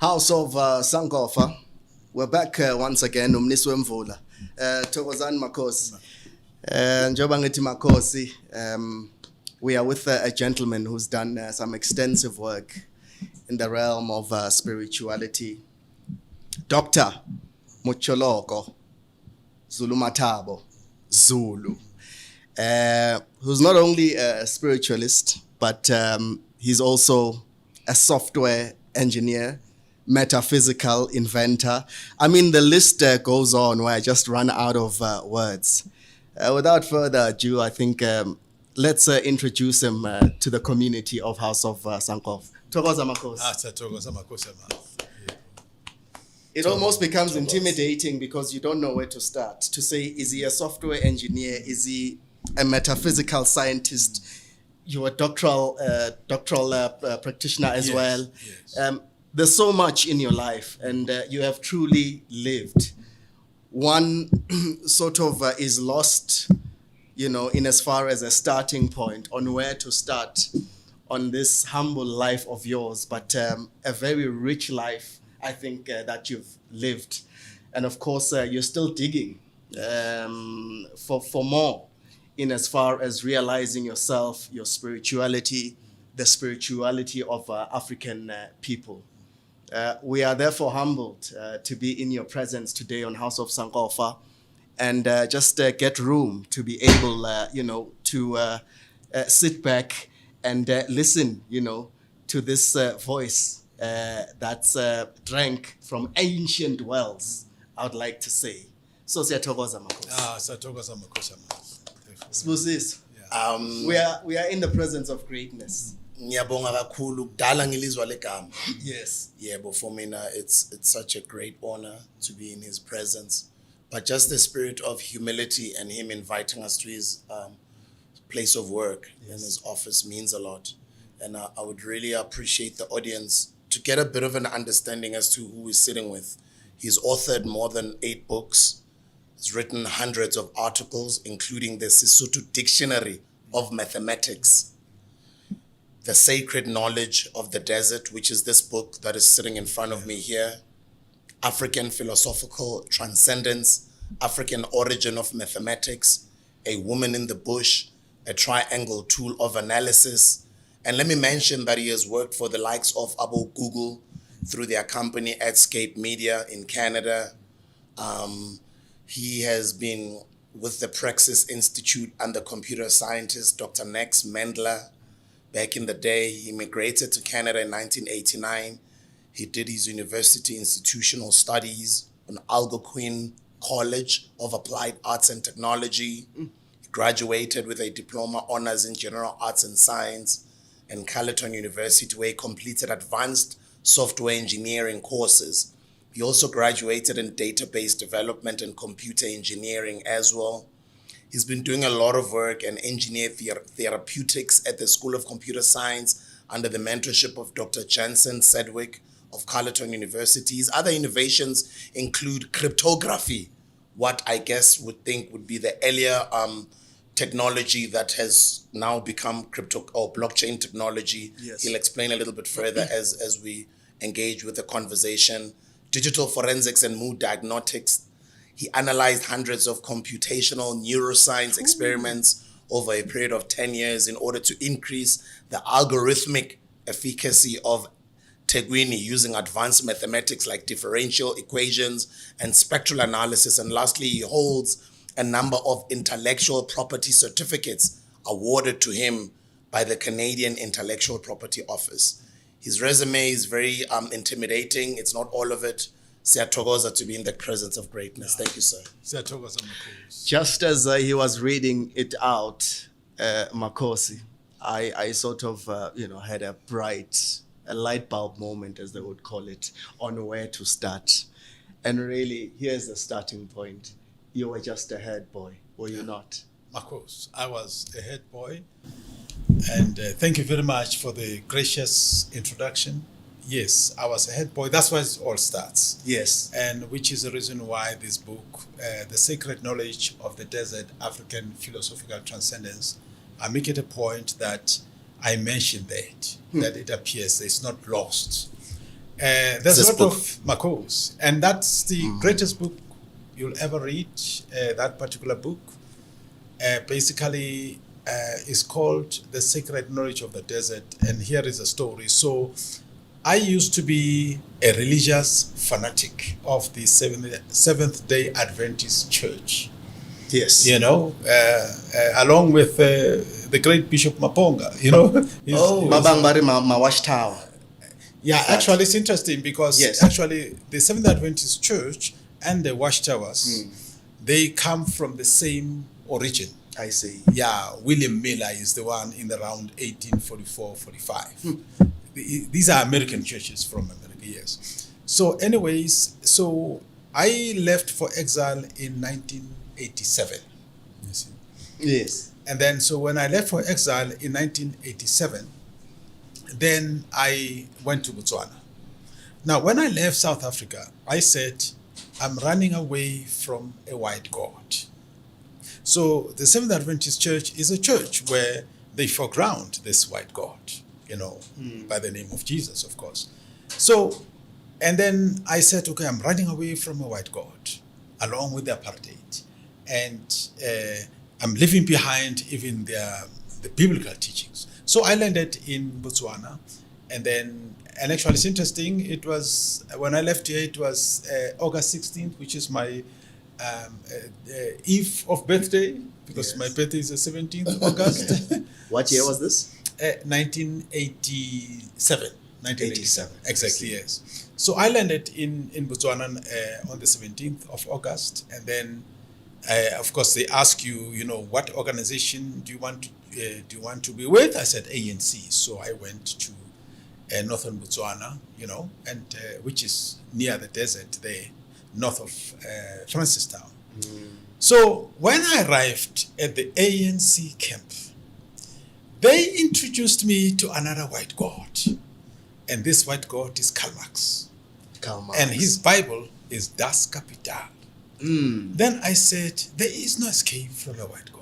House of Sankofa. We're back once again. Umniswe Mvula. Thokozani Makhosi. Njoba ngithi Makhosi, we are with a gentleman who's done some extensive work in the realm of spirituality. Dr. Mucholoko Zulumathabo, Zulu. Who's not only a spiritualist, but he's also a software engineer, metaphysical inventor. I mean, the list goes on where I just run out of words. Without further ado, I think let's introduce him to the community of House of Sankofa. Thokoza Makhosi. It almost becomes intimidating because you don't know where to start. To say, is he a software engineer? Is he a metaphysical scientist? You're a doctoral practitioner as well. Yes. There's so much in your life, and you have truly lived. One sort of is lost, in as far as a starting point on where to start on this humble life of yours, but a very rich life, I think, that you've lived. And of course, you're still digging for more in as far as realizing yourself, your spirituality, the spirituality of African people. We are therefore humbled to be in your presence today on House of Sankofa, and just get room to be able, to sit back and listen, to this voice that's drank from ancient wells, I would like to say. So siyathokoza Makhosi. Siyathokoza Makhosi. Sibusisi. We are in the presence of greatness. Ngiyabonga kakhulu kudala ngilizwa legama. Yes. Yebo, for mina it's such a great honor to be in his presence. But just the spirit of humility and him inviting us to his place of work and his office means a lot. And I would really appreciate the audience to get a bit of an understanding as to who he's sitting with. He's authored more than 8 books. He's written hundreds of articles, including the Sesotho Dictionary of Mathematics. The Sacred Knowledge of the Desert, which is this book that is sitting in front of me here. African Philosophical Transcendence, African Origin of Mathematics, A Woman in the Bush, A Triangle Tool of Analysis. And let me mention that he has worked for the likes of Google through their company Adscape Media in Canada. He has been with the Praxis Institute and the computer scientist Dr. Nex Mendler. Back in the day, he immigrated to Canada in 1989. He did his university institutional studies on Algonquin College of Applied Arts and Technology. He graduated with a diploma honors in general arts and science and Carleton University, where he completed advanced software engineering courses. He also graduated in database development and computer engineering as well. He's been doing a lot of work in engineer therapeutics at the School of Computer Science under the mentorship of Dr. Jensen Sedgwick of Carleton University. His other innovations include cryptography, what I guess would think would be the earlier technology that has now become crypto or blockchain technology. Yes. He'll explain a little bit further as we engage with the conversation. Digital forensics and mood diagnostics. He analyzed hundreds of computational neuroscience experiments over a period of 10 years in order to increase the algorithmic efficacy of Teguini using advanced mathematics like differential equations and spectral analysis. And lastly, he holds a number of intellectual property certificates awarded to him by the Canadian Intellectual Property Office. His resume is very intimidating. It's not all of it. Siyathokoza to be in the presence of greatness. Thank you, sir. Siyathokoza Makhosi. Just as he was reading it out, Makhosi, I sort of, had a light bulb moment, as they would call it, on where to start. And really, here's the starting point. You were just a head boy, were you not? Makhosi, I was a head boy. And thank you very much for the gracious introduction. Yes, I was a head boy. That's where it all starts. Yes. And which is the reason why this book, The Sacred Knowledge of the Desert, African Philosophical Transcendence, I make it a point that I mention that it appears it's not lost. There's This a lot book. of Makos, and that's the greatest book you'll ever read. That particular book basically is called The Sacred Knowledge of the Desert, and here is a story. So I used to be a religious fanatic of the Seventh-day Adventist Church. Yes. You know, along with the great Bishop Maponga, you know. Babang Bari ma watchtower. Yeah, actually it's interesting because Yes. actually the Seventh Adventist Church and the Watchtowers, they come from the same origin. I see. Yeah, William Miller is the one in around 1844-45. These are American churches from America, yes. So anyways, so I left for exile in 1987. You see. Yes. And then, so when I left for exile in 1987, then I went to Botswana. Now, when I left South Africa, I said, I'm running away from a white God. So the Seventh Adventist Church is a church where they foreground this white God, you know, by the name of Jesus, of course. So, and then I said, okay, I'm running away from a white God, along with the apartheid. And I'm leaving behind even the biblical teachings. So I landed in Botswana, and actually it's interesting, it was, when I left here, it was August 16th, which is my eve of birthday, because my birthday is the 17th of August. What year was this? 1987. 87. Exactly, yes. So I landed in Botswana on the 17th of August, and then of course they ask you, you know, what organization do you want to be with? I said ANC. So I went to northern Botswana, you know, and which is near the desert there, north of Francistown. So when I arrived at the ANC camp, they introduced me to another white God, and this white God is Karl Marx. And his Bible is Das Kapital. Then I said, there is no escape from a white God.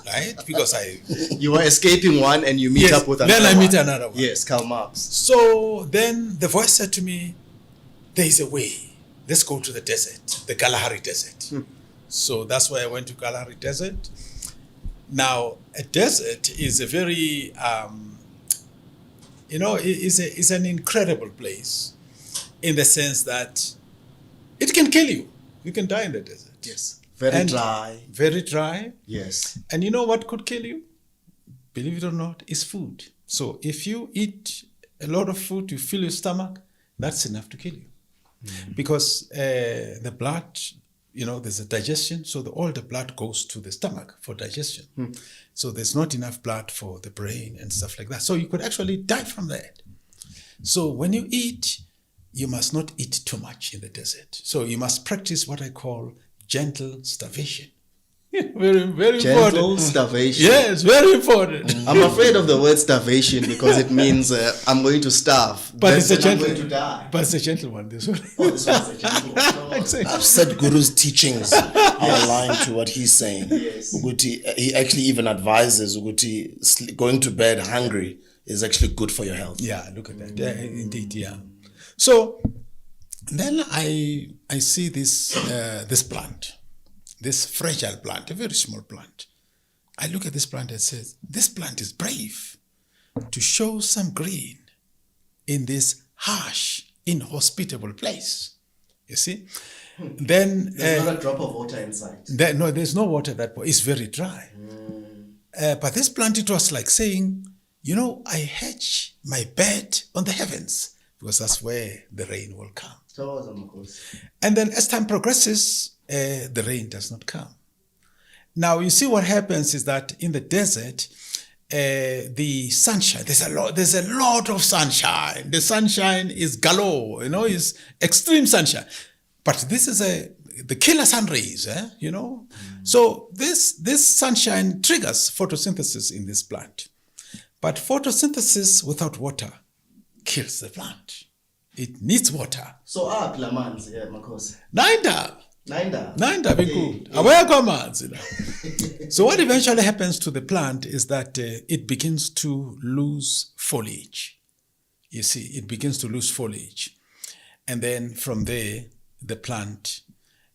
Right? Because You were escaping one and you meet up with another then I meet one. another one. Yes, Karl Marx. So then the voice said to me, there is a way. Let's go to the desert, the Kalahari Desert. So that's why I went to Kalahari Desert. Now, a desert is a very, it's an incredible place in the sense that it can kill you. You can die in the desert. Yes. Very dry. Very dry. Yes. And you know what could kill you? Believe it or not, is food. So if you eat a lot of food, you fill your stomach, that's enough to kill you. Because the blood, you know, there's a digestion, so all the blood goes to the stomach for digestion. So there's not enough blood for the brain and stuff like that. So you could actually die from that. So when you eat, you must not eat too much in the desert. So you must practice what I call gentle starvation. Very, very Gentle important. starvation. Yes, very important. I'm afraid of the word starvation because it means I'm going to starve. But it's a then I'm gentle, going to die. but it's a gentle one. This one. Oh, this one's a gentle one. Oh. Exactly. I've said Guru's teachings are aligned to what he's saying. Yes. Uguti, he actually even advises Uguti, going to bed hungry is actually good for your health. Yeah, look at that. Yeah, indeed, yeah. So then I see this this plant, this fragile plant, a very small plant. I look at this plant and says, this plant is brave to show some green in this harsh, inhospitable place. You see? Then There's not a drop of water inside. there's no water that point. It's very dry. But this plant, it was like saying, you know, I hatch my bed on the heavens because that's where the rain will come. And then as time progresses, the rain does not come. Now, you see what happens is that in the desert, the sunshine, there's a lot of sunshine. The sunshine is galore, you know, is extreme sunshine. But this is the killer sun rays, you know. So this sunshine triggers photosynthesis in this plant. But photosynthesis without water kills the plant. It needs water. So Klamanzi, yeah, Makhosi. Nainda because awekho amanzi la. So what eventually happens to the plant is that it begins to lose foliage. you see, it begins to lose foliage. And then from there, the plant,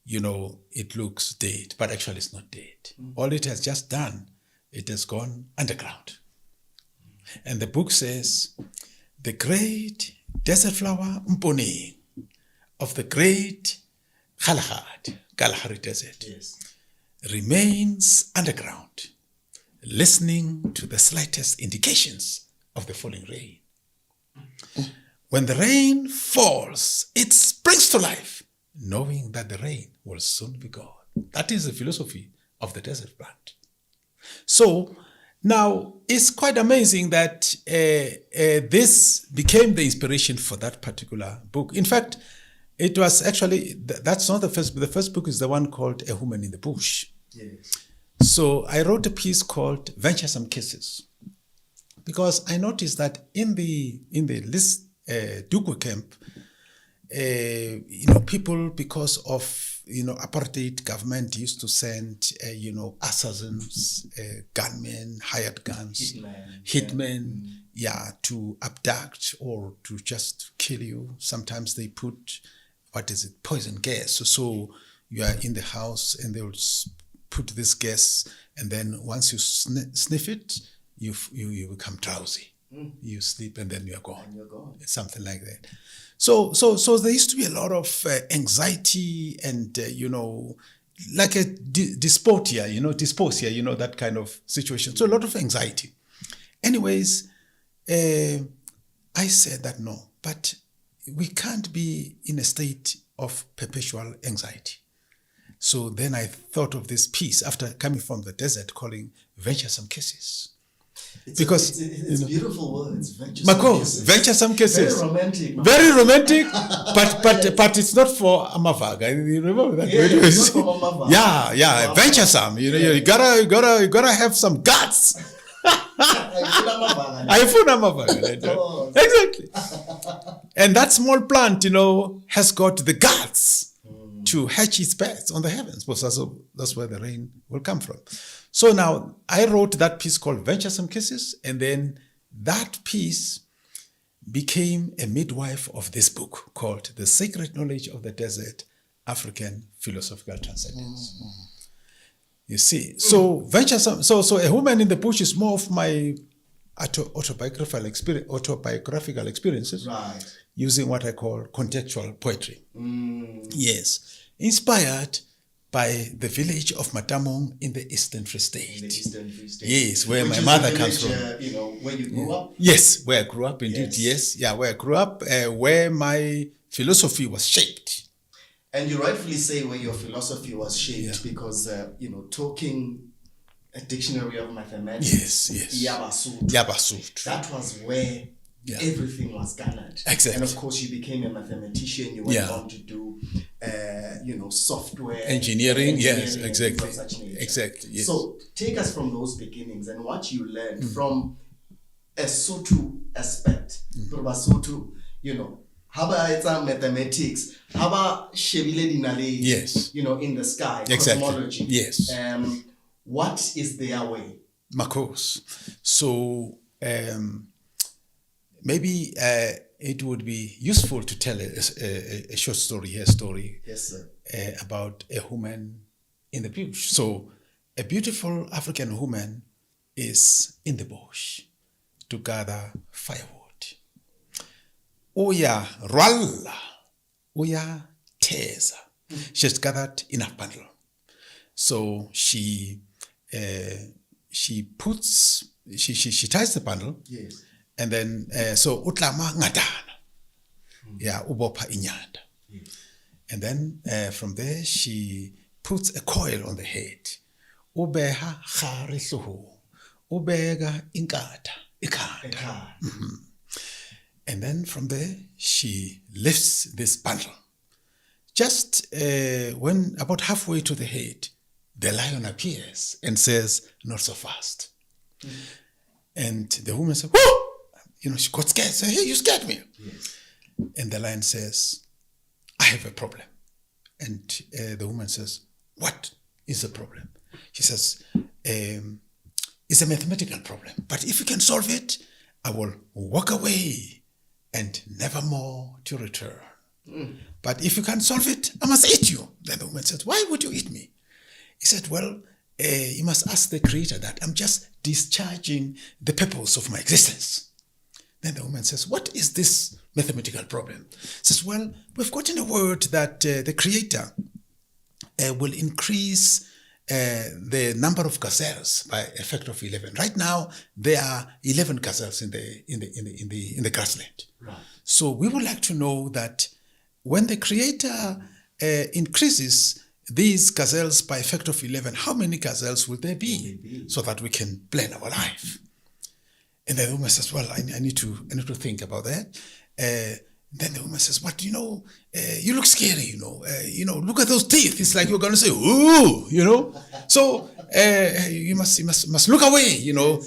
it looks dead, but actually it's not dead. All it has just done, it has gone underground. And the book says, the great desert flower Mpone of the great Kalahari Desert remains underground, listening to the slightest indications of the falling rain. When the rain falls, it springs to life, knowing that the rain will soon be gone. That is the philosophy of the desert plant. So now it's quite amazing that this became the inspiration for that particular book. In fact, it was actually, that's not the first book. The first book is the one called A Woman in the Bush. Yes. So I wrote a piece called Venturesome Kisses, because I noticed that in the Dukwe camp, people, because of apartheid government, used to send assassins, gunmen, hired guns, hitmen, to abduct or to just kill you. Sometimes they put poison gas. So you are in the house and they will put this gas, and then once you sniff it, you become drowsy. You sleep and then you are gone. And you're gone. Something like that. So there used to be a lot of anxiety and like a dysphoria, that kind of situation. So a lot of anxiety. Anyways, I said that no, but we can't be in a state of perpetual anxiety. So then I thought of this piece after coming from the desert, calling Venturesome Kisses. It's beautiful words. Venturesome Kisses. Very romantic. Very romantic, but it's not for Amavaga. You remember that? It's not for Amavaga. Yeah. Venturesome. You gotta have some guts. Exactly. And that small plant, has got the guts to hatch its beds on the heavens, because that's where the rain will come from. So now I wrote that piece called Venturesome Kisses, and then that piece became a midwife of this book called The Sacred Knowledge of the Desert, African Philosophical Transcendence. You see, so Venturesome, so A Woman in the Bush is more of my autobiographical experiences, right, using what I call contextual poetry. Yes, inspired by the village of Matamong in the Eastern Free State. Yes, where my mother comes from. Where you grew up? Yes, where I grew up, indeed, yes. Yeah, where I grew up, where my philosophy was shaped. And you rightfully say where your philosophy was shaped, because, talking a dictionary of mathematics, yes. Yabasut, that was where everything was garnered. Exactly. And of course, you became a mathematician. You went on to do, software engineering. Yes, and exactly. things of such nature. Exactly. Yes. So take us from those beginnings and what you learned from a Sotho aspect. Basotho, Haba it's mathematics. Haba shebile dinale. Yes. In the sky. Exactly. Cosmology. Yes. What is their way? Makos. So maybe it would be useful to tell a short story, Yes, sir. About a woman in the bush. So a beautiful African woman is in the bush to gather firewood. Uya rwalla, uya teza. She's gathered enough bundle. So she ties the bundle. Yes. And then so utlama ngadana. Ubopa inyanda. Yes. And then from there she puts a coil on the head. Ubeha kharisuhu. Ubega inkata. Ikanda. And then from there she lifts this bundle. Just when about halfway to the head, the lion appears and says, "Not so fast." And the woman says, "Whoa!" She got scared. Said, "Hey, you scared me." Yes. And the lion says, "I have a problem." And the woman says, "What is the problem?" She says, "It's a mathematical problem. But if you can solve it, I will walk away and never more to return. But if you can't solve it, I must eat you. Then the woman said, why would you eat me? He said, well, you must ask the Creator that. I'm just discharging the purpose of my existence. Then the woman says, what is this mathematical problem? Says, well, we've gotten a word that the Creator will increase the number of gazelles by a factor of 11. Right now, there are 11 gazelles in the grassland. Right. So we would like to know that when the Creator increases these gazelles by a factor of 11, how many gazelles will there be so that we can plan our life? And then the woman says, well, I need to think about that. Then the woman says, but you look scary, look at those teeth. It's like you're going to say, ooh, So you must look away,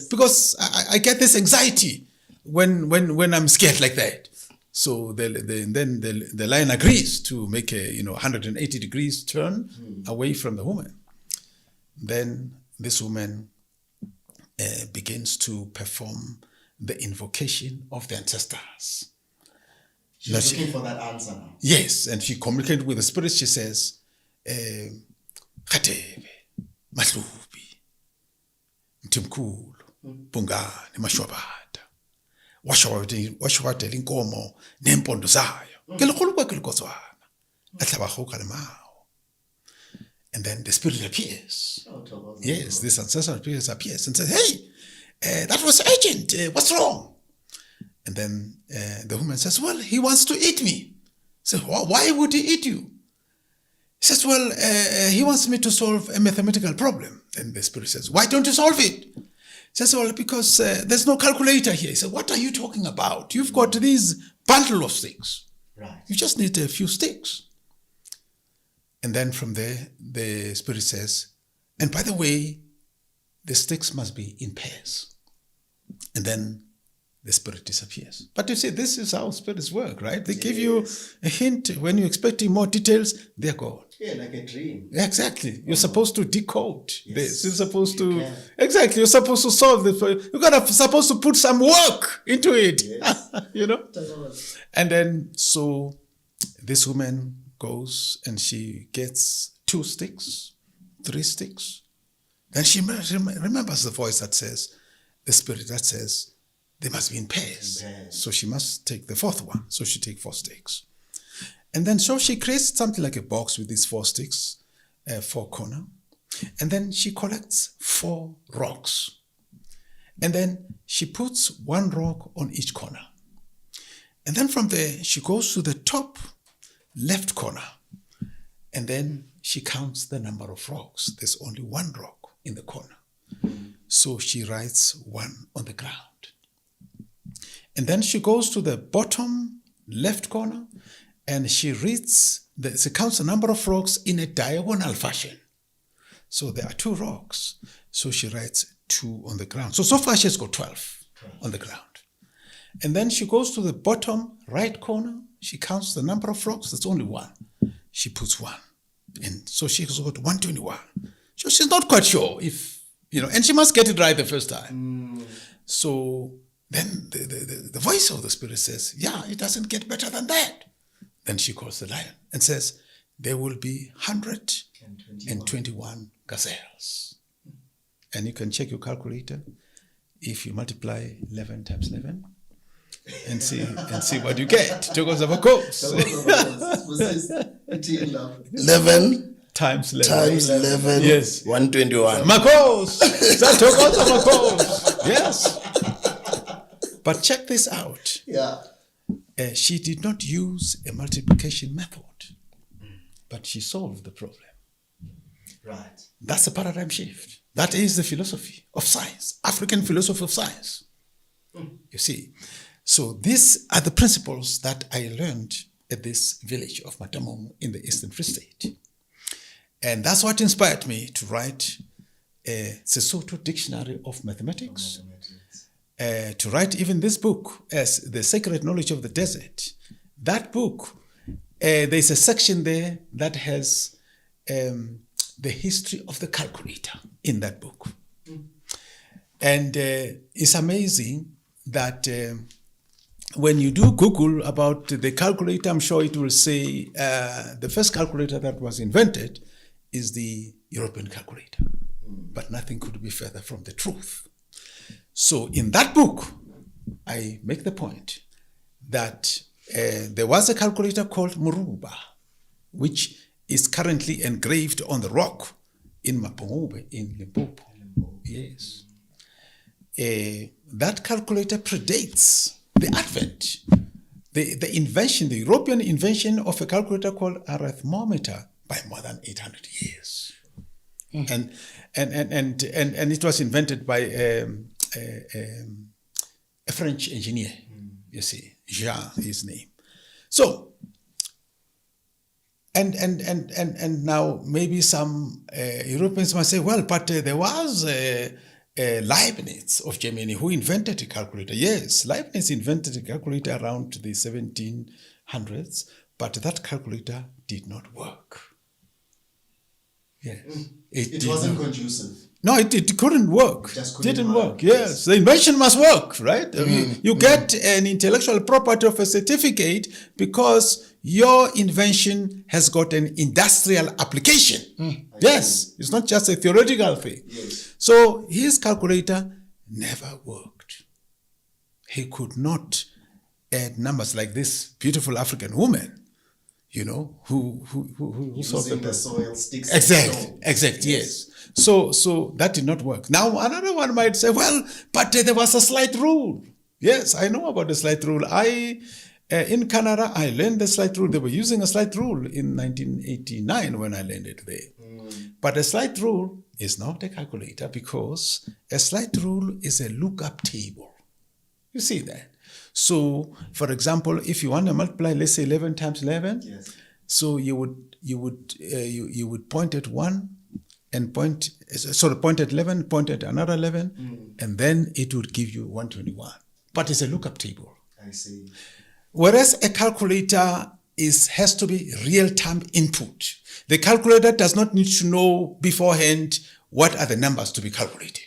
because I get this anxiety when I'm scared like that. So then the lion agrees to make a 180 degrees turn away from the woman. Then this woman begins to perform the invocation of the ancestors. She's looking for that answer now. Yes, and she communicated with the spirit. She says, Khatebe, Mahlubi, Mtimkulu, Bungani, Mashwabata, Washwabata Linkomo, Nempondo Zayo, Kelokoluka Kelokoswana, Atlabahoka Mao. And then the spirit appears. Yes, this ancestor appears and says, hey, that was urgent. What's wrong? And then the woman says, well, he wants to eat me. So why would he eat you? He says, well, he wants me to solve a mathematical problem. Then the spirit says, why don't you solve it? He says, well, because there's no calculator here. He said, what are you talking about? You've got these bundle of sticks. Right. You just need a few sticks. And then from there, the spirit says, and by the way, the sticks must be in pairs. And then the spirit disappears. But you see, this is how spirits work, right? They give you a hint. When you're expecting more details, they're gone. Yeah, like a dream. Exactly. You're supposed to decode this. You're supposed You to... can. Exactly. You're supposed to solve this. You're supposed to put some work into it. Yes. And then, so this woman goes and she gets 2 sticks, 3 sticks. Then she remembers the voice that says, the spirit that says, they must be in pairs. So she must take the 4th one. So she takes 4 sticks. And then so she creates something like a box with these 4 sticks, 4 corner. And then she collects 4 rocks. And then she puts 1 rock on each corner. And then from there, she goes to the top left corner. And then she counts the number of rocks. There's only 1 rock in the corner. So she writes 1 on the ground. And then she goes to the bottom left corner and she reads, she counts the number of rocks in a diagonal fashion. So there are 2 rocks. So she writes 2 on the ground. So far she has got 12 on the ground. And then she goes to the bottom right corner. She counts the number of rocks. There's only 1. She puts 1. And so she has got 121. So she's not quite sure if, and she must get it right the first time. So then the voice of the spirit says, yeah, it doesn't get better than that. Then she calls the lion and says, there will be 121 gazelles. And you can check your calculator. If you multiply 11 times 11 and see what you get. Thokozaba 11 times 11. times 11. Yes. 121. Makos. Yes. But check this out. Yeah. She did not use a multiplication method, but she solved the problem. Right. That's a paradigm shift. That is the philosophy of science, African philosophy of science. You see. So these are the principles that I learned at this village of Matamong in the Eastern Free State. And that's what inspired me to write a Sesotho Dictionary of Mathematics. To write even this book as The Sacred Knowledge of the Desert. That book, there's a section there that has the history of the calculator in that book. And it's amazing that when you do Google about the calculator, I'm sure it will say the first calculator that was invented is the European calculator. But nothing could be further from the truth. So in that book, I make the point that there was a calculator called Muruba, which is currently engraved on the rock in Mapungube in Limpopo. Yes. That calculator predates the advent, the invention, the European invention of a calculator called arithmometer by more than 800 years. And it was invented by a French engineer, you see, Jean, his name. So, and now maybe some Europeans might say, well, but there was Leibniz of Germany who invented a calculator. Yes, Leibniz invented a calculator around the 1700s, but that calculator did not work. Yes. It wasn't conducive. No, it couldn't work. Just didn't work. Yes. The invention must work, right? You get an intellectual property of a certificate because your invention has got an industrial application. Yes. It's not just a theoretical thing. Yes. So his calculator never worked. He could not add numbers like this beautiful African woman, you know, who Using the soil sticks. Exactly, yes. So that did not work. Now another one might say, well, but there was a slight rule. Yes, I know about the slight rule. In Canada, I learned the slight rule. They were using a slight rule in 1989 when I learned it there. But a slight rule is not a calculator because a slight rule is a lookup table. You see that? So, for example, if you want to multiply, let's say 11 times 11, Yes. so you would point at 1 and point at 11, point at another 11, and then it would give you 121. But it's a lookup table. I see. Whereas a calculator has to be real-time input. The calculator does not need to know beforehand what are the numbers to be calculated.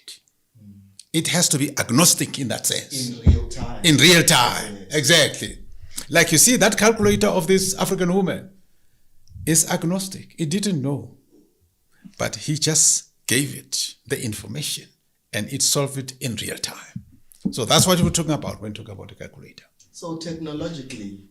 It has to be agnostic in that sense. In real time. In real time, Yes. exactly. Like you see, that calculator of this African woman is agnostic. It didn't know. But he just gave it the information and it solved it in real time. So that's what we're talking about when we talk about the calculator. So technologically,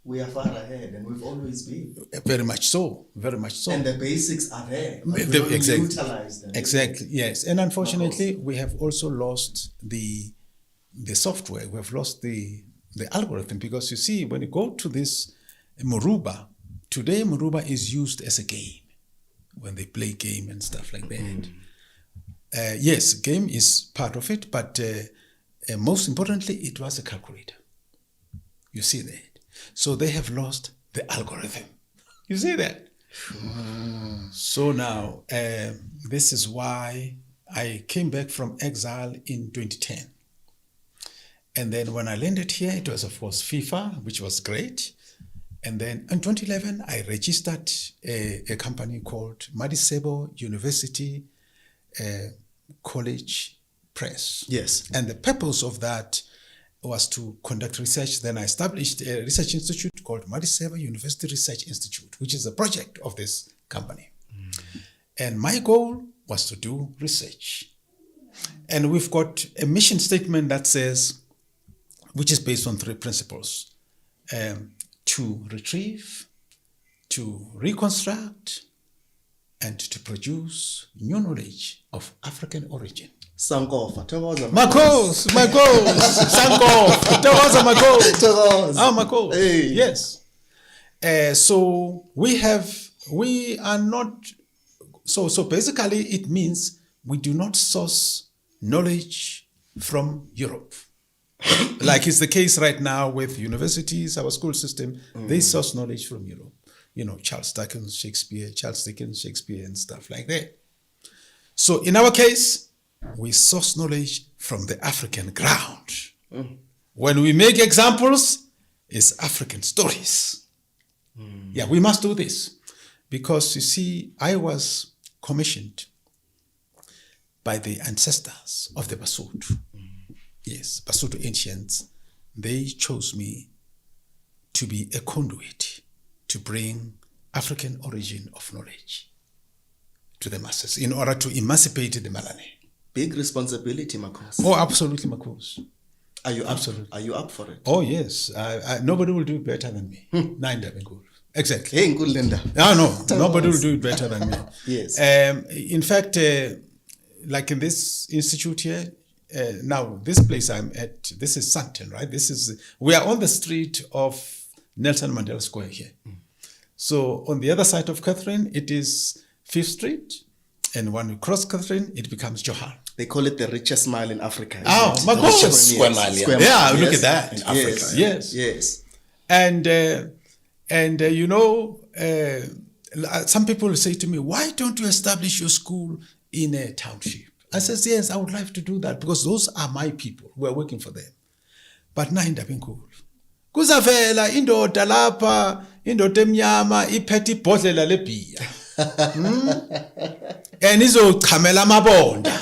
we are far ahead and we've always been. Very much so, very much so. And the basics are there. But we don't utilize them. Exactly, yes. And unfortunately, we have also lost the software. We have lost the algorithm because you see, when you go to this Muruba, today Muruba is used as a game when they play game and stuff like that. Yes, game is part of it, but most importantly, it was a calculator. You see that? So they have lost the algorithm. You see that? So now, this is why I came back from exile in 2010. And then when I landed here, it was, of course, FIFA, which was great. And then in 2011, I registered a company called Madisebo University College Press. Yes. And the purpose of that was to conduct research. Then I established a research institute called Madisebo University Research Institute, which is a project of this company. And my goal was to do research. And we've got a mission statement that says, which is based on 3 principles: to retrieve, to reconstruct, and to produce new knowledge of African origin. Sankofa. Makos, Sankofa, Tawaza Makos. Ah, Makos. Hey. Yes. So we are not, so basically it means we do not source knowledge from Europe. Like it's the case right now with universities, our school system, they source knowledge from Europe. You know, Charles Dickens, Shakespeare, and stuff like that. So in our case, we source knowledge from the African ground. When we make examples, it's African stories. Yeah, we must do this. Because you see, I was commissioned by the ancestors of the Basotho. Yes, Basotho ancients they chose me to be a conduit to bring African origin of knowledge to the masses in order to emancipate the Malane. Big responsibility, Makosi. Oh, absolutely, Makosi. Are you absolutely. Are you up for it? Oh, yes. Nobody will do it better than me. Nine Ngul. Exactly. Hey, good Linda. No. Nobody will do it better than me. Yes. In fact, like in this institute here, now this place I'm at, this is Sandton, right? We are on the street of Nelson Mandela Square here. So on the other side of Catherine, it is 5th Street. And when we cross Catherine, it becomes Johan. They call it the richest mile in Africa. Oh, my God. Richest square mile. Square Yeah, mile, look yes. at that. In Africa. Yes. Yes. And some people say to me, why don't you establish your school in a township? I says, yes, I would like to do that because those are my people. We're working for them. But na indaba enkulu. Kuzavela indoda lapha, indoda emnyama iphethe ibhodlela lebhiya. And izochamela amabonda.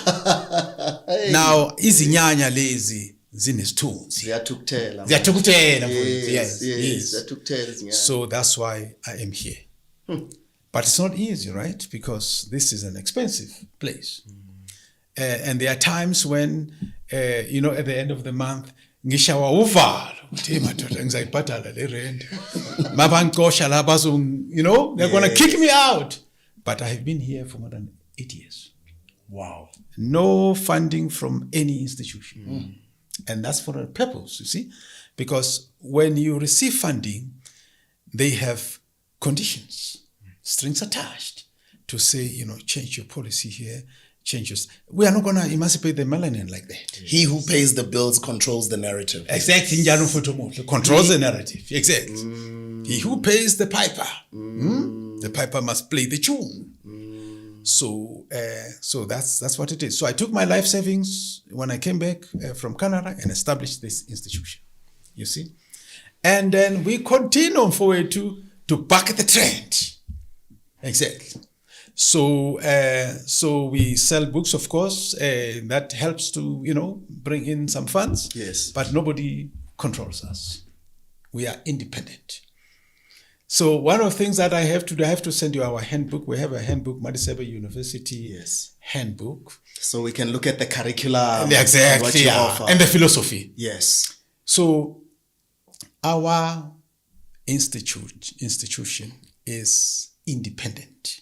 Now izinyanya lezi zinesithunzi. Ziyathukuthela. Ziyathukuthela. Yes. Yes. Ziyathukuthela izinyanya. So that's why I am here. But it's not easy, right? Because this is an expensive place. And there are times when, at the end of the month, ngishawa uvalo. Uthi madoda ngizayibhadala le rent. Mabankosha la bazung, they're going to kick me out. But I have been here for more than 8 years. Wow. No funding from any institution. And that's for a purpose, you see. Because when you receive funding, they have conditions, strings attached to say, change your policy here, changes. We are not going to emancipate the melanin like that. He who pays the bills controls the narrative. Exactly. Controls the narrative. Exactly. He who pays the piper, the piper must play the tune. So that's what it is. So I took my life savings when I came back from Canada and established this institution. You see? And then we continue forward to back the trend. Exactly. So we sell books, of course. That helps to, bring in some funds. Yes. But nobody controls us. We are independent. So one of the things that I have to send you our handbook. We have a handbook, Madisebe University handbook. So we can look at the curriculum. Exactly. What you offer. And the philosophy. Yes. So our institution is independent.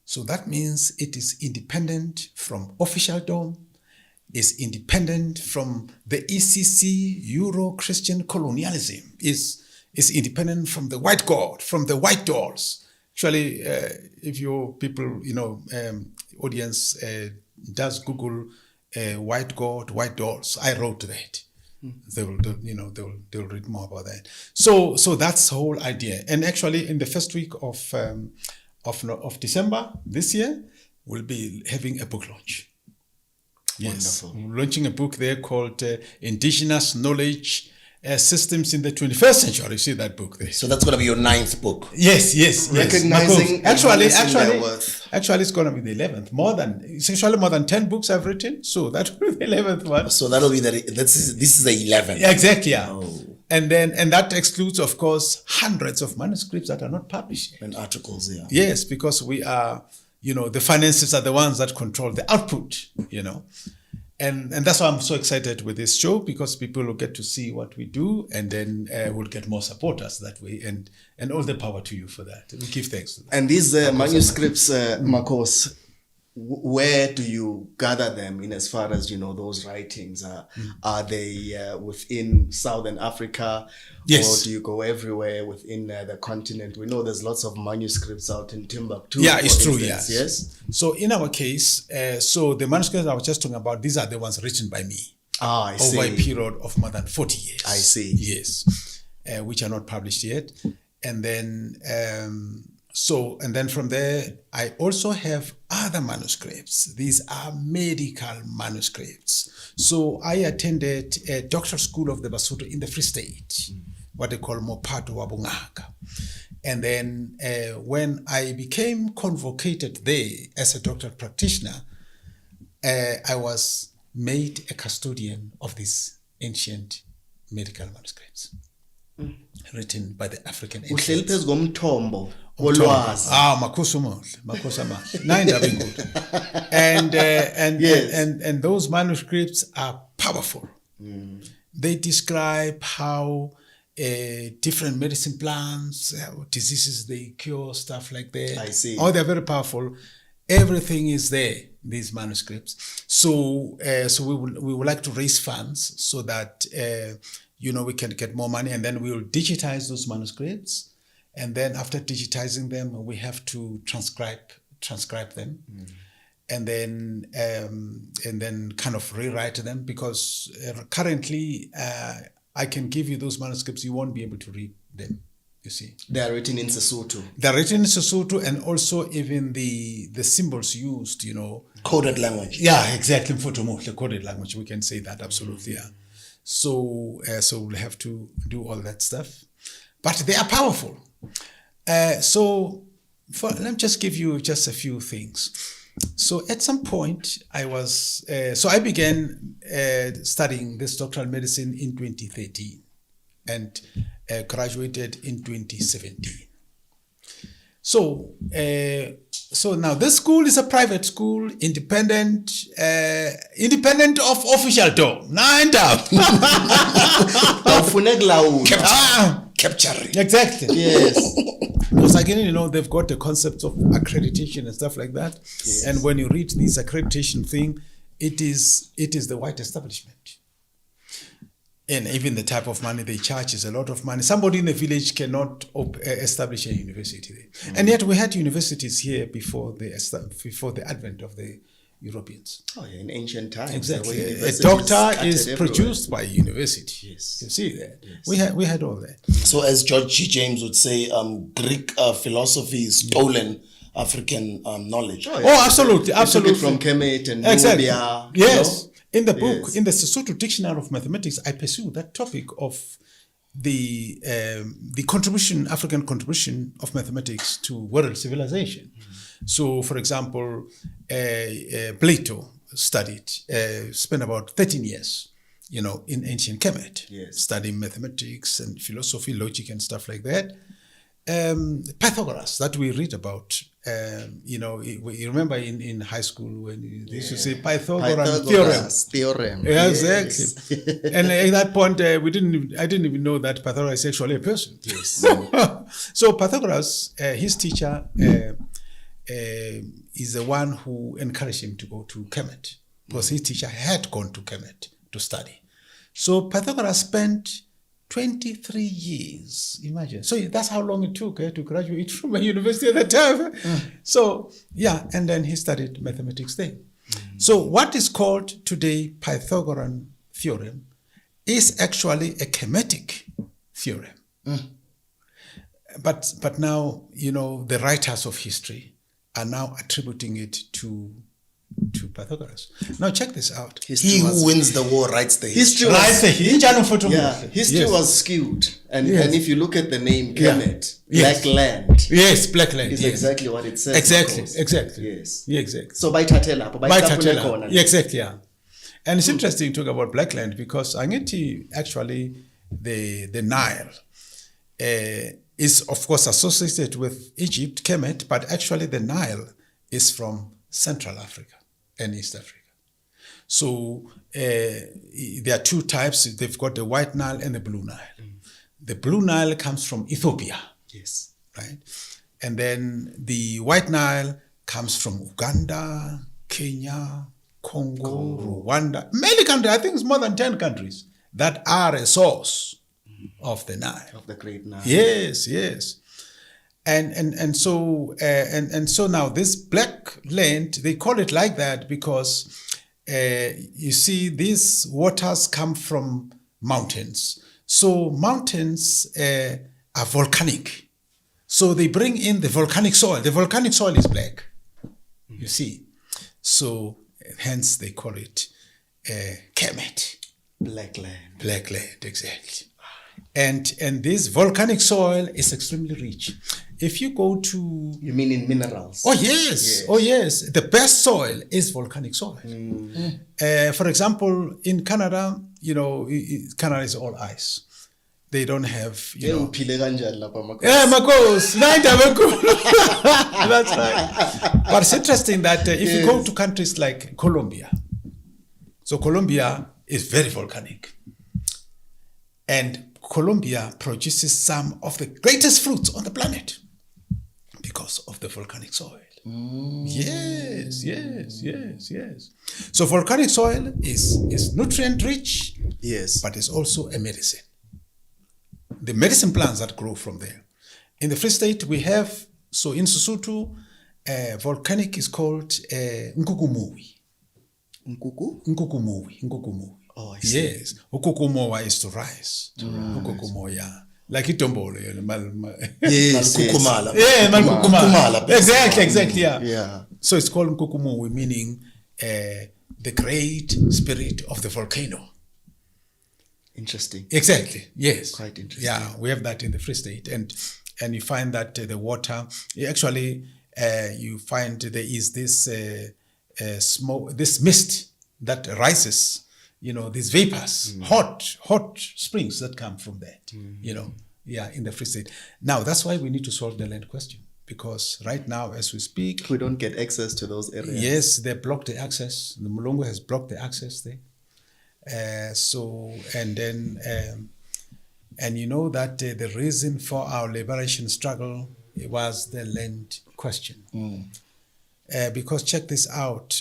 So that means it is independent from officialdom, is independent from the ECC, Euro-Christian colonialism, is independent from the white god, from the white doors. Actually, if your people, audience does Google white god, white doors, I wrote that. They'll read more about that. So that's the whole idea. And actually, in the first week of December this year, we'll be having a book launch. Yes, Wonderful. we're launching a book there called Indigenous Knowledge Systems in the 21st Century. You see that book there. So that's going to be your 9th book. Yes. Recognizing Actually, their worth. it's going to be the 11th. It's actually more than 10 books I've written. So that will be the 11th one. So that'll be this is the 11th. Exactly. Yeah. Oh. And that excludes, of course, hundreds of manuscripts that are not published yet. And articles, yeah. Yes, because we are, the finances are the ones that control the output, And that's why I'm so excited with this show, because people will get to see what we do, and then we'll get more supporters that way. And all the power to you for that. We give thanks to that. And these manuscripts, Marcos, where do you gather them in as far as, those writings? Are they within Southern Africa? Yes. Or do you go everywhere within the continent? We know there's lots of manuscripts out in Timbuktu. Yeah, it's true, instance, yes. So in our case, so the manuscripts I was just talking about, these are the ones written by me. I see. Over a period of more than 40 years. I see. Yes, which are not published yet. And then... and then from there, I also have other manuscripts. These are medical manuscripts. So I attended a doctoral school of the Basotho in the Free State, what they call Mopato Wabungaka. And then when I became convocated there as a doctoral practitioner, I was made a custodian of these ancient medical manuscripts written by the African Uhleli influence. phezu komthombo wolwazi. Makhosi amahle. Nayindaba enkulu. And those manuscripts are powerful. They describe how different medicine plants, diseases they cure, stuff like that. I see. Oh, they're very powerful. Everything is there, these manuscripts. So we would like to raise funds so that we can get more money, and then we will digitize those manuscripts. And then after digitizing them, we have to transcribe them, and then kind of rewrite them, because currently I can give you those manuscripts, you won't be able to read them. You see, They are written in Sesotho. they're written in Sesotho, and also even the symbols used, Coded language. Yeah, exactly. The coded language, we can say that, absolutely, yeah. So we'll have to do all that stuff. But they are powerful. Let me just give you just a few things. So at some point, I began studying this doctoral medicine in 2013 and graduated in 2017. So now this school is a private school, independent of official dome. Awufune kulawula. Capturing. Exactly. Yes. Because again, they've got the concepts of accreditation and stuff like that. Yes. And when you read this accreditation thing, it is the white establishment. And even the type of money they charge is a lot of money. Somebody in the village cannot establish a university there. And yet we had universities here before the advent of the Europeans. Oh, yeah, in ancient times. Exactly. there were A universities doctor scattered is everywhere. produced by a university. Yes. You see that? Yes. We had all that. So as George G. James would say, Greek philosophy is stolen African knowledge. Oh, Oh, absolutely, They took absolutely. it from Kemet and Exactly. Nubia. Yes. In the book, Yes. in the Sesotho Dictionary of Mathematics, I pursue that topic of the contribution, African contribution of mathematics to world civilization. So, for example, Plato spent about 13 years, in ancient Kemet, Yes. studying mathematics and philosophy, logic, and stuff like that. Pythagoras, that we read about, you remember in high school when they used to say Pythagorean theorem. Pythagoras theorem. Yeah, Yes. exactly. And at that point, I didn't even know that Pythagoras is actually a person. Yes. So Pythagoras, his teacher, is the one who encouraged him to go to Kemet, because his teacher had gone to Kemet to study. So Pythagoras spent 23 years, imagine. So that's how long it took to graduate from a university at that time. So, yeah, and then he studied mathematics there. So what is called today Pythagorean theorem is actually a Kemetic theorem. But now, the writers of history are now attributing it to Pythagoras. Now check this out. He who wins the war writes the history. History was skewed. And Yes. and if you look at the name Yeah. Kemet, Yes. Black Land, Yes, Black Land. is yes. exactly what it says. of Exactly, course. exactly. Yes. Yeah, exactly. So bayithathela lapho, bayithaphule khona. Yeah, exactly, yeah. And it's interesting to talk about Black Land because Angeti, actually, the Nile is, of course, associated with Egypt, Kemet, but actually the Nile is from Central Africa and East Africa. So there are two types. They've got the White Nile and the Blue Nile. The Blue Nile comes from Ethiopia, Yes. right? And then the White Nile comes from Uganda, Kenya, Congo, Rwanda, many countries. I think it's more than 10 countries that are a source of the Nile. Of the Great Nile. Yes, yes. And so now this Black Land, they call it like that because you see these waters come from mountains. So mountains are volcanic. So they bring in the volcanic soil. The volcanic soil is black, you see. So hence they call it Kemet. Black Land. Black Land, exactly. And this volcanic soil is extremely rich. If you go to... You mean in minerals? Oh, yes. Oh, yes. The best soil is volcanic soil. For example, in Canada, Canada is all ice. They don't have, Yeah, Makos. That's right. But it's interesting that if you go to countries like Colombia, so Colombia is very volcanic. And Colombia produces some of the greatest fruits on the planet because of the volcanic soil. Yes. So volcanic soil is nutrient rich, yes, but it's also a medicine. The medicine plants that grow from there. In the Free State, we have, so in Sesotho, volcanic is called Nkukumui. Nkukumui. Oh, I see. Yes. Ukukumowa is to rise. Ukukumoya. Like Itombolo. Yes. Kukumala. Yeah, Kukumala. Exactly, yeah. Yeah. So it's called Nkukumui, meaning the great spirit of the volcano. Interesting. Exactly, yes. Quite interesting. Yeah, we have that in the Free State. And you find that the water, actually, you find there is this smoke, this mist that rises, these vapors, hot springs that come from that, in the Free State. Now, that's why we need to solve the land question, because right now, as we speak, we don't get access to those areas. Yes, they blocked the access. The Mulongo has blocked the access there. And you know that the reason for our liberation struggle was the land question. Because check this out,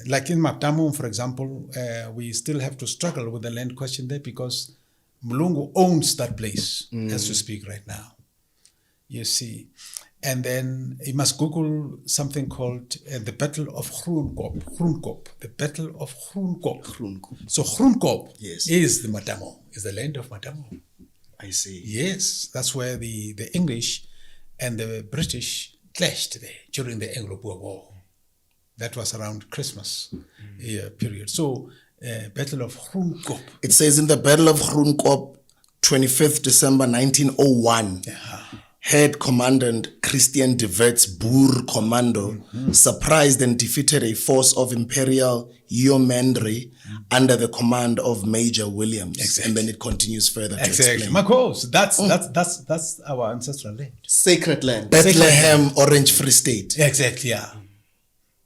like in Maptamum, for example, we still have to struggle with the land question there because Mulungu owns that place as we speak right now. You see. And then you must Google something called the Battle of Groenkop. The Battle of Groenkop. So Groenkop is the Matamo, is the land of Matamo. I see. Yes, that's where the English and the British clashed there during the Anglo-Boer War. That was around Christmas period. So Battle of Groenkop. It says in the Battle of Groenkop, 25th December 1901. Head Commandant Christian de Wet's Boer Commando surprised and defeated a force of Imperial Yeomanry under the command of Major Williams. Exactly. And then it continues further to Exactly. explain. Makos, that's our ancestral land. Sacred land. Bethlehem, Orange Free State. Exactly, yeah.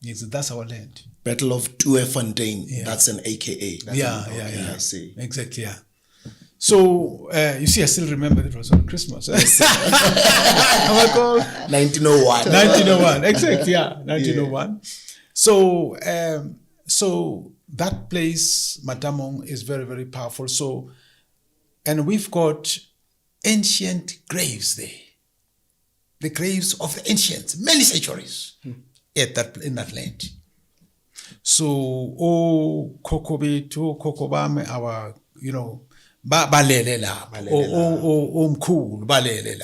Yes, that's our land. Battle of Tuefontein. That's an AKA. Yeah. I see. Exactly, yeah. So, you see, I still remember it was on Christmas. 1901. 1901, exactly, yeah, 1901. So, so that place, Matamong, is very, very powerful. So, and we've got ancient graves there. The graves of the ancients, many centuries in that land. So, Kokobame, our, balele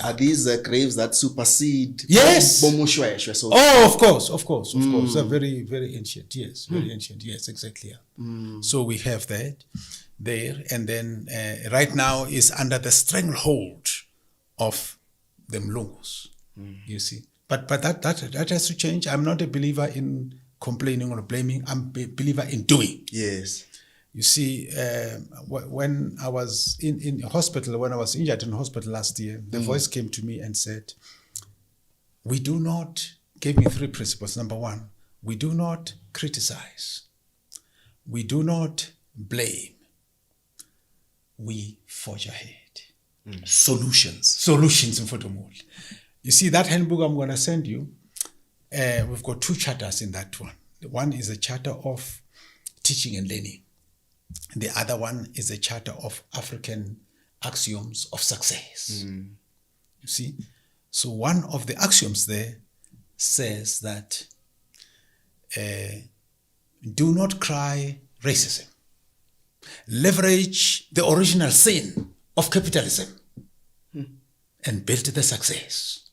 Are these graves that supersede? Yes. Bomushweshwe, so of course. They're very, very ancient. Yes, very ancient. Yes, exactly. Yeah. So we have that there, and then right now is under the stranglehold of the Mlungus. You see, but that has to change. I'm not a believer in complaining or blaming. I'm a believer in doing. yes. You see, when I was in hospital, when I was injured in hospital last year, the voice came to me and said, gave me 3 principles. Number 1, we do not criticize. We do not blame. We forge ahead. Solutions. In Fotomul. You see, that handbook I'm going to send you, we've got 2 charters in that one. One is a charter of teaching and learning. The other one is a charter of African axioms of success. You see? So one of the axioms there says that do not cry racism. Leverage the original sin of capitalism and build the success.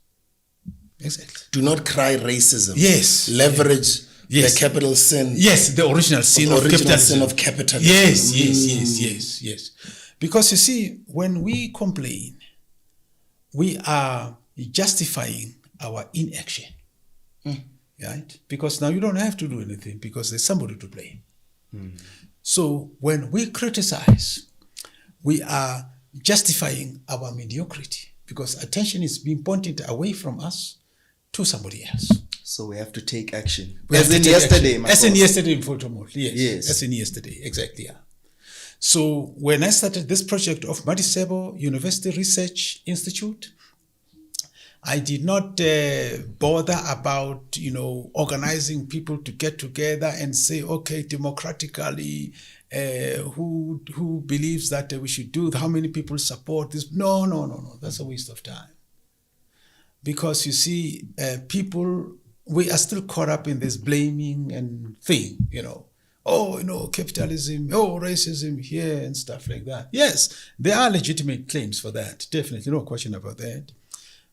Exactly. Do not cry racism. Yes. Leverage Yes. the capital sin. Yes, the original sin of capitalism. Sin of capitalism. Yes. Because you see, when we complain, we are justifying our inaction. Right? Because now you don't have to do anything because there's somebody to blame. So when we criticize, we are justifying our mediocrity because attention is being pointed away from us to somebody else. So we have to take action. As in yesterday, in Photomol. Yes. As in yesterday, exactly. Yeah. So when I started this project of Zulumathabo University Research Institute, I did not bother about, organizing people to get together and say, okay, democratically, who believes that we should do, how many people support this? No. That's a waste of time. Because you see, people, we are still caught up in this blaming and thing, capitalism, racism here and stuff like that. Yes, there are legitimate claims for that. Definitely, no question about that.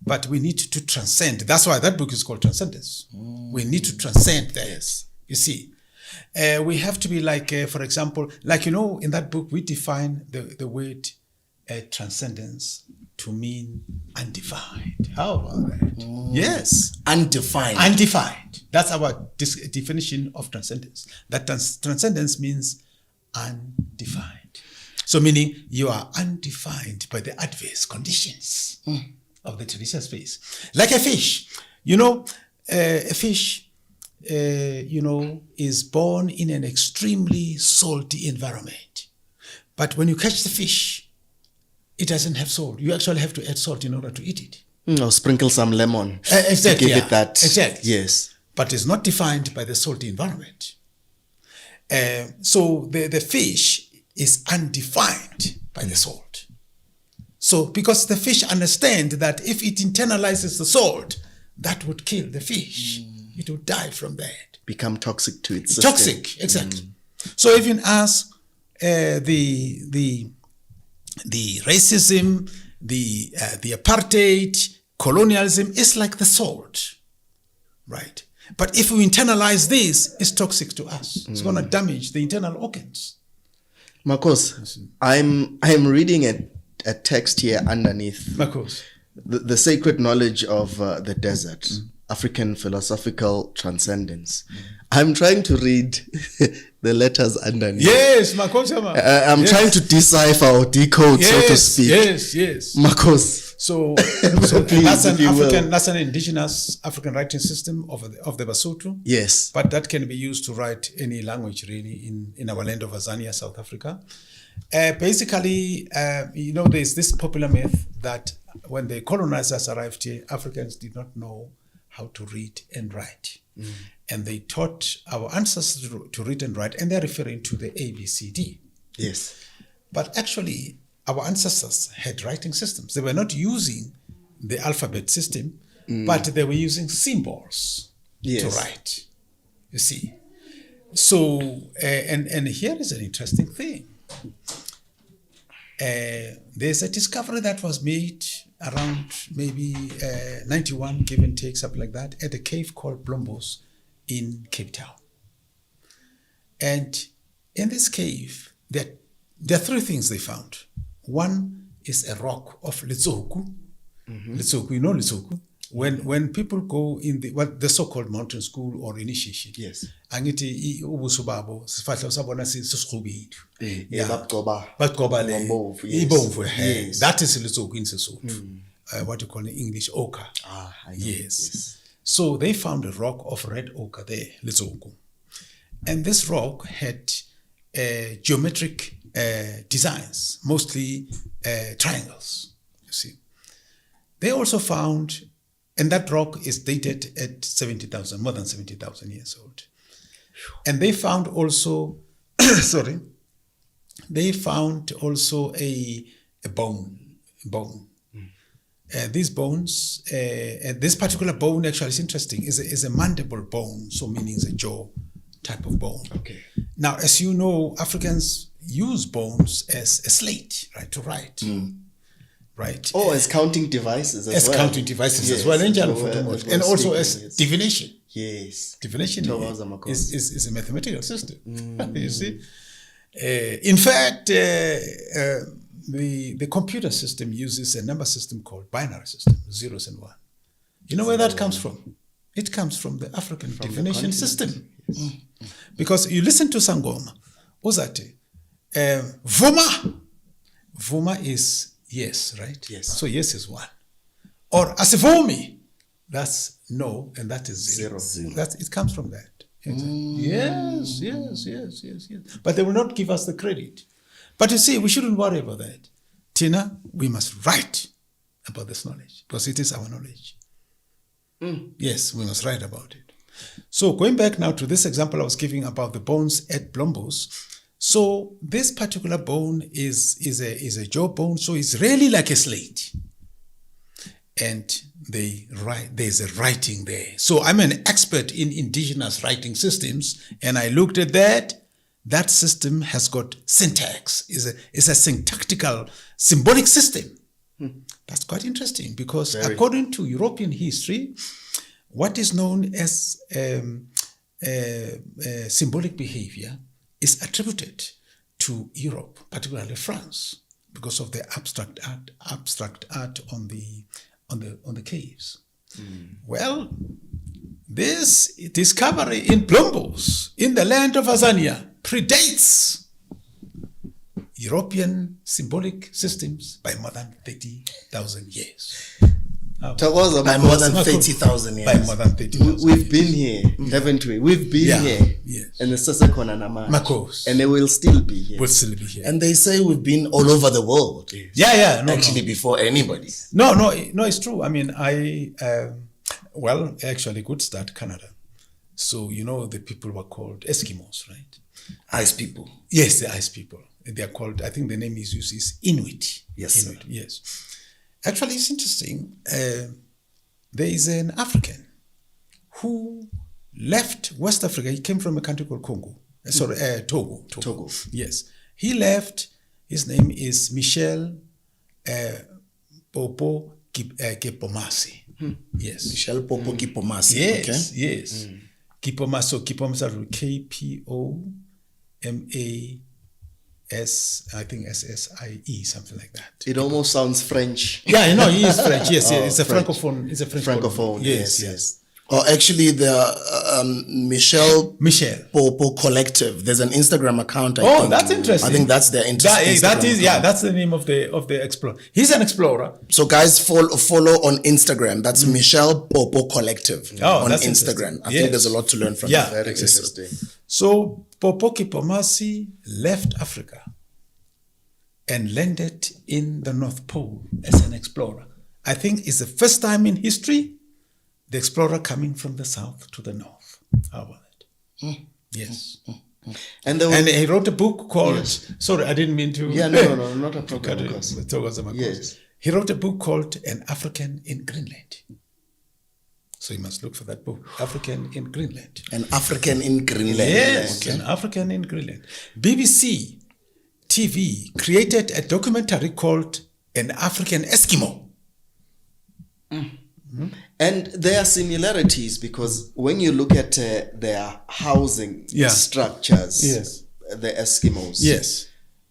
But we need to transcend. That's why that book is called Transcendence. We need to transcend that. Yes. You see, we have to be like, for example, in that book, we define the word transcendence to mean undefined. How about that? Yes. Undefined. Undefined. That's our definition of transcendence. That transcendence means undefined. So meaning you are undefined by the adverse conditions of the traditional space. Like a fish. A fish, is born in an extremely salty environment. But when you catch the fish, it doesn't have salt. You actually have to add salt in order to eat it. Or sprinkle some lemon. Exactly. Give it that. Exactly. Yes. But it's not defined by the salty environment. So the fish is undefined by the salt. So because the fish understand that if it internalizes the salt, that would kill the fish. It would die from that. Become toxic to its system. Toxic, exactly. So even as the racism, the apartheid, colonialism is like the salt, right? But if we internalize this, it's toxic to us. It's going to damage the internal organs. Marcos, I'm reading a text here underneath. Marcos. The sacred knowledge of the desert, African philosophical transcendence. I'm trying to read the letters underneath. Yes, Marcos. I'm trying to decipher or decode, so to speak. Yes. Marcos. So Please, that's an indigenous African writing system of the Basotho. Yes. But that can be used to write any language really in our land of Azania, South Africa. Basically, there's this popular myth that when the colonizers arrived here, Africans did not know how to read and write. And they taught our ancestors to read and write, and they're referring to the ABCD. Yes. But actually, our ancestors had writing systems. They were not using the alphabet system, but they were using symbols to write. You see. So, and here is an interesting thing. There's a discovery that was made around maybe 91, give and take, something like that, at a cave called Blombos in Cape Town. And in this cave, there are three things they found. One is a rock of Litsoku. Litsoku, you know Litsoku? When people go in the so-called mountain school or initiation, yes, angithi ubuso babo sifahla usabona sisiqhubethu bagcoba ibomvu. That is Litsoku in Sesotho. What you call in English ochre. Yes. So they found a rock of red ochre there, Litsoku, and this rock had geometric designs, mostly triangles. You see, they also found. And that rock is dated at 70,000, more than 70,000 years old. And they found also, they found also a bone. These bones, this particular bone actually is interesting, is a mandible bone, so meaning it's a jaw type of bone. Okay. Now, as you know, Africans use bones as a slate, right, to write. Right. As counting devices as counting devices as well. And also as divination. Yes. Divination is a mathematical system. You see? In fact, the computer system uses a number system called binary system, zeros and one. You know where that comes from? It comes from the African divination system. Mm. Because you listen to Sangoma, uzati, Vuma. Vuma is yes, right? Yes. So yes is one. Or Asivomi, that's no, and that is zero. It comes from that. Yes. But they will not give us the credit. But you see, we shouldn't worry about that. Tina, we must write about this knowledge because it is our knowledge. Yes, we must write about it. So going back now to this example I was giving about the bones at Blombos. So this particular bone is a jaw bone, so it's really like a slate. And there's a writing there. So I'm an expert in indigenous writing systems, and I looked at that. That system has got syntax. It's a syntactical symbolic system. That's quite interesting because according to European history, what is known as symbolic behavior is attributed to Europe, particularly France, because of the abstract art on the caves. Well, this discovery in Blombos, in the land of Azania, predates European symbolic systems by more than 30,000 years. By more than 30,000 years. By more than 30,000 We've been here, haven't we? We've been here. Yes. And the Sasekona Nama. Makos. And they will still be here. We'll still be here. And they say we've been all over the world. Yeah. Before anybody. No, it's true. I mean, actually, good start, Canada. So, the people were called Eskimos, right? Ice people. Yes, the ice people. They are called, I think the name is Inuit. Yes. Inuit, yes. Actually, it's interesting. There is an African who left West Africa. He came from a country called Togo. Togo. Yes. He left. His name is Michel Popo Kipomasi. Yes. Michel Popo Kipomasi. Yes, Okay. yes. Kipomasi, K-P-O-M-A-S, I think S-S-I-E, something like that. It almost sounds French. Yeah, he is French. Yes, it's a French. francophone. It's a French Francophone. Yes. Or actually, the Michel Popo Collective. There's an Instagram account. I think. That's interesting. I think that's their Instagram account. That's the name of the explorer. He's an explorer. So guys, follow on Instagram. That's Michel Popo Collective on that's Instagram. I Yes. think there's a lot to learn from Yeah. that. Very interesting. So Popo Kipomasi left Africa and landed in the North Pole as an explorer. I think it's the first time in history the explorer coming from the south to the north. How about it? Yes. And he wrote a book called, sorry, I didn't mean to. Yeah, no, not a problem, of course. Yes. He wrote a book called An African in Greenland. So you must look for that book, African in Greenland. An African in Greenland. Yes, Okay. An African in Greenland. BBC TV created a documentary called An African Eskimo. And there are similarities because when you look at their housing structures, the Eskimos,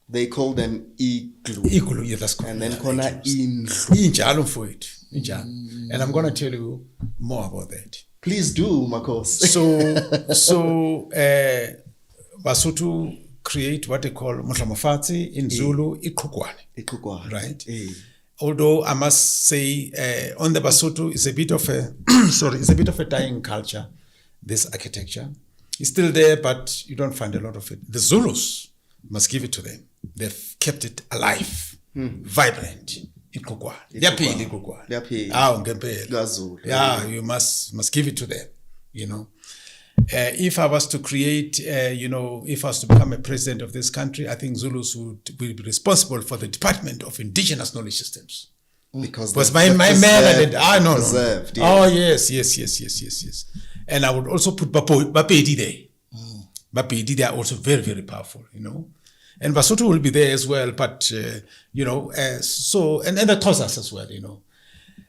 they call them igloo. Igloo, yeah, that's correct. And then kona Injalo for it. And I'm going to tell you more about that. Please do, Makos. So Basotho create what they call Motlamofatsi in Zulu, Ikukwane. Right? Although I must say, on the Basotho, it's a bit of a dying culture, this architecture. It's still there, but you don't find a lot of it. The Zulus, must give it to them. They've kept it alive, vibrant. Yeah, you must give it to them, If I was to create, if I was to become a president of this country, I think Zulus will be responsible for the Department of Indigenous Knowledge Systems. Because my man, no. Preserved, yes. Oh, yes. And I would also put Bapedi there. Bapedi, they are also very, very powerful, And Basotho will be there as well, but, and the Xhosas as well,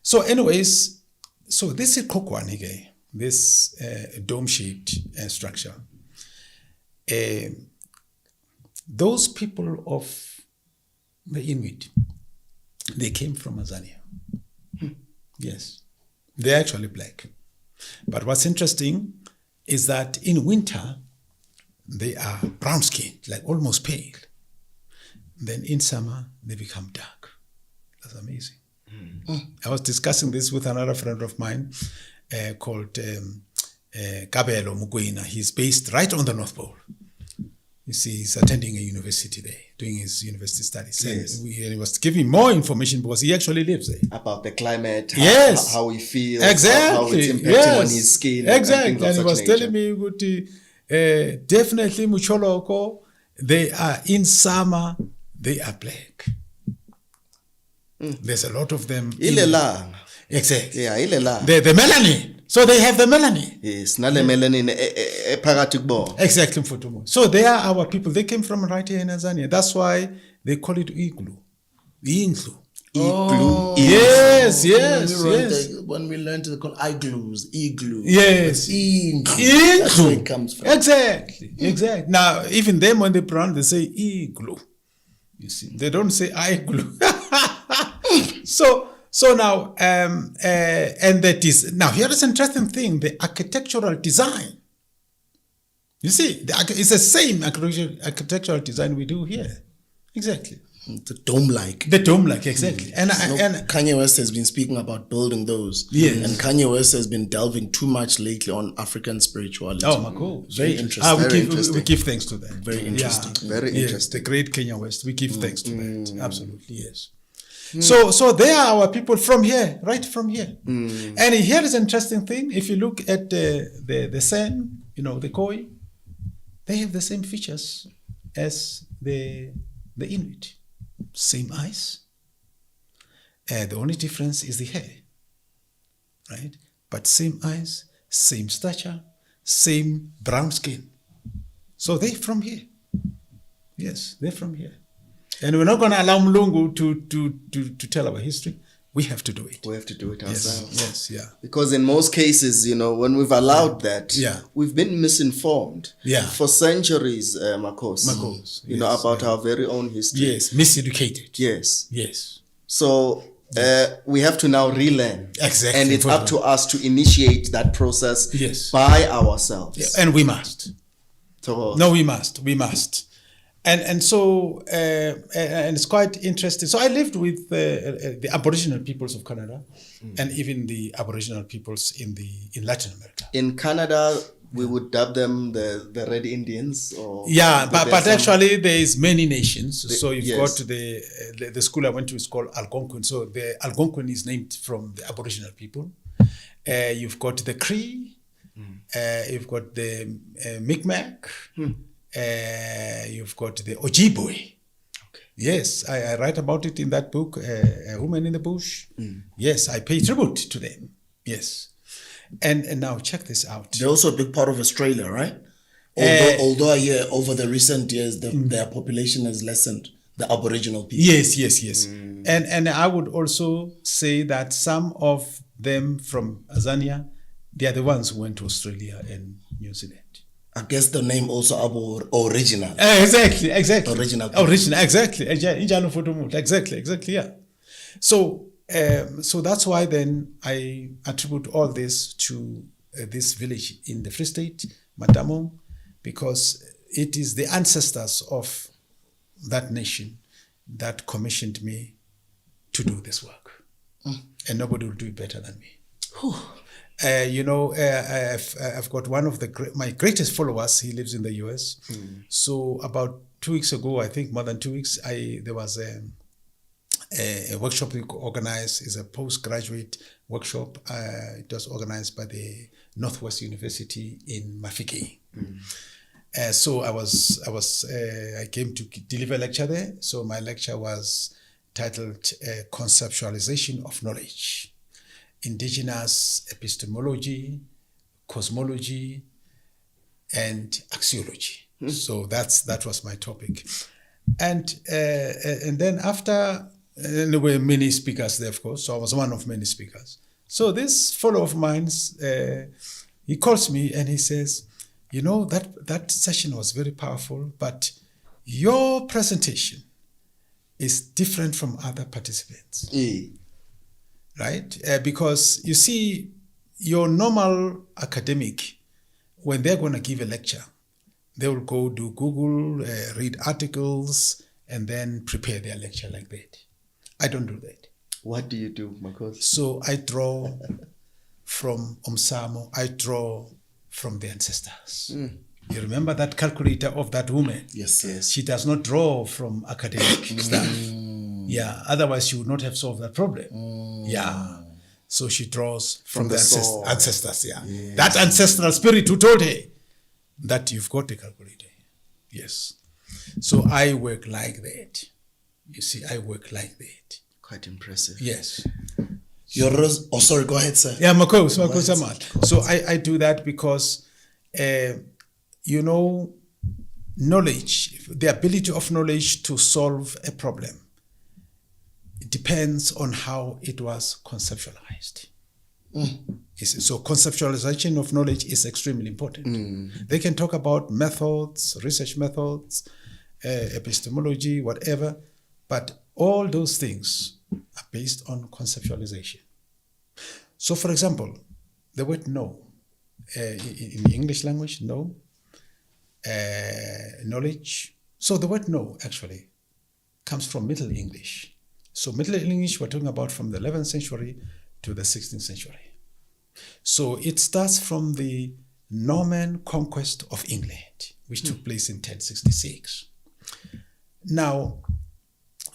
So anyways, this is Kokwanige. This dome-shaped structure. Those people of the Inuit, they came from Tanzania. Yes. They're actually black. But what's interesting is that in winter, they are brown-skinned, like almost pale. Then in summer, they become dark. That's amazing. I was discussing this with another friend of mine called Kabelo Mugwena. He's based right on the North Pole. You see, he's attending a university there, doing his university studies. Yes. And he was giving more information because he actually lives there. About the climate, Yes. how he feels, Exactly. how it's impacting Yes. on his skin. Exactly. And he was telling me. me, definitely Mucholoko, they are in summer, they are black. There's a lot of them. Ilelanga. Exactly. Yeah, ilelanga. The melanin. So they have the melanin. Yes, nale melanin phakathi kubo. Exactly, Mfutumo. So they are our people. They came from right here in Tanzania. That's why they call it igloo. Indlu. Igloo. Yes, When yes, we wrote yes. when we learned to call igloos, igloo. Yes. Igloo. That's where it comes from. Exactly, exactly. Now, even them when they pronounce, they say igloo. You see, they don't say igloo. So now, and that is, now here is an interesting thing, the architectural design. You see, it's the same architectural design we do here. Exactly. The dome-like. The dome-like, exactly. And Kanye West has been speaking about building those. Yes. And Kanye West has been delving too much lately on African spirituality. oh, my God. Very interesting. We give thanks to that. Very interesting. Very Yes, interesting. the great Kenya West. We give thanks to that. Absolutely, yes. So they are our people from here, right from here. And here is an interesting thing. If you look at the San, the Khoi, they have the same features as the Inuit. Same eyes. The only difference is the hair, right? But same eyes, same stature, same brown skin. So they're from here. Yes, they're from here. And we're not going to allow Mlungu to tell our history. We have to do it. We have to do it Yes, ourselves. yes, yeah. Because in most cases, when we've allowed that, Yeah. we've been misinformed Yeah. for centuries, Makos. Makos, yes, About our very own history. Yes, miseducated. Yes. Yes. So we have to now relearn. Exactly. And it's up to us to initiate that process Yes. by ourselves. Yeah, and we must. So, No, we must. And so and it's quite interesting. So I lived with the Aboriginal peoples of Canada, and even the Aboriginal peoples in Latin America. in Canada, we would dub them the Red Indians. Or Yeah, but there's some- actually there is many nations. So you've yes. got the school I went to is called Algonquin. So the Algonquin is named from the Aboriginal people. You've got the Cree. You've got the Mi'kmaq. You've got the Ojibwe. Yes, I write about it in that book, A Woman in the Bush. Yes, I pay tribute to them. Yes. And now check this out. They're also a big part of Australia, right? Although I hear over the recent years, their population has lessened, the Aboriginal people. Yes. And I would also say that some of them from Tanzania, they are the ones who went to Australia and New Zealand. I guess the name also original. Exactly. Original. Exactly. Exactly, yeah. So that's why then I attribute all this to this village in the Free State, Matamo, because it is the ancestors of that nation that commissioned me to do this work. And nobody will do it better than me. I've got one of my greatest followers. He lives in the US. So about 2 weeks ago, I think more than 2 weeks, there was a workshop we organized. It's a postgraduate workshop. It was organized by the Northwest University in Mafike. So I came to deliver a lecture there. So my lecture was titled Conceptualization of Knowledge, Indigenous Epistemology, Cosmology, and Axiology. So that was my topic. And then after, and there were many speakers there, of course, so I was one of many speakers. So this fellow of mine, he calls me and he says, that session was very powerful, but your presentation is different from other participants, Eh. right? Because you see, your normal academic, when they're going to give a lecture, they will go do Google, read articles, and then prepare their lecture like that. I don't do that. What do you do, Makosi? So I draw from Omsamo, I draw from the ancestors. You remember that calculator of that woman? Yes, yes. She does not draw from academic stuff. Yeah, otherwise she would not have solved that problem. Yeah. So she draws from the soul. ancestors. Yeah. That ancestral spirit who told her that you've got a calculator. Yes. So I work like that. You see, I work like that. Quite impressive. Yes. Oh, sorry, go ahead, sir. Yeah, Makos Amat. So I do that because, knowledge, the ability of knowledge to solve a problem, it depends on how it was conceptualized. So conceptualization of knowledge is extremely important. They can talk about methods, research methods, epistemology, whatever, but all those things are based on conceptualization. So, for example, the word "know" in the English language, "know," knowledge. So the word "know" actually comes from Middle English. So Middle English, we're talking about from the 11th century to the 16th century. So it starts from the Norman conquest of England, which took place in 1066. Now,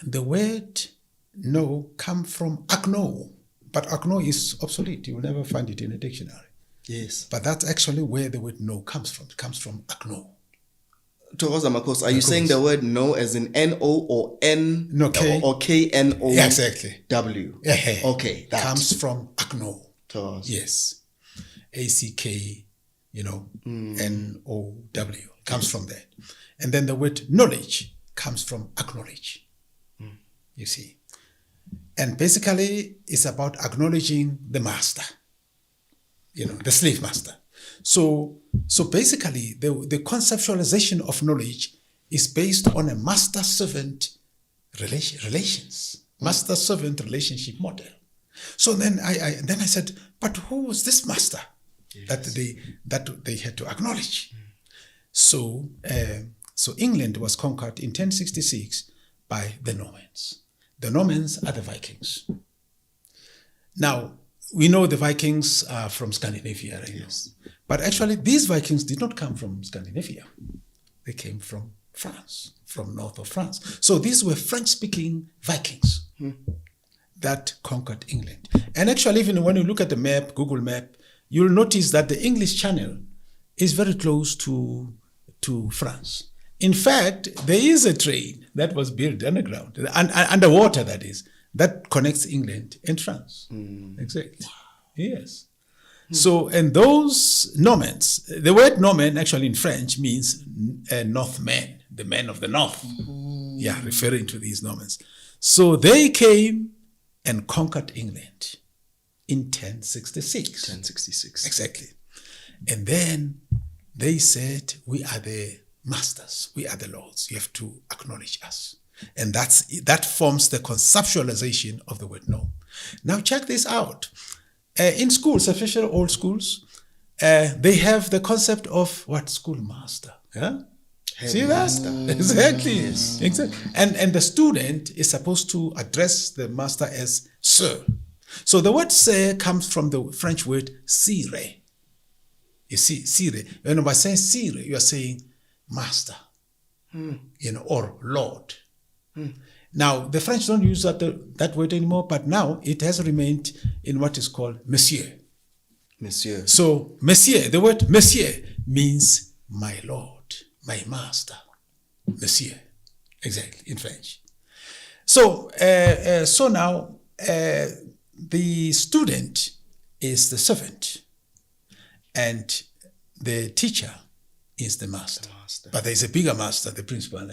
the word "know" comes from "akno," but "akno" is obsolete. You will never find it in a dictionary. Yes. But that's actually where the word "know" comes from. It comes from "akno." Thokoza Makosi, are you saying the word "no" as in N-O or N? No, K. Or K-N-O? Yeah, exactly. W. Yeah. Okay, that. Comes from "akno." Thokoza. Yes. A-C-K, N-O-W. Comes from that. And then the word "knowledge" comes from "acknowledge." You see. And basically, it's about acknowledging the master, the slave master. So basically, the conceptualization of knowledge is based on a master-servant relations, master-servant relationship model. So then I said, but who was this master that they had to acknowledge? So England was conquered in 1066 by the Normans. The Normans are the Vikings. Now, we know the Vikings are from Scandinavia, right? Yes. But actually, these Vikings did not come from Scandinavia. They came from France, from north of France. So these were French-speaking Vikings that conquered England. And actually, even when you look at the map, Google map, you'll notice that the English Channel is very close to France. In fact, there is a train that was built underground, underwater that is, that connects England and France. Exactly. Yes. So, and those Normans, the word Norman actually in French means Northmen, the men of the north. Yeah, referring to these Normans. So they came and conquered England in 1066. 1066. Exactly. And then they said, we are the masters, we are the lords, you have to acknowledge us. And that forms the conceptualization of the word "know." Now check this out. In schools, especially old schools, they have the concept of what? Schoolmaster. Yeah? See that? Exactly. Yes. Exactly. And the student is supposed to address the master as sir. So the word "sir" comes from the French word "sire." You see, sire. And by saying sire, you are saying master, or lord. Now, the French don't use that word anymore, but now it has remained in what is called monsieur. Monsieur. So, monsieur, the word monsieur means my lord, my master. Monsieur. Exactly, in French. So, now the student is the servant and the teacher is the master. But there's a bigger master, the principal,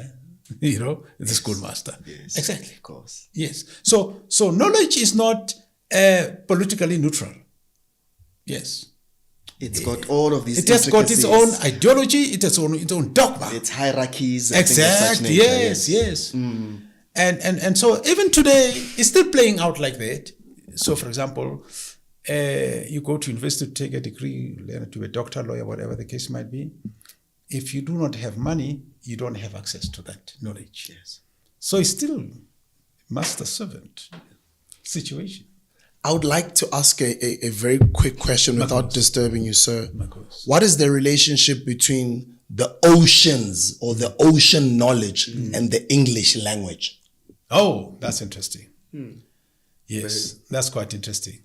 the schoolmaster. Yes. Exactly. Of course. Yes. So knowledge is not politically neutral. Yes. It's got all of these It has got its own ideology, it has its own dogma. Its hierarchies. Exactly. Yes. And so even today, it's still playing out like that. So, for example, you go to university to take a degree, learn to be a doctor, lawyer, whatever the case might be. If you do not have money, you don't have access to that knowledge. Yes. So it's still master-servant situation. I would like to ask a very quick question without disturbing you, sir. course. What is the relationship between the oceans or the ocean knowledge and the English language? Oh, that's interesting. Yes, that's quite interesting.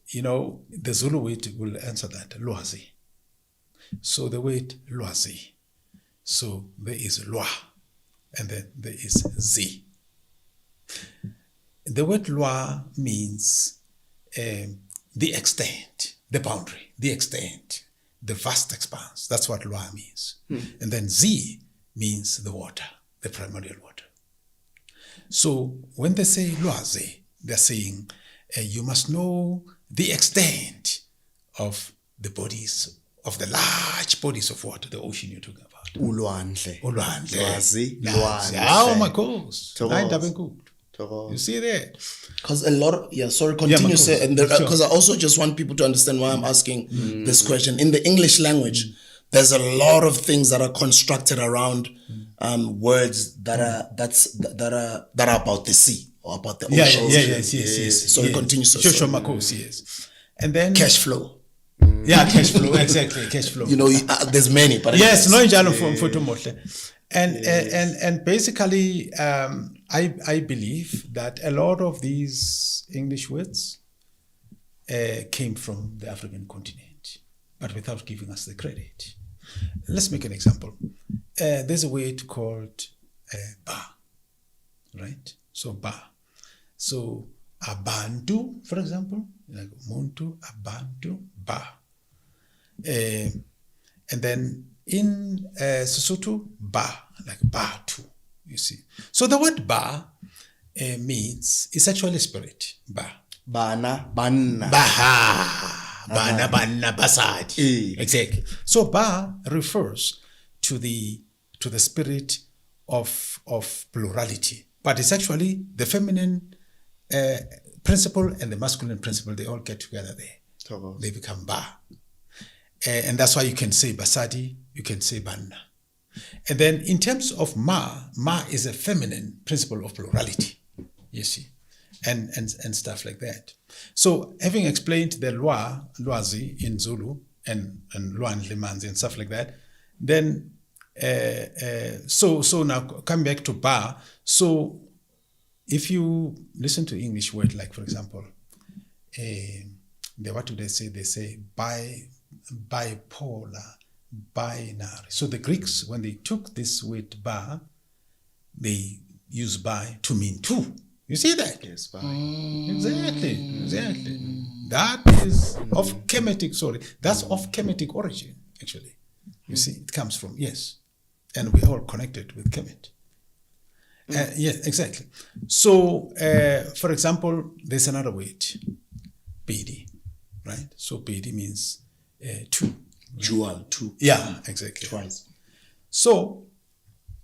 You know, the Zulu word will answer that, lwazi. So the word lwazi. So there is lwa, and then there is zi. The word lwa means the extent, the boundary, the extent, the vast expanse. That's what lwa means. And then zi means the water, the primordial water. So when they say lwazi, they're saying you must know the extent of the bodies, of the large bodies of water, the ocean you're talking about. Ulwandle. Ulwandle. Lwazi, Lwazi. lwandle. Oh, my course. Thokoza. You see there? Because a lot of, continue, Marcos. sir. And Sure. because I also just want people to understand why I'm asking this question. In the English language, there's a lot of things that are constructed around words that are about the sea or about the ocean. Yes. Sorry, continue, sir. Sure, Marcos, yes. And then Cash flow. Yeah, cash flow, exactly, cash flow. You know, there's many, but Yes, no njalo mfuthu muhle. And basically, I believe that a lot of these English words came from the African continent, but without giving us the credit. Let's make an example. There's a word called ba, right? So ba. So abantu, for example, like muntu, abantu, ba. And then in Sesotho, ba, like batu, you see. So the word ba means, it's actually spirit, ba. Bana, banna. Baha, bana, banna, basadi. Exactly. So ba refers to the spirit of plurality, but it's actually the feminine principle and the masculine principle. They all get together there. Thokoza. They become ba. And that's why you can say basadi, you can say banna. And then in terms of ma is a feminine principle of plurality, you see, and stuff like that. So having explained the lwazi in Zulu and lwandle manzi and stuff like that, then so now come back to ba. So if you listen to English word, like for example, what do they say? They say bipolar, binary. So the Greeks, when they took this word ba, they use bi to mean two. You see that? Yes, bye. Exactly. That is of Kemetic, that's of Kemetic origin, actually. You see, it comes from, yes. And we're all connected with Kemet. Yes, exactly. So, for example, there's another word, pedi, right? So pedi means two. Dual, two. Yeah, exactly. Twice. So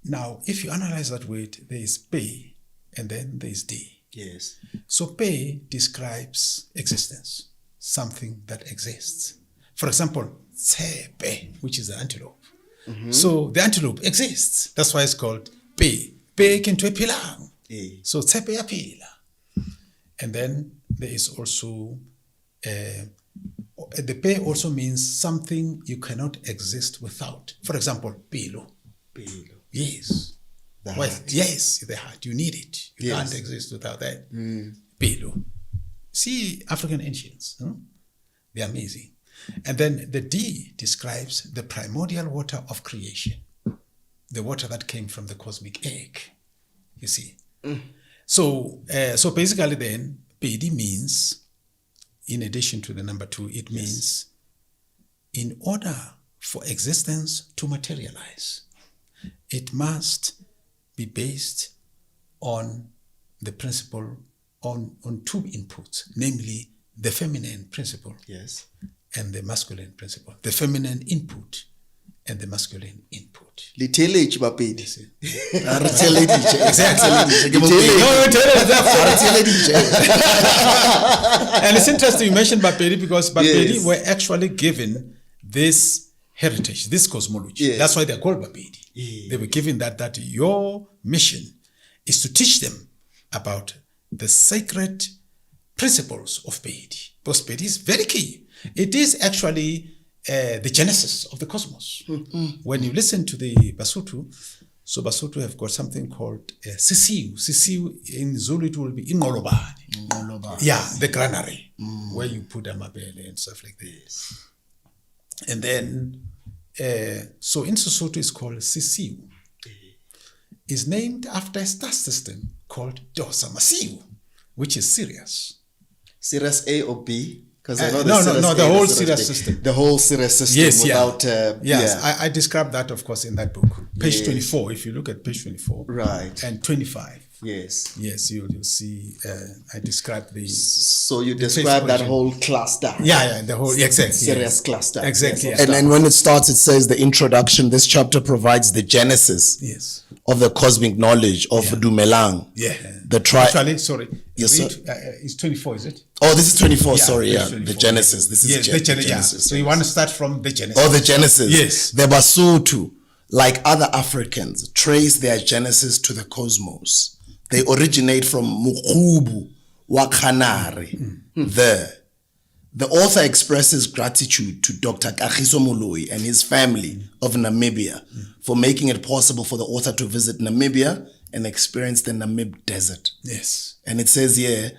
now, if you analyze that word, there is pe, and then there is d. Yes. So pe describes existence, something that exists. For example, tsepe, which is an antelope. So the antelope exists. That's why it's called pe. Pe kintwe pilang. So tsepe ya pila. And then there is also the pe also means something you cannot exist without. For example, pilo. Pilo. Yes. The Well, heart. yes, the heart. You need it. You Yes. can't exist without that. Pilo. See African ancients. Huh? They're amazing. And then the D describes the primordial water of creation. The water that came from the cosmic egg. You see. So basically then, PD means, in addition to the number two, it means in order for existence to materialize, it must be based on the principle, on two inputs, namely the feminine principle Yes. and the masculine principle. The feminine input and the masculine input. Liteletše Bapedi. Exactly. And it's interesting you mentioned Bapedi because Bapedi Yes. were actually given this heritage, this cosmology. Yes. That's why they're called Bapedi. They were given that your mission is to teach them about the sacred principles of Pedi. Because Pedi is very key. It is actually the genesis of the cosmos. When you listen to the Basotho, so Basotho have got something called Sisiu. Sisiu in Zulu it will be Ingolobane. Yeah, the granary, where you put amabele and stuff like this. And then, so in Sesotho it's called Sisiu. It's named after a star system called Dosa Masiu, which is Sirius. Sirius A or B? Because I know the whole Sirius system. The whole Sirius system without... Yes, I described that, of course, in that book. Page 24, if you look at page 24. Right. And 25. Yes. Yes, you'll see, I described the... So you describe that whole cluster. Yeah, the whole, exactly. Sirius cluster. Exactly. Yes, And then when it starts, it says the introduction, this chapter provides the genesis Yes. of the cosmic knowledge of Dumelang. Yeah. The tri- Actually, sorry. Yes, read, sir. it's 24, is it? Oh, this is 24, Yeah, sorry, page yeah. 24. The Genesis. This is Yes, the the Genesis. Genesis. So you want to start from the Genesis. Oh, the Genesis. Yes. The Basotho, like other Africans, trace their genesis to the cosmos. They originate from Mukhubu Wakanari. The author expresses gratitude to Dr. Kagiso Moloi and his family of Namibia for making it possible for the author to visit Namibia and experience the Namib Desert. Yes. And it says here,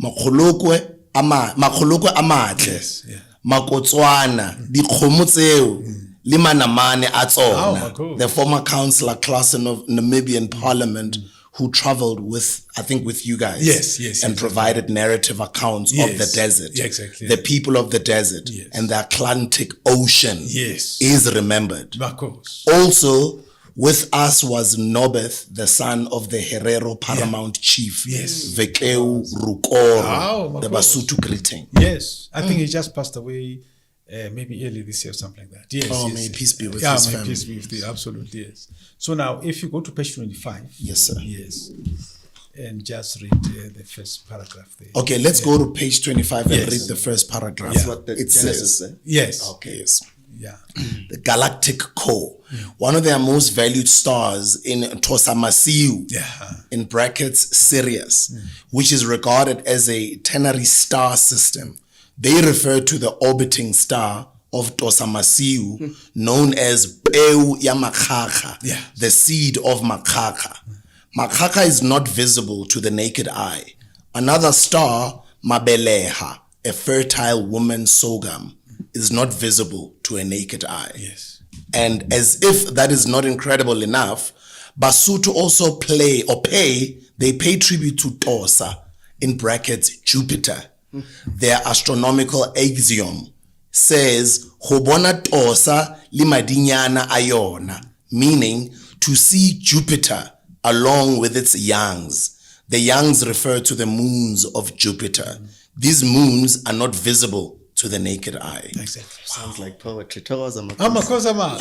makholokwe amatle, Yes, yeah. makotswana, dikgomo tseo, le manamane a tsona. Oh, cool. The former councillor class of Namibian parliament who traveled with, I think, with you guys. Yes, and provided narrative accounts of the Yes. desert. Yeah, exactly. The people of the desert Yes. and the Atlantic Ocean Yes. is remembered. Of course. Also, with us was Nobeth, the son of the Herero paramount chief. Yes. Vekeu Rukoro, Wow, of the course. Basotho greeting. Yes. I think he just passed away maybe early this year or something like that. Yes. Oh, yes, may yes. peace be with yeah, his may family. peace be with you. Absolutely, yes. So now, if you go to page 25. Yes, sir. Yes. And just read the first paragraph there. Okay, let's go to page 25 and Yes. read the first paragraph. That's what the It Genesis says, says. Yes. okay, yes. Yeah. The galactic core, one of their most valued stars in Tosamasiu, Yeah. in brackets Sirius, which is regarded as a ternary star system. They refer to the orbiting star of Tosamasiu, known as Peu ya Makaka, Yeah. the seed of Makaka. Makaka is not visible to the naked eye. Another star, Mabeleha, a fertile woman sorghum, is not visible to a naked eye. Yes. And as if that is not incredible enough, Basotho also they pay tribute to Tosa, in brackets Jupiter. Their astronomical axiom says, Hobona Tosa limadinyana ayona, meaning to see Jupiter along with its youngs. The youngs refer to the moons of Jupiter. These moons are not visible to the naked eye. Exactly. Sounds like poetry. Towards Makosa.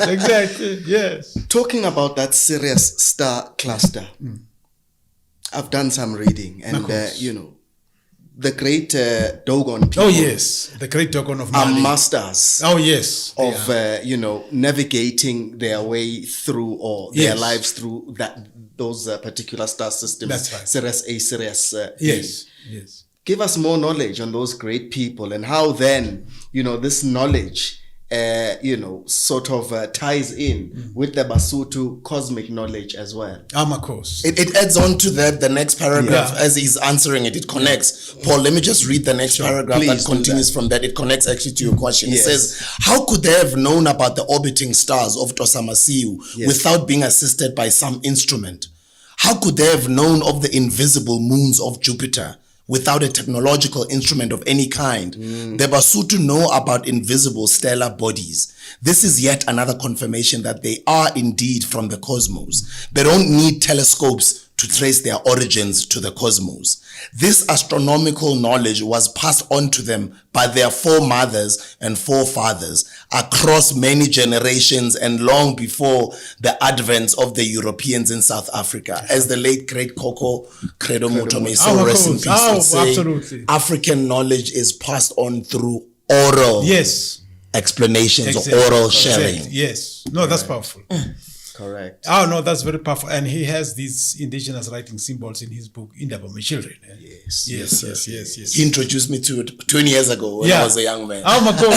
Exactly. Yes. Talking about that Sirius star cluster, I've done some reading, and the great Dogon people Oh yes, the great Dogon of are Mali. masters Oh yes, of navigating their way through or their Yes. lives through those particular star systems. That's right. Sirius A, Sirius yes, B. yes. Give us more knowledge on those great people and how then this knowledge sort of ties in with the Basotho cosmic knowledge as well. Of course. It adds on to that, the next paragraph, Yeah. as he's answering it, it connects. Paul, let me just read the next paragraph Please that do continues that. from that. It connects actually to your question. Yes. It says, how could they have known about the orbiting stars of Tosamasiu Yes. without being assisted by some instrument? How could they have known of the invisible moons of Jupiter without a technological instrument of any kind? The Basotho know about invisible stellar bodies. This is yet another confirmation that they are indeed from the cosmos. They don't need telescopes to trace their origins to the cosmos. This astronomical knowledge was passed on to them by their foremothers and forefathers across many generations and long before the advent of the Europeans in South Africa. As the late great Koko Credo Motome, so rest in peace, would say, absolutely. African knowledge is passed on through oral explanations or oral sharing. Yes. No, that's powerful. Correct. Oh, no, that's very powerful. And he has these indigenous writing symbols in his book, Indaba My Children. Yes. Yes. He introduced me to it 20 years ago when I was a young man. Oh, my God.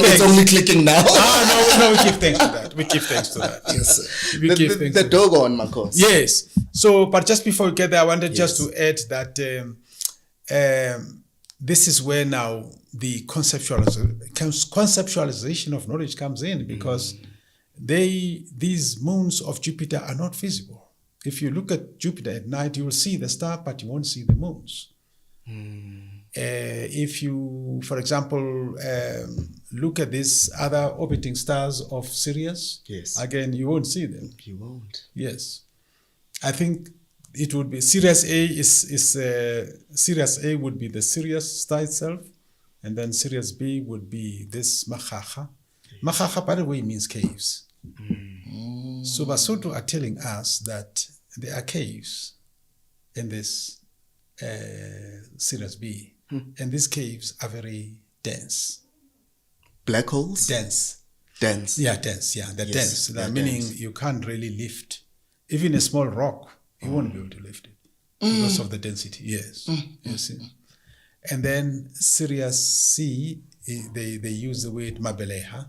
It's only clicking now. No, we give thanks to that. Yes, sir. We give thanks The to doggone, Marcos. Yes. So, but just before we get there, I wanted just to add that this is where now the conceptualization of knowledge comes in, because these moons of Jupiter are not visible. If you look at Jupiter at night, you will see the star, but you won't see the moons. If you, for example, look at these other orbiting stars of Sirius, again, you won't see them. You won't. Yes. I think it would be Sirius A Sirius A would be the Sirius star itself, and then Sirius B would be this Makhaha. Makhaha, by the way, means caves. So Basotho are telling us that there are caves in this Sirius B, and these caves are very dense. Black holes? Dense. Dense. Yeah, dense. Yeah, they're dense. That meaning you can't really lift. Even a small rock, you won't be able to lift it because of the density. Yes. You see. And then Sirius C, they use the word Mabeleha.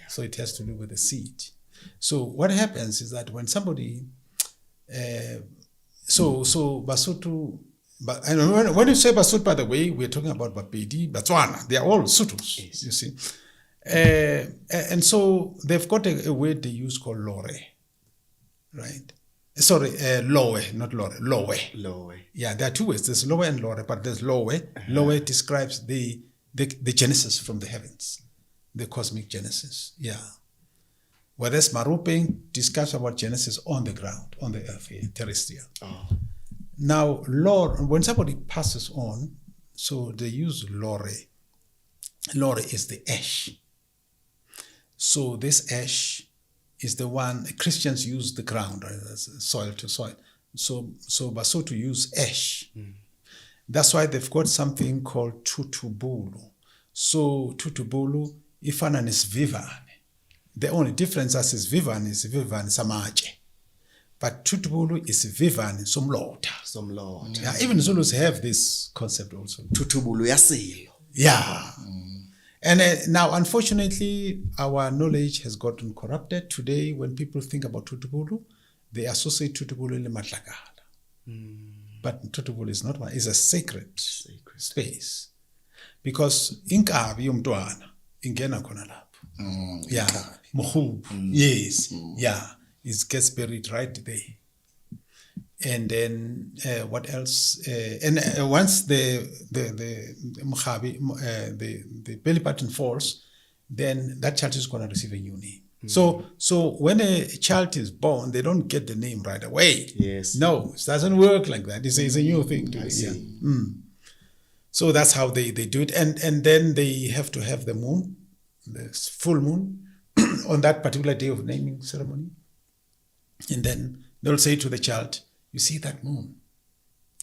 So it has to do with the seed. So what happens is that when somebody, so Basotho, and when you say Basotho, by the way, we're talking about Bapedi, Botswana. They are all Sothos, you see. And so they've got a word they use called Lore, right? Sorry, Lowe, not Lore, Lowe. Lowe. Yeah, there are two words. There's Lowe and Lore, but there's Lowe. Lowe describes the genesis from the heavens, the cosmic genesis. Yeah. Whereas Marupeng describes about genesis on the ground, on the earth here, terrestrial. Now, Lore, when somebody passes on, so they use Lore. Lore is the ash. So this ash is the one Christians use the ground, soil to soil. So Basotho use ash. That's why they've got something called Tutubulu. So Tutubulu, ifana nesivivane. The only difference is vivane samache. But Tutubulu is vivane somlota. Yeah, even Zulus have this concept also. Tutubulu yasilo. Yeah. And now, unfortunately, our knowledge has gotten corrupted. Today, when people think about Tutubulu, they associate Tutubulu with Matlakala. But Tutubulu is not one. It's a sacred space. Because inkabi yomntwana ingena khona lapho. Yeah. Mohubu. Yes. Yeah. It gets buried right there. And then what else? Once the belly button falls, then that child is going to receive a new name. So when a child is born, they don't get the name right away. Yes. No, it doesn't work like that. It's a new thing to So that's how they do it. And then they have to have the moon, the full moon, on that particular day of naming ceremony. And then they'll say to the child, you see that moon?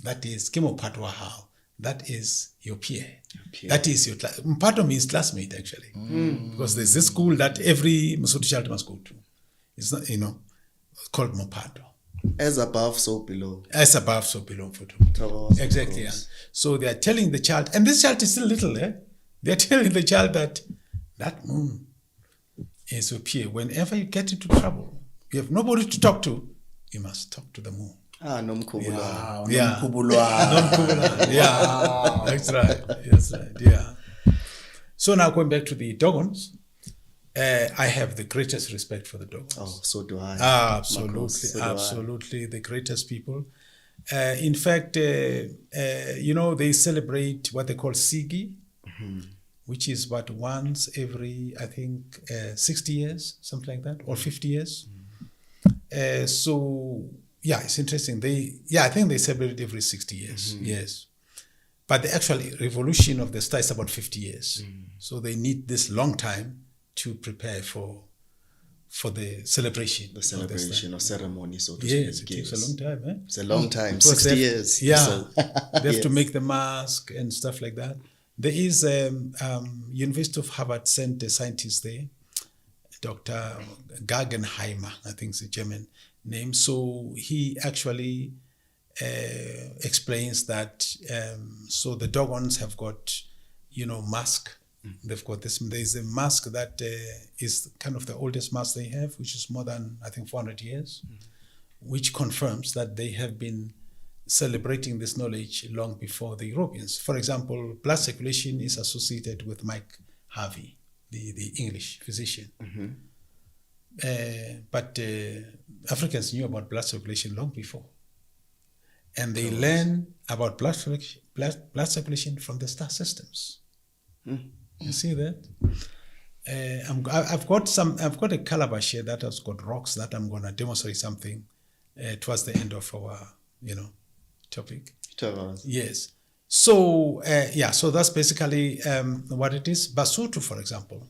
That is Kimopatwa how. That is your peer. That is your class. Mpato means classmate, actually. Because there's this school that every Mosotho child must go to. It's not, called Mopato. As above, so below. As above, so below. Exactly. Yeah. So they are telling the child, and this child is still little, they're telling the child that moon is your peer. Whenever you get into trouble, you have nobody to talk to, you must talk to the moon. Nomkhubulwana. Yeah. Nomkhubulwana. Yeah. That's right. Yeah. So now going back to the Dogons, I have the greatest respect for the Dogons. Oh, so do I. Absolutely. So absolutely. The greatest people. In fact, they celebrate what they call Sigi, which is what once every, I think, 60 years, something like that, or 50 years. So yeah, it's interesting. I think they celebrate every 60 years. Yes. But the actual revolution of the star is about 50 years. So they need this long time to prepare for the celebration. The celebration or ceremony, so to Yes, speak. it takes a long time. Eh? It's a long time, Because 60 they have- years. Yeah, So, they have to yes. make the mask and stuff like that. There is University of Harvard sent a scientist there, Dr. Guggenheimer, I think it's a German name. So he actually explains that so the Dogons have got, mask. They've got this. There's a mask that is kind of the oldest mask they have, which is more than, I think, 400 years, which confirms that they have been celebrating this knowledge long before the Europeans. For example, blood circulation is associated with Mike Harvey, the English physician. But Africans knew about blood circulation long before. And they learn about blood circulation from the star systems. You see that? I've got a calabash here that has got rocks that I'm going to demonstrate something towards the end of our, topic. Yes. So, so that's basically what it is. Basotho, for example,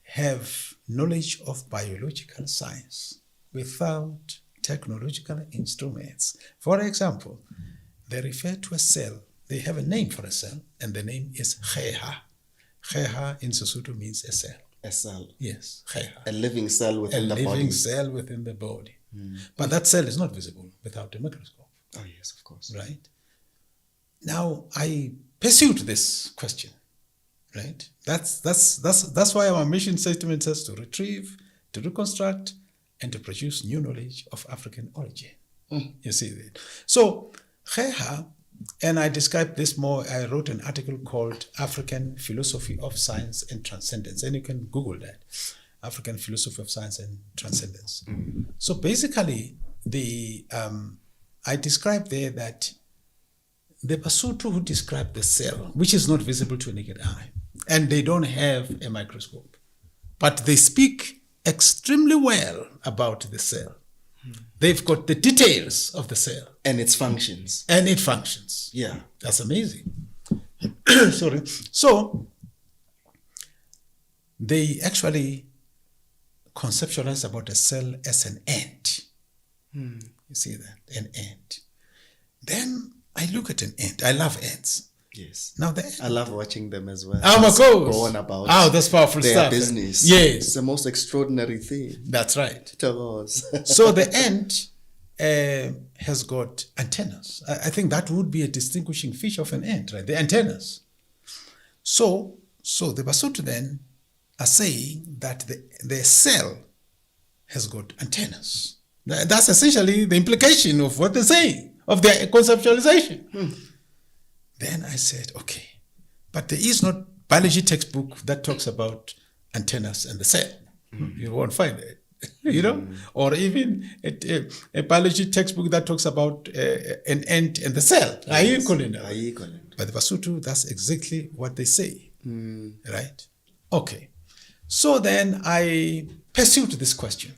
have knowledge of biological science without technological instruments. For example, they refer to a cell. They have a name for a cell, and the name is Kheha. Kheha in Sesotho means a cell. A cell. Yes, Kheha. A living cell within the A living body. cell within the body. But that cell is not visible without a microscope. Oh, yes, of course. Right? Now, I pursued this question, right? That's why our mission statement says to retrieve, to reconstruct, and to produce new knowledge of African origin. You see that? So, Kheha, and I described this more, I wrote an article called African Philosophy of Science and Transcendence, and you can Google that, African Philosophy of Science and Transcendence. So basically, I described there that the Basotho who described the cell, which is not visible to a naked eye, and they don't have a microscope, but they speak extremely well about the cell. They've got the details of the cell. And its functions. And it functions. Yeah. That's amazing. Sorry. So, they actually conceptualize about a cell as an ant. You see that? An ant. Then I look at an ant. I love ants. Yes. Now I love watching them as well. Oh, of course. Go on about that's powerful their stuff. business. Yes. It's the most extraordinary thing. That's right. Tell us. So the ant has got antennas. I think that would be a distinguishing feature of an ant, right? The antennas. So the Basotho then are saying that the cell has got antennas. That's essentially the implication of what they're saying, of their conceptualization. Then I said, okay, but there is no biology textbook that talks about antennas and the cell. You won't find it, or even a biology textbook that talks about an ant and the cell. Yes. But the Basotho, that's exactly what they say, right? Okay, so then I pursued this question.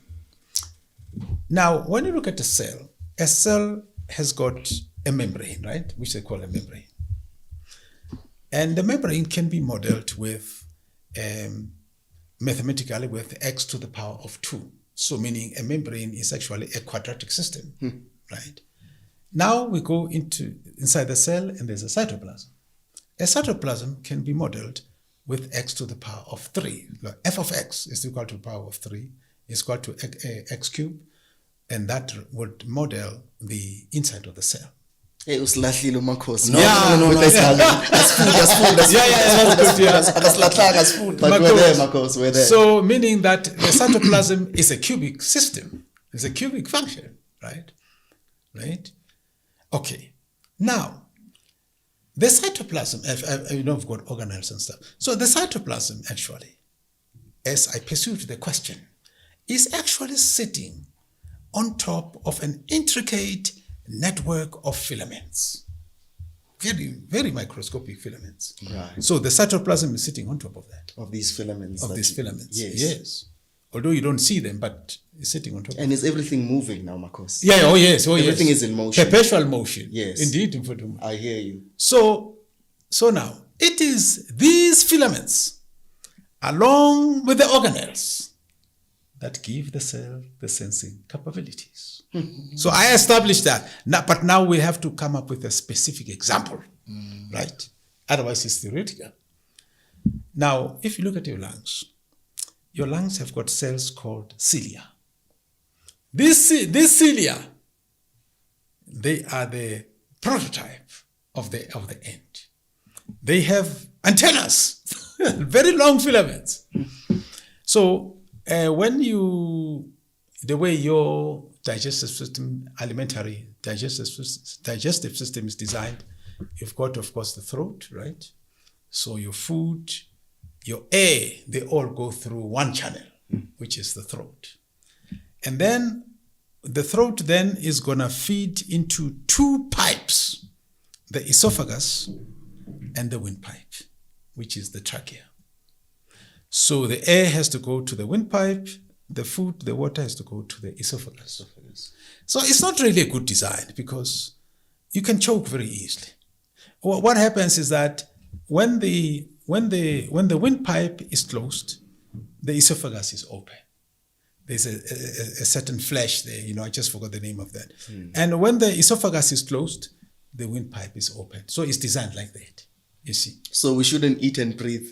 Now, when you look at a cell has got a membrane, right, which they call a membrane. And the membrane can be modeled with, mathematically, with x to the power of 2. So meaning a membrane is actually a quadratic system, right? Now we go inside the cell and there's a cytoplasm. A cytoplasm can be modeled with x to the power of 3. F of x is equal to the power of 3, is equal to x cubed, and that would model the inside of the cell. Hey, usilahlile uMakhosi. No. That's food. But we're there, Makhosi, we're there. So meaning that the cytoplasm is a cubic system. It's a cubic function, right? Right? Okay. Now, the cytoplasm, we've got organelles and stuff. So the cytoplasm actually, as I pursued the question, is actually sitting on top of an intricate network of filaments, very, very microscopic filaments. Right. So the cytoplasm is sitting on top of that. Of these filaments. Yes. although you don't see them, but it's sitting on top. And is everything moving now, Makhosi? Yeah, oh yes, Everything is in motion. Perpetual motion. Yes. Indeed. I hear you. So now, it is these filaments, along with the organelles, that give the cell the sensing capabilities. So I established that. But now we have to come up with a specific example, right? Otherwise, it's theoretical. Now, if you look at your lungs have got cells called cilia. These cilia, they are the prototype of the end. They have antennas, very long filaments. So the way your digestive system is designed, you've got, of course, the throat, right? So your food, your air, they all go through one channel, which is the throat. And then the throat then is going to feed into two pipes, the esophagus and the windpipe, which is the trachea. So the air has to go to the windpipe, the food, the water has to go to the esophagus. So it's not really a good design because you can choke very easily. What happens is that when the windpipe is closed, the esophagus is open. There's a certain flesh there, I just forgot the name of that. And when the esophagus is closed, the windpipe is open. So it's designed like that, you see. So we shouldn't eat and breathe.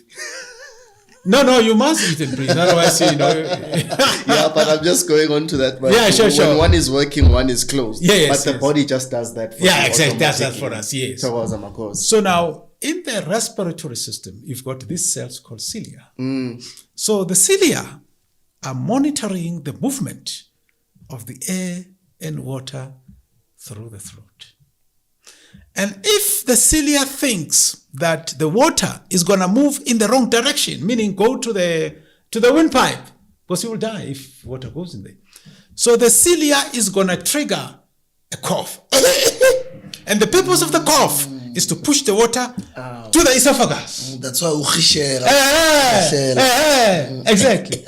No, you must eat and breathe. Otherwise, Yeah, but I'm just going on to that. Yeah, sure. When one is working, one is closed. Yes, but the body just does that for Yeah, exactly. Does that for us, yes. So now, in the respiratory system, you've got these cells called cilia. So the cilia are monitoring the movement of the air and water through the throat. And if the cilia thinks that the water is going to move in the wrong direction, meaning go to the windpipe, because you will die if water goes in there. So the cilia is going to trigger a cough. And the purpose of the cough is to push the water to the esophagus. That's why Exactly.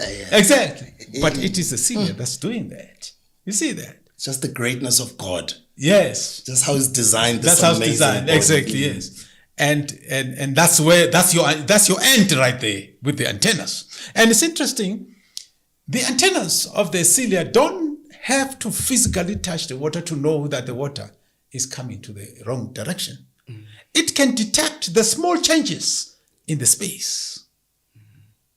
But it is the cilia that's doing that. You see that? It's just the greatness of God. Yes. Just how it's designed. That's how it's designed. Body. Exactly. Yes. And that's your end right there with the antennas. And it's interesting. The antennas of the cilia don't have to physically touch the water to know that the water is coming to the wrong direction. It can detect the small changes in the space,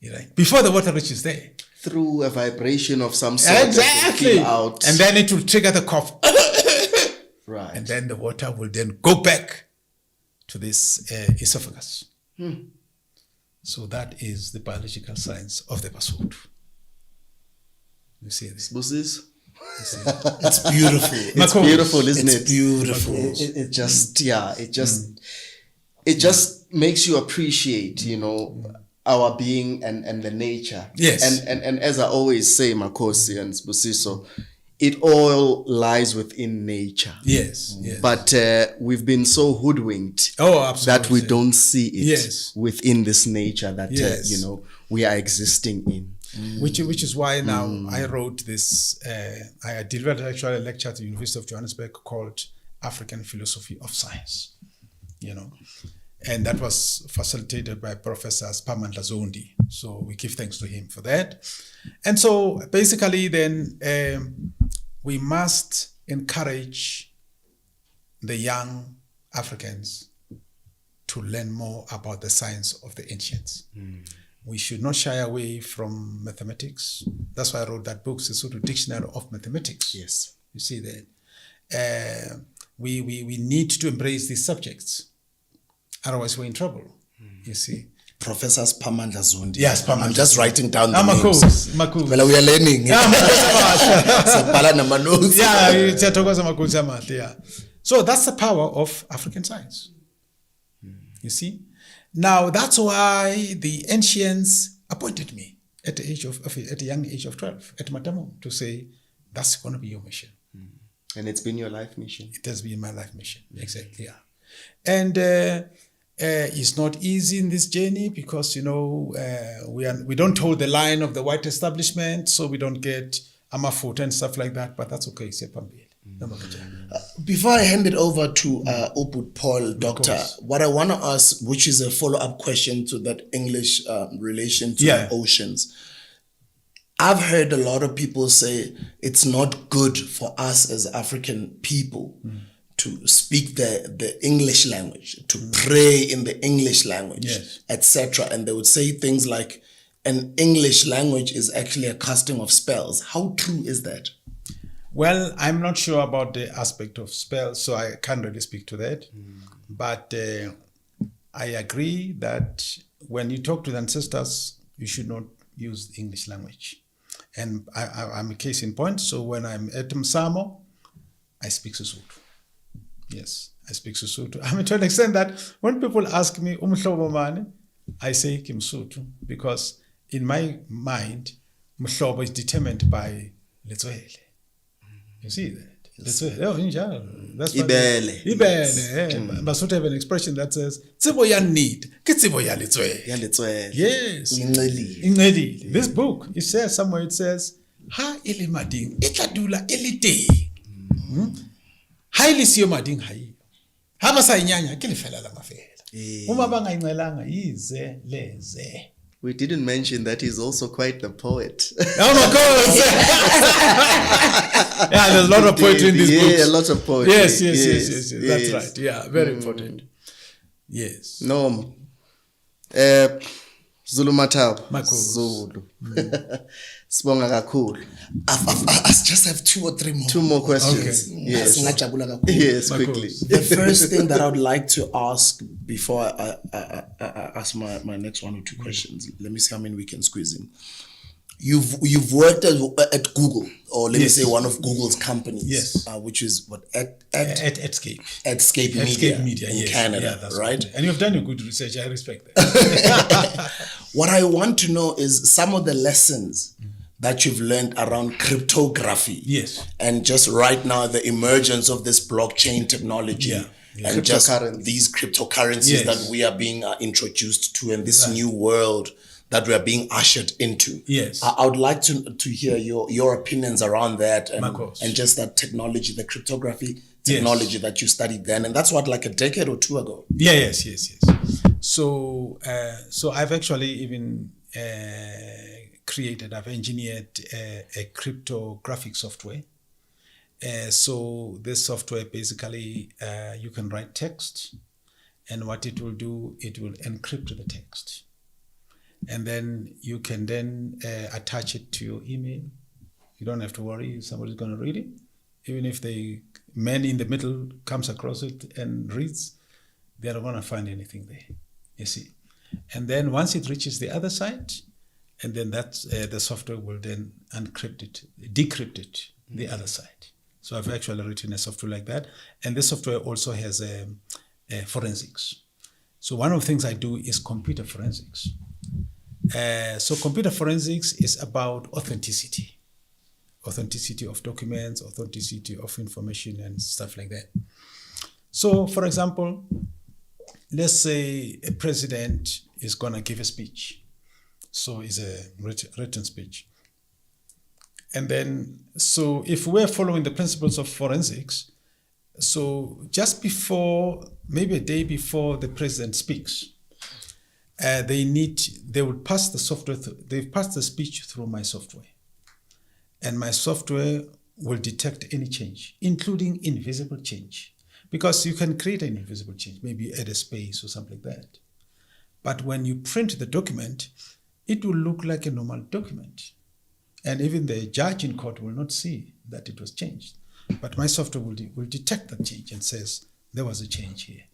right, before the water reaches there. Through a vibration of some sort. Exactly. Out. And then it will trigger the cough. Right. And then the water will then go back to this esophagus. So that is the biological science of the basotho. You see this? Busis? It's beautiful. It's beautiful, isn't it? It's beautiful. It just makes you appreciate, our being and the nature. Yes. And as I always say, Makhosi and Sbusiso, it all lies within nature. Yes. But we've been so hoodwinked that we don't see it within this nature that we are existing in. Which is why now I wrote this. I delivered actually a lecture at the University of Johannesburg called African Philosophy of Science. And that was facilitated by Professor Spamandla Zondi. So we give thanks to him for that. And so basically then we must encourage the young Africans to learn more about the science of the ancients. We should not shy away from mathematics. That's why I wrote that book, the sort of dictionary of mathematics. Yes. You see that? We need to embrace these subjects. Otherwise, we're in trouble. You see. Professor Spamandla Zondi. Yes, Spamandla. I'm just writing down the names. Well, we are learning. So that's the power of African science. You see. Now that's why the ancients appointed me at a young age of 12 at Matamo to say that's going to be your mission. And it's been your life mission. It has been my life mission. Exactly. Yeah. And It's not easy in this journey because, we don't hold the line of the white establishment, so we don't get amafuta and stuff like that, but that's okay. Before I hand it over to Uput Paul, Doctor, course. what I want to ask, which is a follow-up question to that English relation to the oceans. I've heard a lot of people say it's not good for us as African people to speak the English language, to pray in the English language, etc. And they would say things like, an English language is actually a casting of spells. How true is that? Well, I'm not sure about the aspect of spells, so I can't really speak to that. But I agree that when you talk to the ancestors, you should not use the English language. And I'm a case in point. So when I'm at Msamo, I speak Sesotho. Yes, I speak Sesotho. I mean, to an extent that when people ask me, Umhlobo mane, I say Kimsotho, because in my mind, Mhlobo is determined by Letswele. You see that? That's Ibele. Ibele. But sort of an expression that says, Tsibo ya need, Kitsibo ya Letswele. Yes. Incelile. This book, it says somewhere, it says, Ha ili mading, itadula ili te. Ha ili siyo mading hai. Ha masa inyanya, kili fela la mafela. Umabanga incelanga, ize leze. We didn't mention that he's also quite the poet. Oh my God! Yeah, there's a lot of poetry in this book. Yeah, a lot of poetry. Yes. That's right. Yeah, very important. Yes. No. Zulumathabo. Makhosi. Zulu. Sibonga kakhulu. I just have 2 or 3 more. 2 more questions. Okay. Yes. Yes, Quickly. The first thing that I would like to ask before I ask my next 1 or 2 questions, let me see how many we can squeeze in. You've worked at Google, or let me say one of Google's companies, which is what Edscape. Edscape Media in Canada, right? And you've done a good research. I respect that. What I want to know is some of the lessons that you've learned around cryptography. Yes. And just right now, the emergence of this blockchain technology. And just these cryptocurrencies that we are being introduced to, and this new world that we are being ushered into. Yes. I would like to hear your opinions around that, and just that technology, the cryptography technology that you studied then. And that's what, like a decade or 2 ago. Yes. So I've actually even I've engineered a cryptographic software. So this software, basically, you can write text, and what it will do, it will encrypt the text. And then you can then attach it to your email. You don't have to worry, somebody's going to read it. Even if the man in the middle comes across it and reads, they're not going to find anything there, you see. And then once it reaches the other side, and then that's the software will then decrypt it, the other side. So I've actually written a software like that. And this software also has forensics. So one of the things I do is computer forensics. So computer forensics is about authenticity of documents, authenticity of information and stuff like that. So for example, let's say a president is going to give a speech. So it's a written speech. And then, so if we're following the principles of forensics, so just before, maybe a day before the president speaks, they will pass the software, they've passed the speech through my software. And my software will detect any change, including invisible change. Because you can create an invisible change, maybe add a space or something like that. But when you print the document, it will look like a normal document. And even the judge in court will not see that it was changed. But my software will detect that change and says, there was a change here.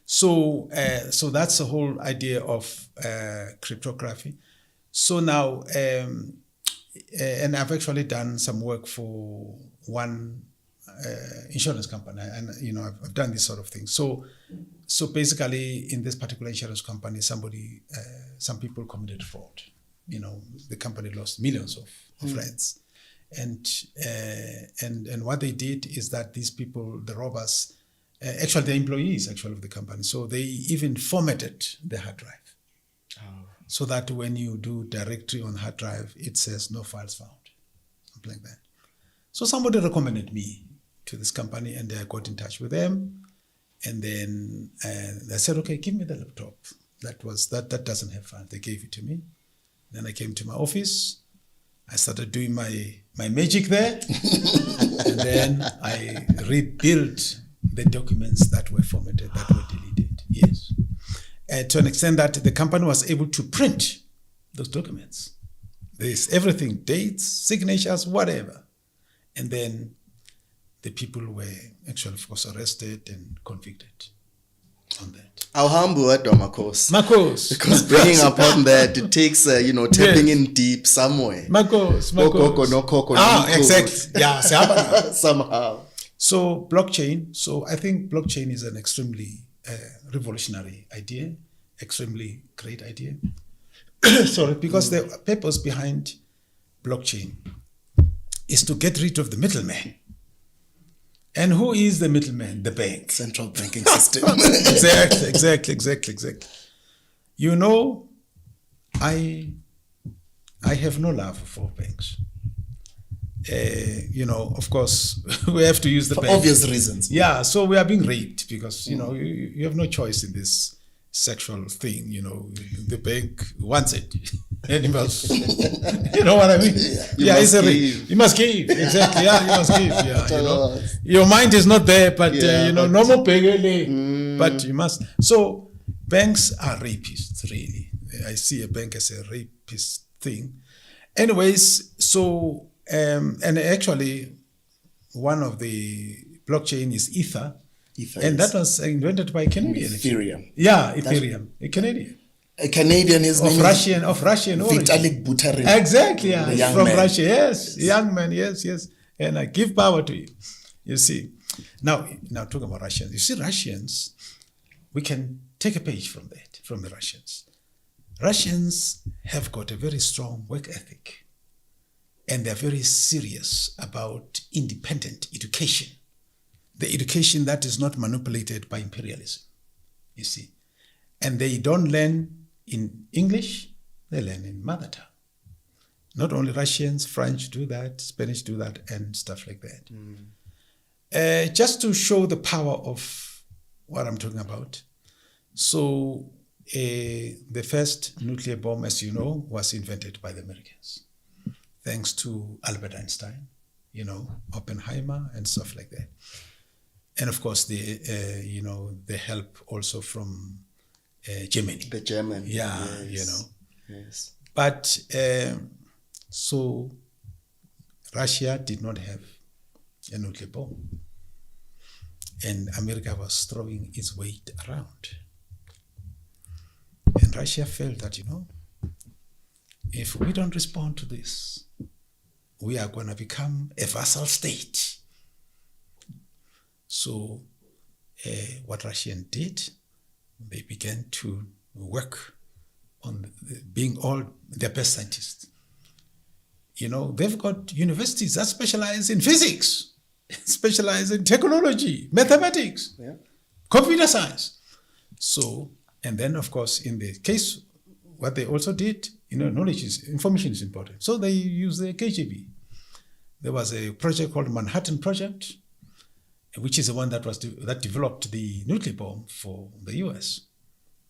So that's the whole idea of cryptography. So now, and I've actually done some work for one insurance company, and I've done this sort of thing. So basically, in this particular insurance company, some people committed fraud. The company lost millions of rands, and what they did is that these people, the robbers, actually the employees actually of the company. So they even formatted the hard drive. So that when you do directory on hard drive, it says no files found, something like that. So somebody recommended me to this company, and I got in touch with them, and then they said, okay, give me the laptop. That doesn't have files. They gave it to me. Then I came to my office. I started doing my magic there, and then I rebuilt the documents that were formatted, that were deleted. Yes. To an extent that the company was able to print those documents. There's everything, dates, signatures, whatever. And then the people were actually, of course, arrested and convicted on that. How humble Makos. Makos. Because bringing upon that, it takes, tapping in deep somewhere. Makos. No koko. Exactly. Yeah, somehow. So blockchain. So I think blockchain is an extremely revolutionary idea, extremely great idea. Sorry, because the purpose behind blockchain is to get rid of the middleman. And who is the middleman? The bank. Central banking system. Exactly. You know, I have no love for banks. Of course, we have to use the for bank. obvious reasons. Yeah, so we are being raped because, you have no choice in this sexual thing, the bank wants it. Animals, you know what I mean? It's a rape. You must give, exactly. Yeah, you must give. Yeah, your mind is not there, but no more pay, but you must. So banks are rapists, really. I see a bank as a rapist thing. Anyways, so and actually, one of the blockchain is Ether. And that was invented by a Canadian. Ethereum. Yeah, Ethereum. A Canadian. A Canadian, his name of Russian origin. Vitalik Buterin. Exactly, yeah. From man. Russia, yes. Young man, yes. And I give power to you. You see. Now talking about Russians. You see, Russians, we can take a page from that, from the Russians. Russians have got a very strong work ethic. And they're very serious about independent education. The education that is not manipulated by imperialism, you see. And they don't learn in English, they learn in mother tongue. Not only Russians, French do that, Spanish do that, and stuff like that. Just to show the power of what I'm talking about. So the first nuclear bomb, as you know, was invented by the Americans, thanks to Albert Einstein, Oppenheimer and stuff like that. And of course, the help also from Germany. The German. Yeah, yes. Yes. But so Russia did not have a nuclear bomb. And America was throwing its weight around. And Russia felt that, if we don't respond to this, we are going to become a vassal state. So what Russians did, they began to work on being all their best scientists. They've got universities that specialize in physics, specialize in technology, mathematics, computer science. So, and then of course, in the case, what they also did, information is important. So they use the KGB. There was a project called Manhattan Project, which is the one that developed the nuclear bomb for the US.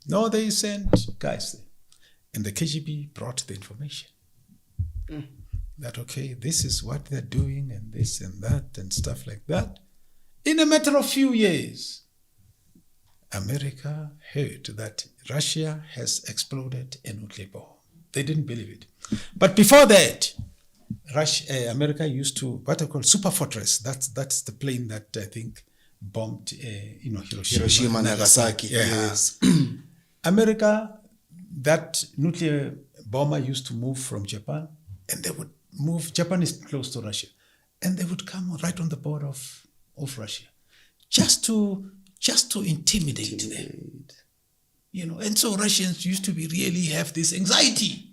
No, they sent guys there. And the KGB brought the information. That, okay, this is what they're doing and this and that and stuff like that. In a matter of few years, America heard that Russia has exploded a nuclear bomb. They didn't believe it. But before that, America used to what I call super fortress. That's the plane that I think bombed Hiroshima and Nagasaki. Yes. America, that nuclear bomber used to move from Japan, and they would move. Japan is close to Russia, and they would come right on the border of Russia, just to intimidate them. And so Russians used to really have this anxiety.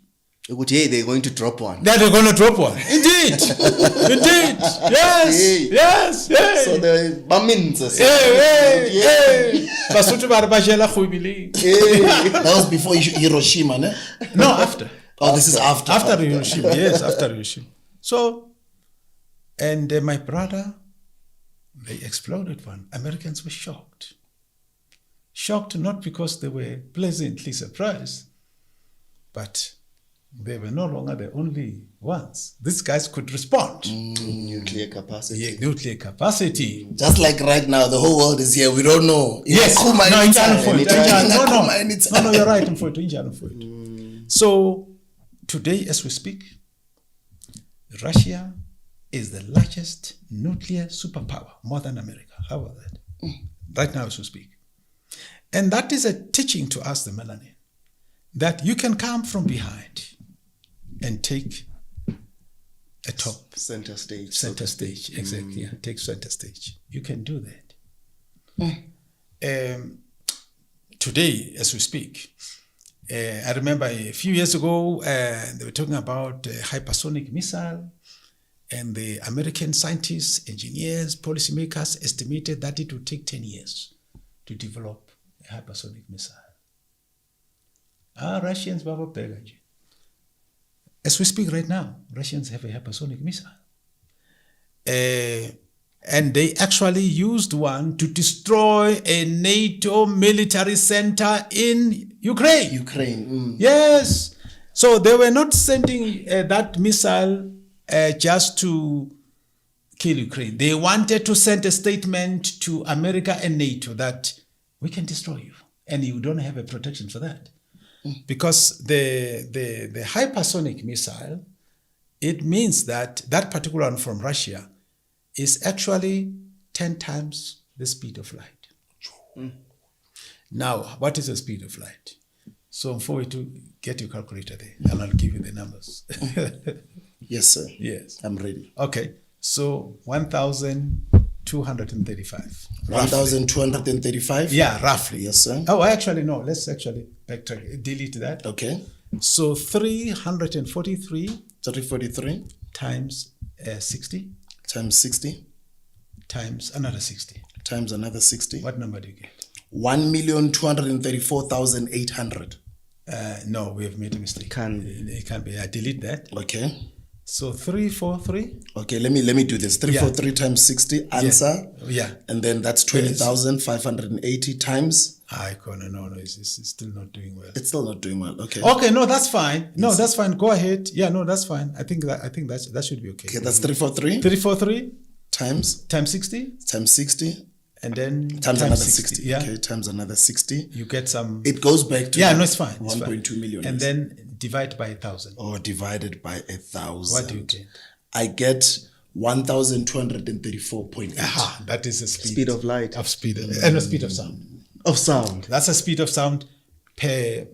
Hey, they're going to drop one. That they're going to drop one. Indeed. Indeed. Yes. Hey. Yes. Hey. So the Baminza. Hey. Basotho ba re ba jela kgobileng. That was before Hiroshima, ne? No, after. Oh, this is after. After Hiroshima. Yes, after Hiroshima. So, and my brother, they exploded one. Americans were shocked. Shocked not because they were pleasantly surprised, but they were no longer the only ones. These guys could respond. Nuclear capacity. Yeah, nuclear capacity. Just like right now, the whole world is here. We don't know. Yes. Kuma No, anytime. No, you're right. So today, as we speak, Russia is the largest nuclear superpower, more than America. How about that? Right now, as we speak. And that is a teaching to us, the melanin, that you can come from behind and take a top Center stage. center stage. Exactly. Yeah. Take center stage. You can do that. Today, as we speak, I remember a few years ago, they were talking about hypersonic missile, and the American scientists, engineers, policymakers estimated that it would take 10 years to develop a hypersonic missile. Russians, as we speak right now, Russians have a hypersonic missile. And they actually used one to destroy a NATO military center in Ukraine. Ukraine. Yes. So they were not sending that missile just to kill Ukraine. They wanted to send a statement to America and NATO that we can destroy you and you don't have a protection for that. Because the hypersonic missile, it means that that particular one from Russia is actually 10 times the speed of light. Now, what is the speed of light? So for you to get your calculator there, and I'll give you the numbers. Yes, sir. Yes. I'm ready. Okay. So 1,235. 1,235? Yeah, roughly. Yes, sir. Oh, actually, no. Let's actually backtrack. Delete that. Okay. So 343 343 times 60 times 60 times another 60. times another 60. What number do you get? 1,234,800. No, we have made a mistake. It can't be. I delete that. Okay. So 343. Okay, let me do this. 343 times 60, answer. Yeah. And then that's 20,580 times. No, it's still not doing well. It's still not doing well. Okay. Okay, no, that's fine. No, that's fine. Go ahead. Yeah, no, that's fine. I think that should be okay. Okay, that's 343 343 times 60 times 60 and then times another 60. Yeah. Okay, times another 60. You get some. It goes back to No, it's fine. 1.2 million. And then divide by 1,000. Or divided by 1,000. What do you get? I get 1,234.8. Aha, that is the Speed of light. Of speed and the speed of sound. Of sound. That's the speed of sound per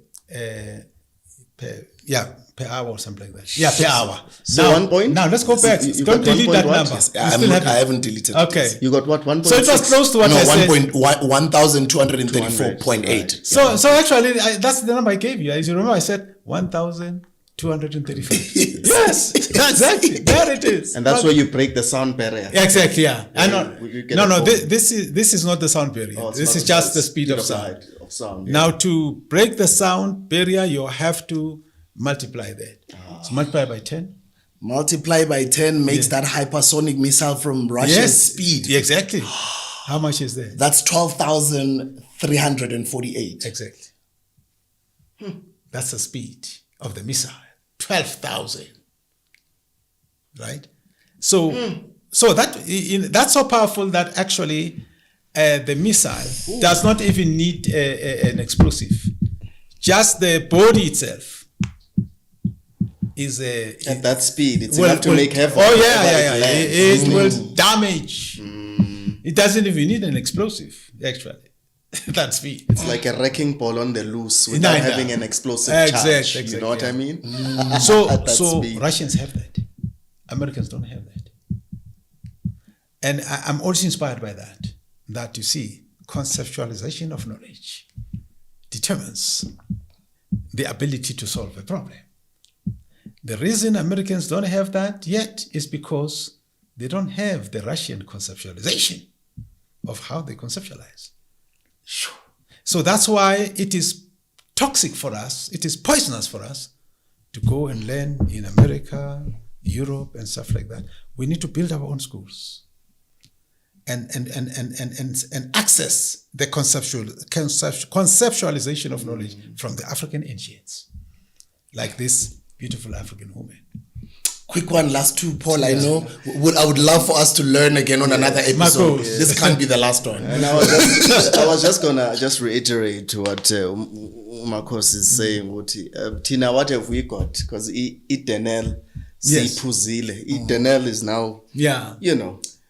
hour or something like that. Yeah, per hour. So now, 1 point? Now let's go back. You Don't got delete 1 that point what? number. Yes, You still have I haven't deleted it. Okay. You got what? 1.6? So it was close to what I said. 1,234.8. Right. So actually, that's the number I gave you. As you remember, I said 1,235. Yes, exactly. There it is. And that's where you break the sound barrier. Exactly. Yeah. I know. You get No. a phone. This is not the sound barrier. Oh, it's This not is just the speed of sound. light, of sound. Now, to break the sound barrier, you have to multiply that. So multiply by 10. Multiply by 10 makes that hypersonic missile from Russia's speed. Exactly. How much is that? That's 12,348. Exactly. That's the speed of the missile. 12,000. Right? So that's so powerful that actually the missile does not even need an explosive. Just the body itself is At that speed, it's enough to make havoc. Oh wherever yeah. it lands. It will damage. It doesn't even need an explosive, actually. That speed. It's like a wrecking ball on the loose without having an explosive charge. Exactly, You know what I mean? So At that speed. Russians have that. Americans don't have that. And I'm also inspired by that. That you see, conceptualization of knowledge determines the ability to solve a problem. The reason Americans don't have that yet is because they don't have the Russian conceptualization of how they conceptualize. So that's why it is toxic for us, it is poisonous for us to go and learn in America, Europe, and stuff like that. We need to build our own schools and access the conceptualization of knowledge from the African ancients, like this beautiful African woman. Quick one, last two, Paul. I know. I would love for us to learn again on another episode. Marco. This can't be the last one. And I was just gonna reiterate what Marcos is saying. Tina, what have we got? Because Idenel, Sipuzile, Idenel is now,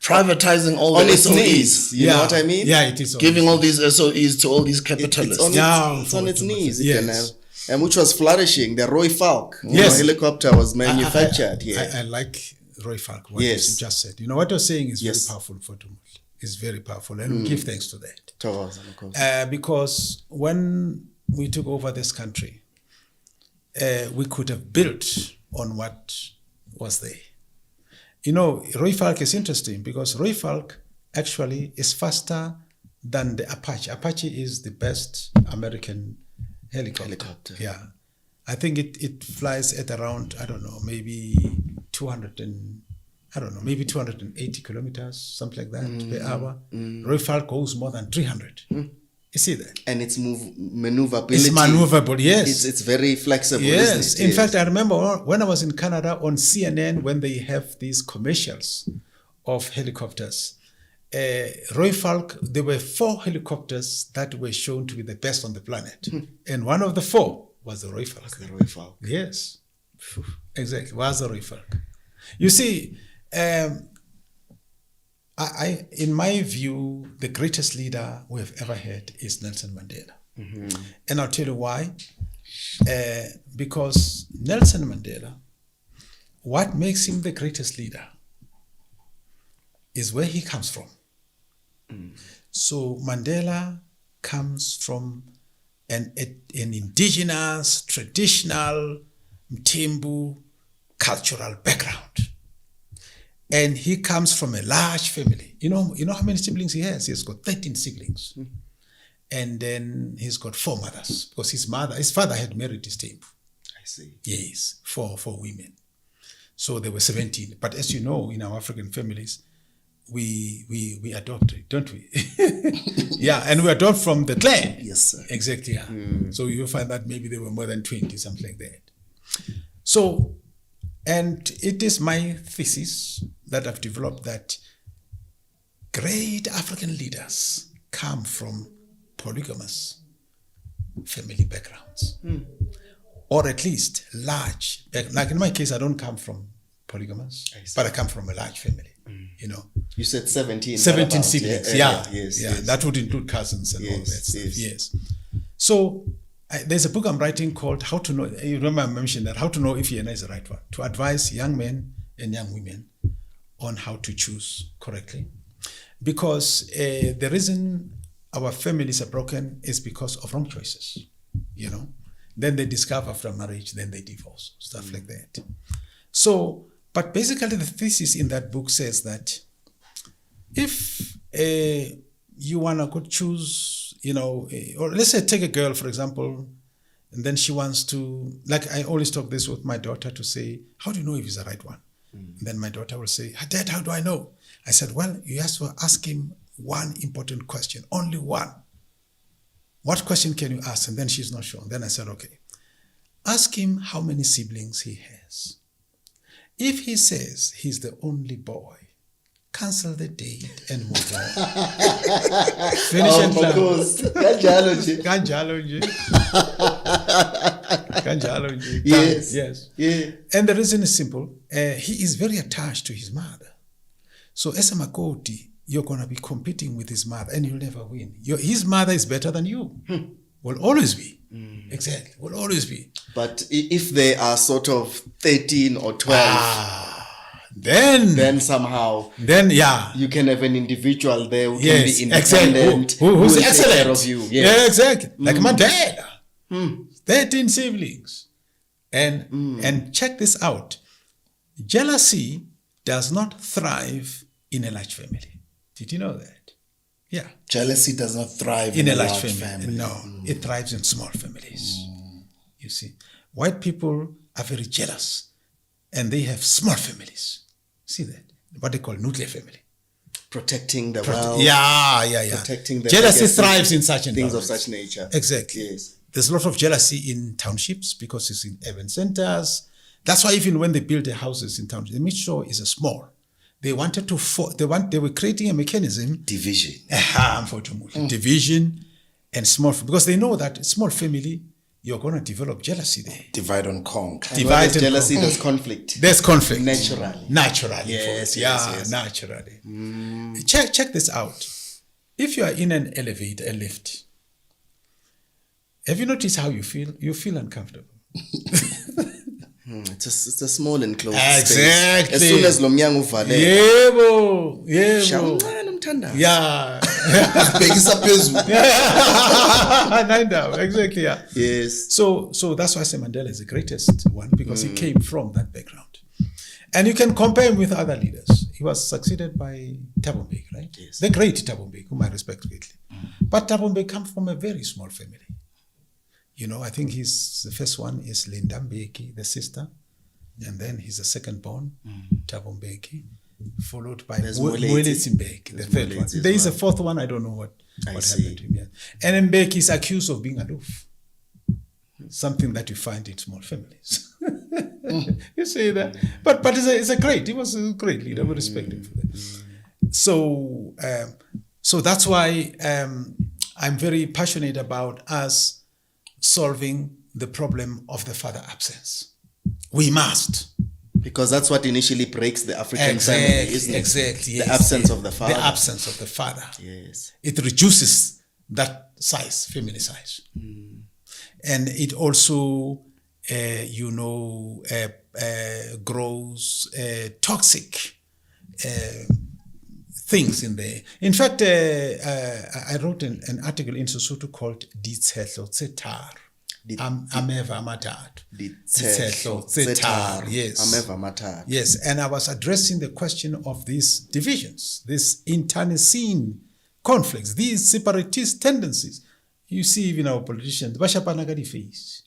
privatizing all on the its SOEs. knees. You know what I mean? Yeah, it is. Giving all these SOEs to all these capitalists. It's on its knees, Idenel. And which was flourishing. The Roy Falk helicopter was manufactured here. I like Roy Falk, what you just said. You know, what you're saying is very powerful for Tumul. It's very powerful, and we give thanks to that. Because when we took over this country, we could have built on what was there. You know, Roy Falk is interesting because Roy Falk actually is faster than the Apache. Apache is the best American helicopter. Yeah. I think it flies at around, maybe 280 kilometers, something like that per hour. Roy Falk goes more than 300. You see that? And its maneuverability. It's maneuverable, yes. It's very flexible. Yes. In fact, I remember when I was in Canada on CNN, when they have these commercials of helicopters, Roy Falk, there were 4 helicopters that were shown to be the best on the planet. And one of the 4 was the Roy Falk. Yes, exactly, was the Roy Falk. You see, in my view, the greatest leader we have ever had is Nelson Mandela. And I'll tell you why. Because Nelson Mandela, what makes him the greatest leader is where he comes from. So Mandela comes from an indigenous, traditional, Mthembu cultural background. And he comes from a large family. You know how many siblings he has? He has got 13 siblings. And then he's got 4 mothers, because his father had married his Mthembu. I see. Yes, 4 women. So there were 17. But as you know, in our African families, we adopt, don't we? Yeah, and we adopt from the clan. Yes, sir. Exactly, yeah. So you find that maybe there were more than 20, something like that. So, and it is my thesis that I've developed that great African leaders come from polygamous family backgrounds. Or at least large. Like in my case, I don't come from polygamous, but I come from a large family. You said 17. 17 siblings, Yes. That would include cousins and all that stuff. Yes. So there's a book I'm writing called How to Know, you remember I mentioned that, How to Know if ENA is the right one, to advise young men and young women on how to choose correctly. Because the reason our families are broken is because of wrong choices, Then they discover after marriage, then they divorce, stuff like that. So, but basically the thesis in that book says that if you want to go choose, or let's say take a girl, for example, and then she wants to, like I always talk this with my daughter to say, how do you know if he's the right one? And then my daughter will say, Dad, how do I know? I said, well, you have to ask him one important question, only one. What question can you ask? And then she's not sure. Then I said, okay, ask him how many siblings he has. If he says he's the only boy, cancel the date and move on. Finish and plan. Yes. Yeah. And the reason is simple. He is very attached to his mother. So as a Makoti, you're going to be competing with his mother and you'll never win. His mother is better than you. Will always be. Exactly. Will always be. But if they are sort of 13 or 12, then somehow you can have an individual there who can be independent, who's will excellent. take care of you. Yeah, exactly. Like my dad. 13 siblings. And check this out. Jealousy does not thrive in a large family. Did you know that? Yeah. Jealousy does not thrive In a large family. No, it thrives in small families. You see, white people are very jealous and they have small families. See that? What they call nuclear family. Protecting the wealth. Yeah. Protecting the jealousy legacy, thrives in such things environments. of such nature. Exactly. Yes. There's a lot of jealousy in townships because it's in urban centers. That's why even when they build the houses in townships, they make sure it's a small. They wanted to. They were creating a mechanism. Division. Unfortunately, division and small, because they know that small family, you're going to develop jealousy there. Divide and conquer. And where there's jealousy, there's conflict. There's conflict. Naturally. Yes, Yes. naturally. Check this out. If you are in an elevator, a lift, have you noticed how you feel? You feel uncomfortable. It's a small enclosed Exactly. space. As soon as lo mnyango uvale. Yebo. Shamncane umthandazo. Yeah. Bhekisa phezulu. Exactly, yeah. Yes. So that's why Mandela is the greatest one, because he came from that background. And you can compare him with other leaders. He was succeeded by Thabo Mbeki, right? Yes. The great Thabo Mbeki, whom I respect greatly. But Thabo Mbeki comes from a very small family. You know, I think the first one is Linda Mbeki, the sister. And then he's the second born, Thabo Mbeki, followed by Mwelezi Mbeki, the third one. There is a fourth one, I don't know what happened to him yet. And Mbeki is accused of being aloof. Something that you find in small families. You see that? But he was a great leader. We respect him for that. So that's why I'm very passionate about us solving the problem of the father absence. We must. Because that's what initially breaks the African family, isn't it? Exactly. The absence of the father. The absence of the father. Yes. It reduces that size, family size. And it also, grows toxic things in there. In fact, I wrote an article in Sesotho called Ditshehlo tse tharo. Ameva matatu. Ditshehlo tse tharo. Yes. Ameva matatu. Yes, and I was addressing the question of these divisions, these internecine conflicts, these separatist tendencies. You see, even our politicians, bashapana ka di-face.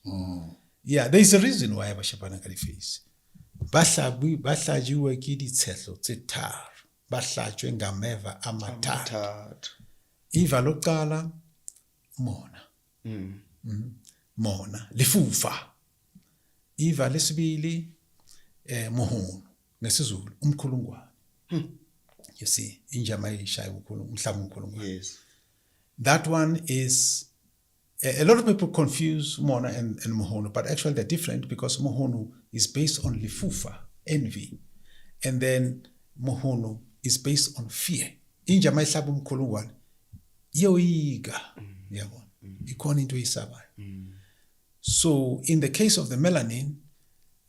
Yeah, there is a reason why bashapana ka di-face. Bahlajiwe ke ditshehlo tse tharo. Bahlajwe ngameva amathathu. Iva lokuqala mona. Mona lifufa. Iva lesibili muhunu ngesizulu umkhulungwane. You see, injama ishaya umkhulungwane. Yes. That one is a lot of people confuse Mona and Mohono, but actually they're different, because Mohono is based on lifufa, envy, and then Mohono is based on fear. Injama ihlaba umkhulungwane iyoyiga yabona ikhona into isabayo. So in the case of the melanin,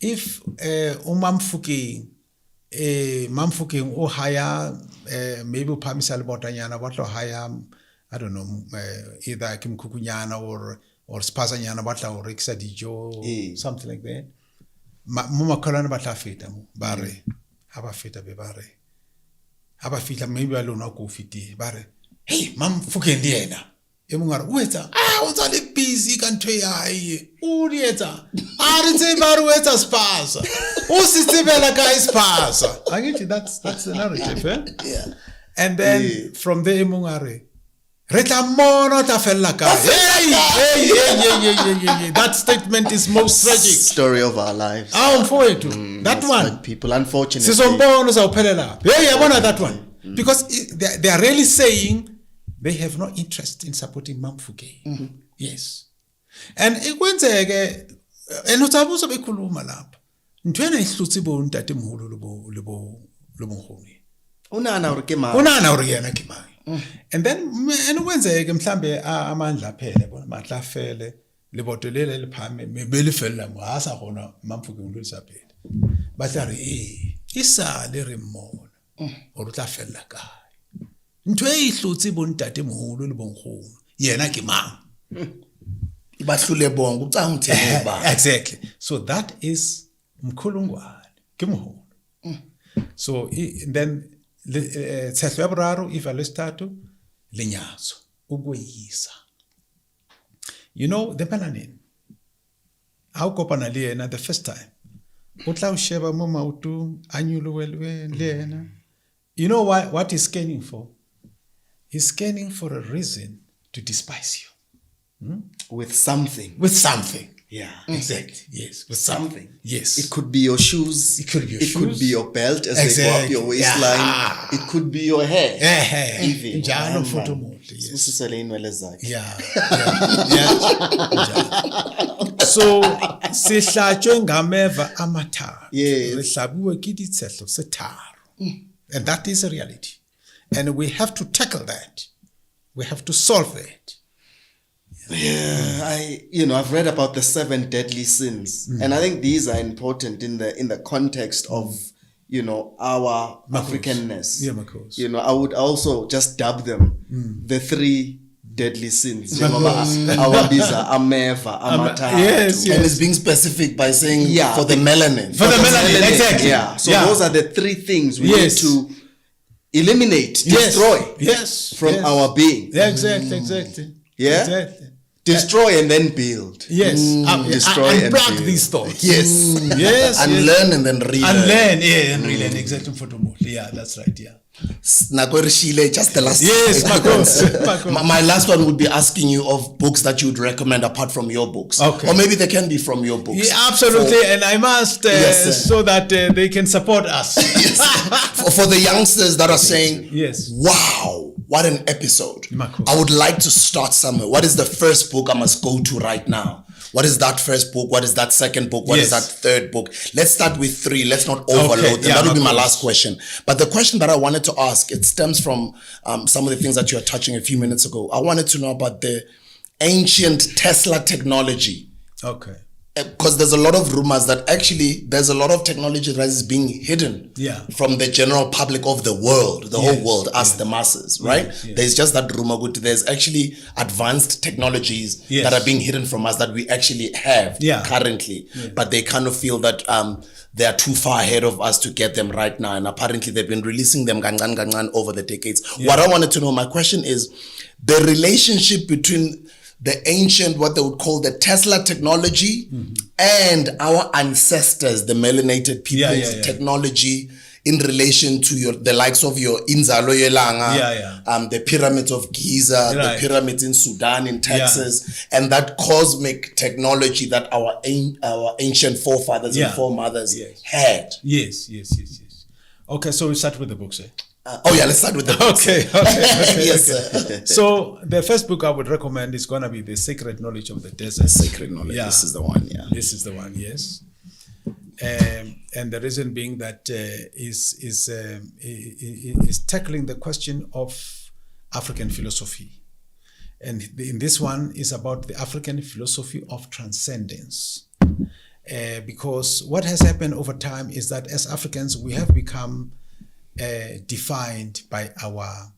if mamfuking higher, maybe pamisal botanyana what higher, I don't know, either Kim Kukunyana or Spazanyana Batla or Rixa Dijo, something like that. Muma Kolana Batla Fita, Bare, Haba Fita Bebare. Haba Fita, maybe I don't know Kufiti, Bare. Hey, Mam Fukendiana. Emungar, weta, what's all the busy country? Urieta, Arite Barueta Spasa. Usitibella guys Spasa. I get you, that's the narrative, eh? Yeah. And then from there, Emungare. Retamono tafellaka. Hey. That statement is most tragic. Story of our lives. For it too. That one. Like people, unfortunately. That one. Because they are really saying they have no interest in supporting Mamfuke. Yes. And ikwenzeke enothabuza bekhuluma lapha. Ntwena ihlutsi bo ntate moholo lebo mohoni. Unana uri ke mama. Unana uri yena ke mama. And then enikwenzeke mhlambe amandla phele bona amandla afele liboto lele liphame belifela ngasa khona Mamfuke ngilisa phela. Bahlari isale re mmona. Ori tla fella kae. Ntwe ihlutsi bo ntate moholo le bonkgono. Yena ke mang? Bahlule bonke ucanga uthele ba. Exactly. So that is mkhulungwane ke moholo. So then tshehlo ya boraro ifa lesithathu lenyatso ukweyisa. You know the melanin how kopana le yena the first time o tla o sheba mo maoto a nyolohelwe le yena. You know what he's scanning for? He's scanning for a reason to despise you. With something. With something. Yeah. Exactly. Yes. With something. Yes. It could be your shoes. It could be your It could shoes. be your belt as they go up your waistline. Yeah. It could be your hair. Even. Njalo futhi umuntu. Yes. Usisele inwele zakhe. Yeah. So sihlatshwe ngameva amathathu. Yes. Sihlabuwe ke ditshehlo se tharo. And that is a reality. And we have to tackle that. We have to solve it. Yeah, I've read about the 7 deadly sins, and I think these are important in the context of, our Africanness. Yeah, Marcos. I would also just dub them the 3 deadly sins. Awabiza, ameva, amathathu. Yes. And it's being specific by saying for the melanin. For the melanin, exactly. Yeah. So those are the 3 things we need to eliminate, destroy from our being. Yeah, exactly. Yeah? Exactly. Destroy and then build. Yes. Destroy and unplug build. these thoughts. Yes. Yes. Unlearn and then relearn. Unlearn, and relearn. Exactly. Yeah, that's right. Yeah. Nakorishile, just the last. Yes, Marcos. My last one would be asking you of books that you would recommend apart from your books. Okay. Or maybe they can be from your books. Yeah, absolutely. And I must so that they can support us. For the youngsters that are saying, yes, wow, what an episode. Marcos. I would like to start somewhere. What is the first book I must go to right now? What is that first book? What is that second book? What is that third book? Let's start with 3. Let's not overload them. That will be my last question. But the question that I wanted to ask, it stems from some of the things that you were touching a few minutes ago. I wanted to know about the ancient Tesla technology. Okay. Because there's a lot of rumors that actually there's a lot of technology that is being hidden from the general public of the world, the whole world, us the masses, right? There's just that rumor. There's actually advanced technologies that are being hidden from us that we actually have currently, but they kind of feel that they are too far ahead of us to get them right now. And apparently they've been releasing them over the decades. What I wanted to know, my question is the relationship between the ancient, what they would call the Tesla technology, and our ancestors, the melanated people's technology in relation to the likes of your Inzalo Yelanga, the pyramids of Giza, the pyramids in Sudan, in Texas, and that cosmic technology that our ancient forefathers and foremothers had. Yes. Okay, so we start with the books, let's start with the books. Okay. Yes, sir. So the first book I would recommend is going to be The Sacred Knowledge of the Desert. Sacred Knowledge. Yeah. This is the one. This is the one. Yes. And the reason being that is tackling the question of African philosophy, and in this one is about the African philosophy of transcendence. Because what has happened over time is that as Africans we have become defined by our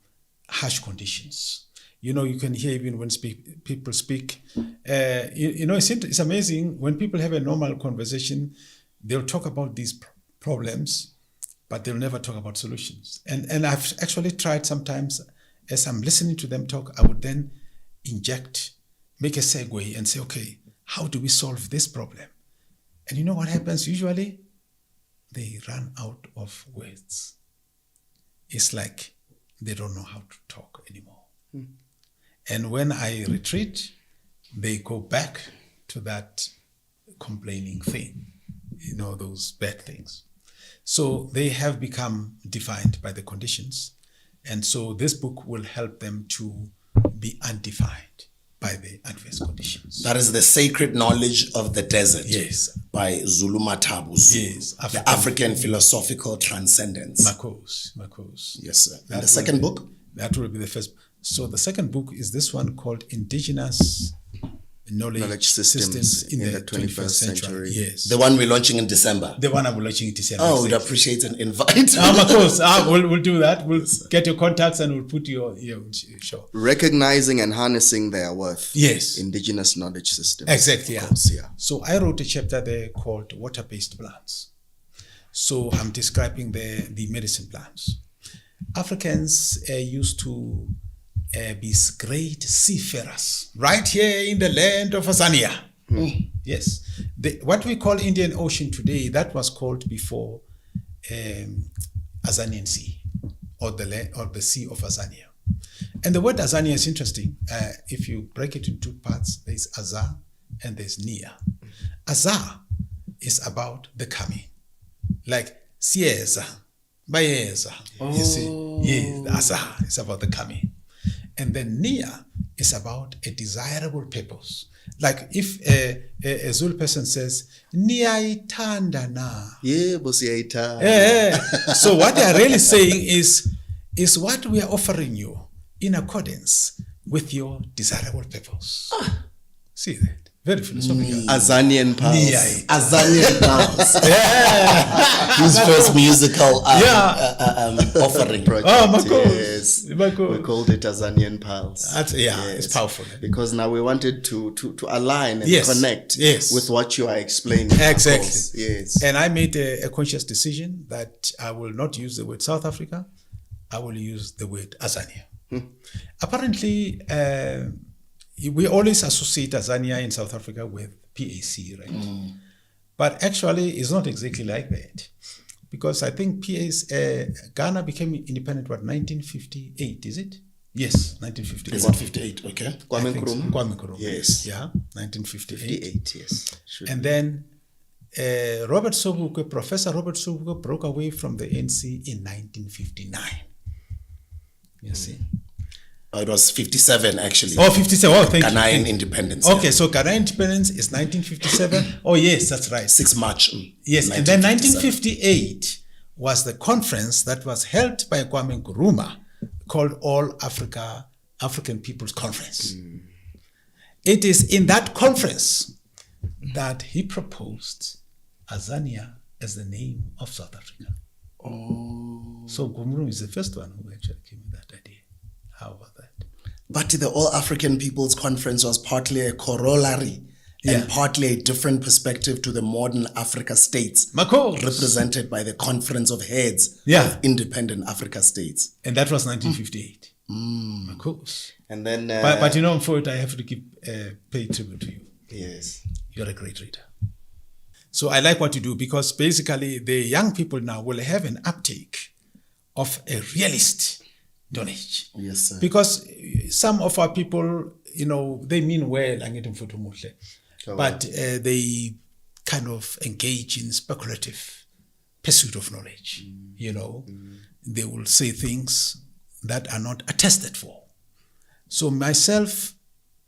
harsh conditions. You can hear even when people speak. It's amazing when people have a normal conversation, they'll talk about these problems, but they'll never talk about solutions. And I've actually tried sometimes, as I'm listening to them talk, I would then make a segue and say, okay, how do we solve this problem? And you know what happens usually? They run out of words. It's like they don't know how to talk anymore. And when I retreat, they go back to that complaining thing, those bad things. So they have become defined by the conditions. And so this book will help them to be undefined by the adverse conditions. That is The Sacred Knowledge of the Desert. Yes. By Zulumathabo. Yes. The African Philosophical Transcendence. Marcos. Yes, sir. And the second book? That will be the first. So the second book is this one called Indigenous knowledge systems in the 21st century. Yes. The one we're launching in December. The one I'm launching in December. Oh, we'd appreciate an invite. Of course. We'll do that. We'll get your contacts and we'll put your show. Recognizing and harnessing their worth. Yes. Indigenous knowledge systems. Exactly. Of course, yeah. So I wrote a chapter there called Water-Based Plants. So I'm describing the medicine plants. Africans used to be great seafarers right here in the land of Azania. Yes. What we call Indian Ocean today, that was called before Azanian Sea or the Sea of Azania. And the word Azania is interesting. If you break it into two parts, there's Azar and there's Nia. Azar is about the coming. Like Sieza, Bayeza. You see? Yes, the Azar is about the coming. And then Nia is about a desirable purpose. Like if a Zulu person says, Nia itanda na. Yeah, bosiyayithanda. So what they are really saying is what we are offering you in accordance with your desirable purpose. See that? Very philosophical. Azanian Pals. Azanian Pals. His first musical offering. Project. Oh, my God. Yes. My God. We called it Azanian Pals. It's powerful. Because now we wanted to align and Yes. connect Yes. with what you are explaining. of Exactly. course. Yes. And I made a conscious decision that I will not use the word South Africa. I will use the word Azania. Apparently, we always associate Azania in South Africa with PAC, right? But actually, it's not exactly like that. Because I think Ghana became independent, 1958, is it? Yes, 1958. Is it 58? Okay. Kwame I think so. Nkrumah? Kwame Nkrumah. Yes. Yeah, 1958. 58, yes. Should And then Professor Robert Sobukwe broke away from the ANC in 1959. You see? It was 57 actually. Oh, 57. Oh, thank you. Ghanaian independence. Okay, so Ghanaian independence is 1957. Oh, yes, that's right. 6 March. Yes, and then 1957. 1958 was the conference that was held by Kwame Nkrumah called All African People's Conference. It is in that conference that he proposed Azania as the name of South Africa. So Nkrumah is the first one who actually came with that idea. How about that? But the All African People's Conference was partly a corollary and partly a different perspective to the modern Africa states, represented by the Conference of Heads of Independent Africa States. And that was 1958. Of course. And then... but you know, for it, I have to pay tribute to you. Yes. You're a great reader. So I like what you do because basically the young people now will have an uptake of a realist knowledge. Yes, sir. Because some of our people, you know, they mean well, but they kind of engage in speculative pursuit of knowledge. You know, they will say things that are not attested for. So myself,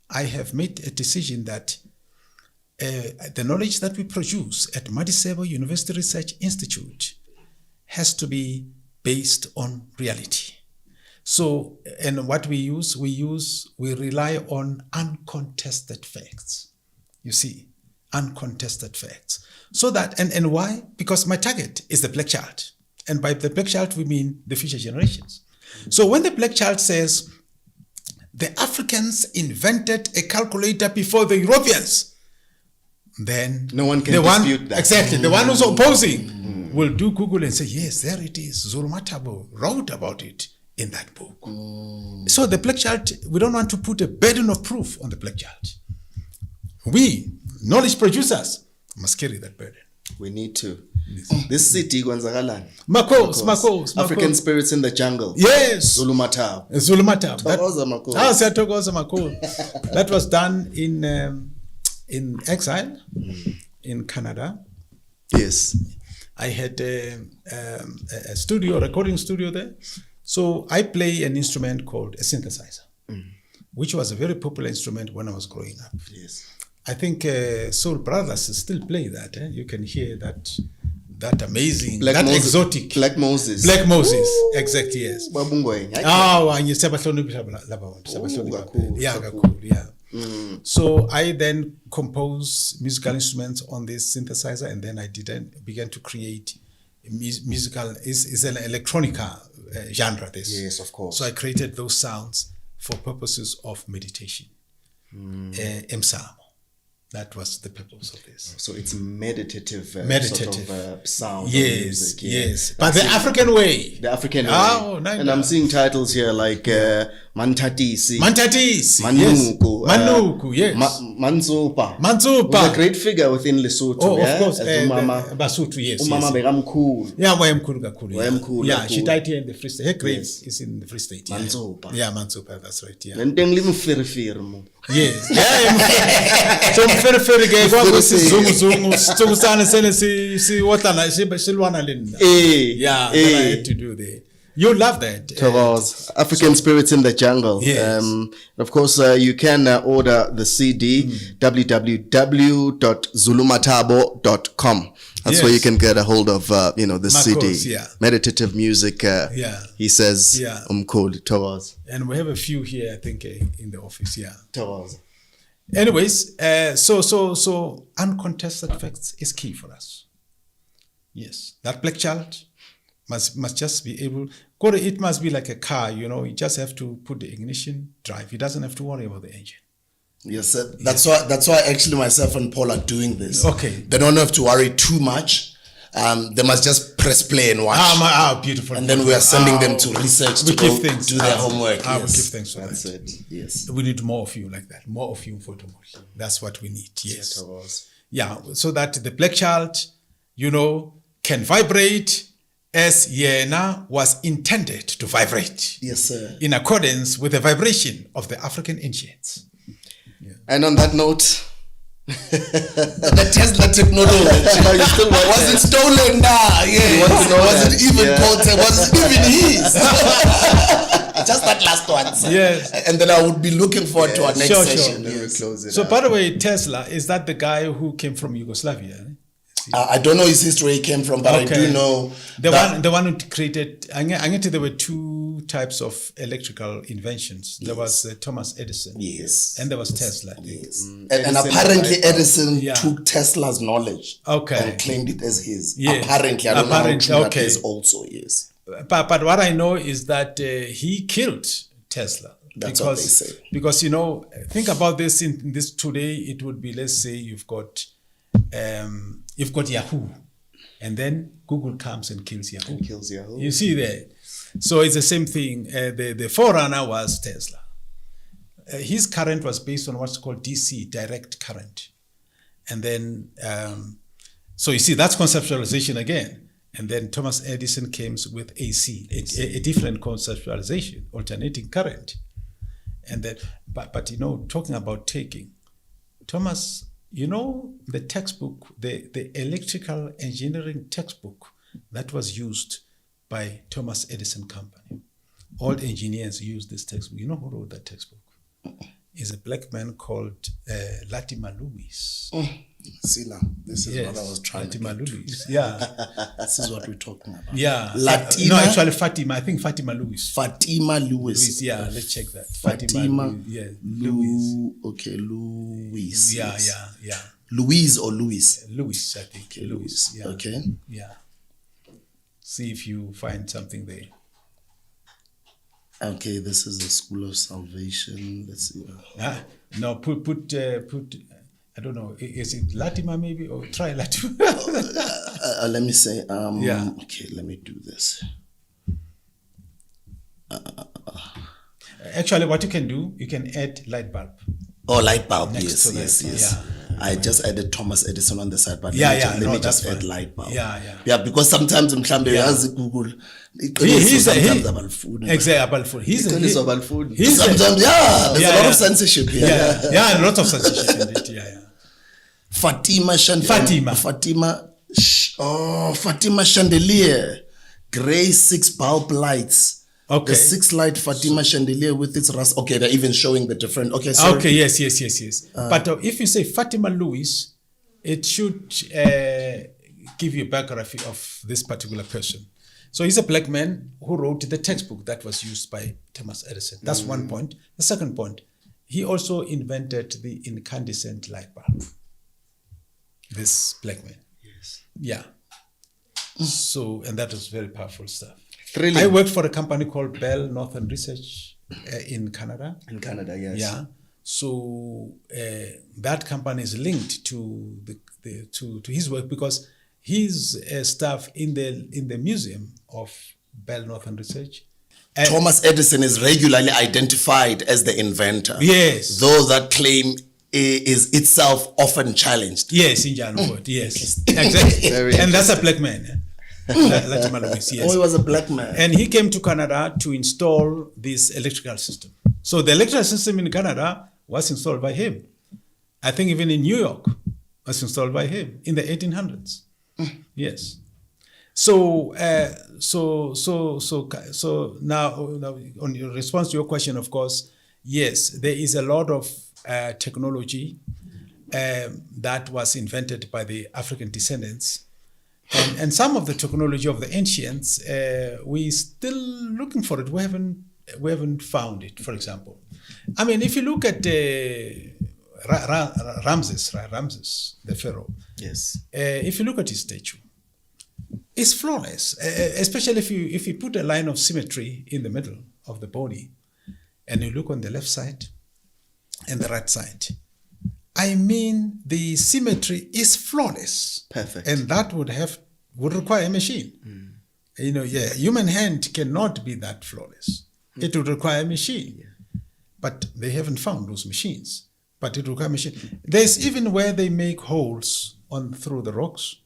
I have made a decision that the knowledge that we produce at Madisebo University Research Institute has to be based on reality. So, and what we rely on uncontested facts. You see, uncontested facts. So that, and why? Because my target is the black child. And by the black child, we mean the future generations. So when the black child says, the Africans invented a calculator before the Europeans, then no one can dispute that. Exactly. The one who's opposing will do Google and say, yes, there it is. Zulumathabo wrote about it in that book. So the black child, we don't want to put a burden of proof on the black child. We, knowledge producers, must carry that burden. We need to. This city, Gwanzagalani. Makos. African spirits in the jungle. Yes. Zulumathabo. That was done in exile in Canada. Yes. I had a recording studio there. So I play an instrument called a synthesizer, which was a very popular instrument when I was growing up. Yes. I think Soul Brothers still play that. You can hear that amazing, exotic. Black Moses. Black Moses, exactly, yes. Babungwenya. Yeah. So I then compose musical instruments on this synthesizer, and then I began to create musical. Is an electronica genre. This. Yes, of course. So I created those sounds for purposes of meditation. Emsamo. That was the purpose of this. So it's meditative, Meditative. sort of sound. of Yes, music, yeah. yes. But the African way. The African way. Oh, nice. And I'm seeing titles here like Mantatisi, Mantatisi. Manuku, Yes. Manuku, yes. Manzopa. Manzopa. Who's a great figure within Lesotho. Oh, yeah? of course. As Umama. Basotho, yes. Umama yes. bekamkhulu. Yeah, wayemkhulu kakhulu. Wayemkhulu Yeah, she kakhulu. died here in the Free State. Her grave Yes. is in the Free State. Yeah. Manzopa. Yeah, Manzopa, that's right. Yeah. Nenteng limferefere mo. Yes. Yeah. So mferefere ke kwakwisizunguzungu sizungu sana sele si wotlana silwana lena. Yeah, that I had to do there. You love that. Tavos, African Spirits in the Jungle. Yes. Of course, you can order the CD, www.zulumathabo.com. That's where you Yes. can get a hold of, the Marcos, CD. yeah. Meditative music, Yeah. he says, Yeah. cool, Tavos. And we have a few here, I think, in the office. Yeah. Tavos. Anyways, so uncontested facts is key for us. Yes, that black child must just be able. It must be like a car, you just have to put the ignition, drive. He doesn't have to worry about the engine. Yes, sir. That's why actually myself and Paul are doing this. Okay. They don't have to worry too much. They must just press play and watch. Beautiful. And then we are sending them to research to go do their homework. We Yes. give thanks for That's that. it. Yes. We need more of you like that. More of you in Photomol. That's what we need. Yes. Tavos. Yeah, so that the black child, can vibrate as Yena was intended to vibrate. Yes, sir. In accordance with the vibration of the African ancients. And on that note, The Tesla technology you still want wasn't stolen now. Yeah, want to know wasn't that? even Yeah. Paul's, wasn't even his. Just that last one. Sir. Yes. And then I would be looking forward to our next Sure, session. then we Yes. close it So, out. by the way, Tesla, is that the guy who came from Yugoslavia? I don't know his history where he came from, but I do know the that one who created. I get there were two types of electrical inventions. There was Thomas Edison, yes. and there was Tesla. Yes. And Edison apparently was Edison Yeah. took Tesla's knowledge Okay. and claimed it as his. Yeah. Apparently, I don't know how Apparently, true that okay. is also, yes. But what I know is that he killed Tesla. That's what they say. Because think about this. In this today, it would be, let's say you've got Yahoo, and then Google comes and kills Yahoo. Kills Yahoo. You see that? So it's the same thing. The forerunner was Tesla. His current was based on what's called DC, direct current. And then, so you see, that's conceptualization again. And then Thomas Edison came with AC, a different conceptualization, alternating current. And then, but talking about taking, Thomas, the textbook, the electrical engineering textbook that was used by Thomas Edison Company. All engineers use this textbook. You know who wrote that textbook? Is a black man called Latimer Lewis. See now, this is what I was trying Latimer to get Lewis. Yeah, This is what we're talking about. yeah. Latina? No, actually Fatima. I think Fatima Lewis. Fatima Lewis. Yeah, let's check that. Fatima Lewis. Yeah, Lewis. Okay, Louis. Yeah, yes. yeah. Louise or Louis? Lewis, I think. Okay, Lewis. Yeah. Okay. Yeah. See if you find something there. Okay, this is the School of Salvation. Let's see. No, put. I don't know. Is it Latimer maybe, or try Latimer? Let me say. Yeah. Okay, let me do this. Actually, what you can do, you can add light bulb. Oh, light bulb. Next Yes, to yes, that, yes. I just added Thomas Edison on the side, but Yeah, let me no, just that's add fine. light bulb. Yeah. Because sometimes in Klambe, Yeah. as Google, He's sometimes about food. Exactly, about food. He's Iqiniso about food. he's a- Sometimes, there's Yeah, a lot yeah. of censorship here. yeah, a lot of censorship indeed. Yeah. Fatima chandelier, gray 6 bulb lights. Okay. The 6 light Fatima chandelier with its rust. Okay, they're even showing the different. Okay, sorry. Okay, yes. But if you say Fatima Lewis, it should give you a biography of this particular person. So he's a black man who wrote the textbook that was used by Thomas Edison. That's one point. The second point, he also invented the incandescent light bulb. This black man. Yes. Yeah. So, and that was very powerful stuff. Thrilling. I worked for a company called Bell Northern Research in Canada. In Canada, yes. Yeah. So that company is linked to to his work because his staff in the museum of Bell Northern Research. Thomas Edison is regularly identified as the inventor. Yes. Though that claim is itself often challenged. Yes, in Janwood. Yes. Exactly. Very And that's a black man. Latimer Lewis, yes. Oh, he was a black man. And he came to Canada to install this electrical system. So the electrical system in Canada was installed by him. I think even in New York was installed by him in the 1800s. Yes. So now on your response to your question, of course, yes, there is a lot of technology that was invented by the African descendants. And some of the technology of the ancients, we still looking for it. We haven't found it, for example. I mean, if you look at Ramses, the pharaoh. Yes. If you look at his statue, it's flawless, especially if you put a line of symmetry in the middle of the body and you look on the left side and the right side. I mean, the symmetry is flawless. Perfect. And that would require a machine. Human hand cannot be that flawless. It would require a machine. Yeah. But they haven't found those machines. But it requires a machine. There's even where they make holes through the rocks.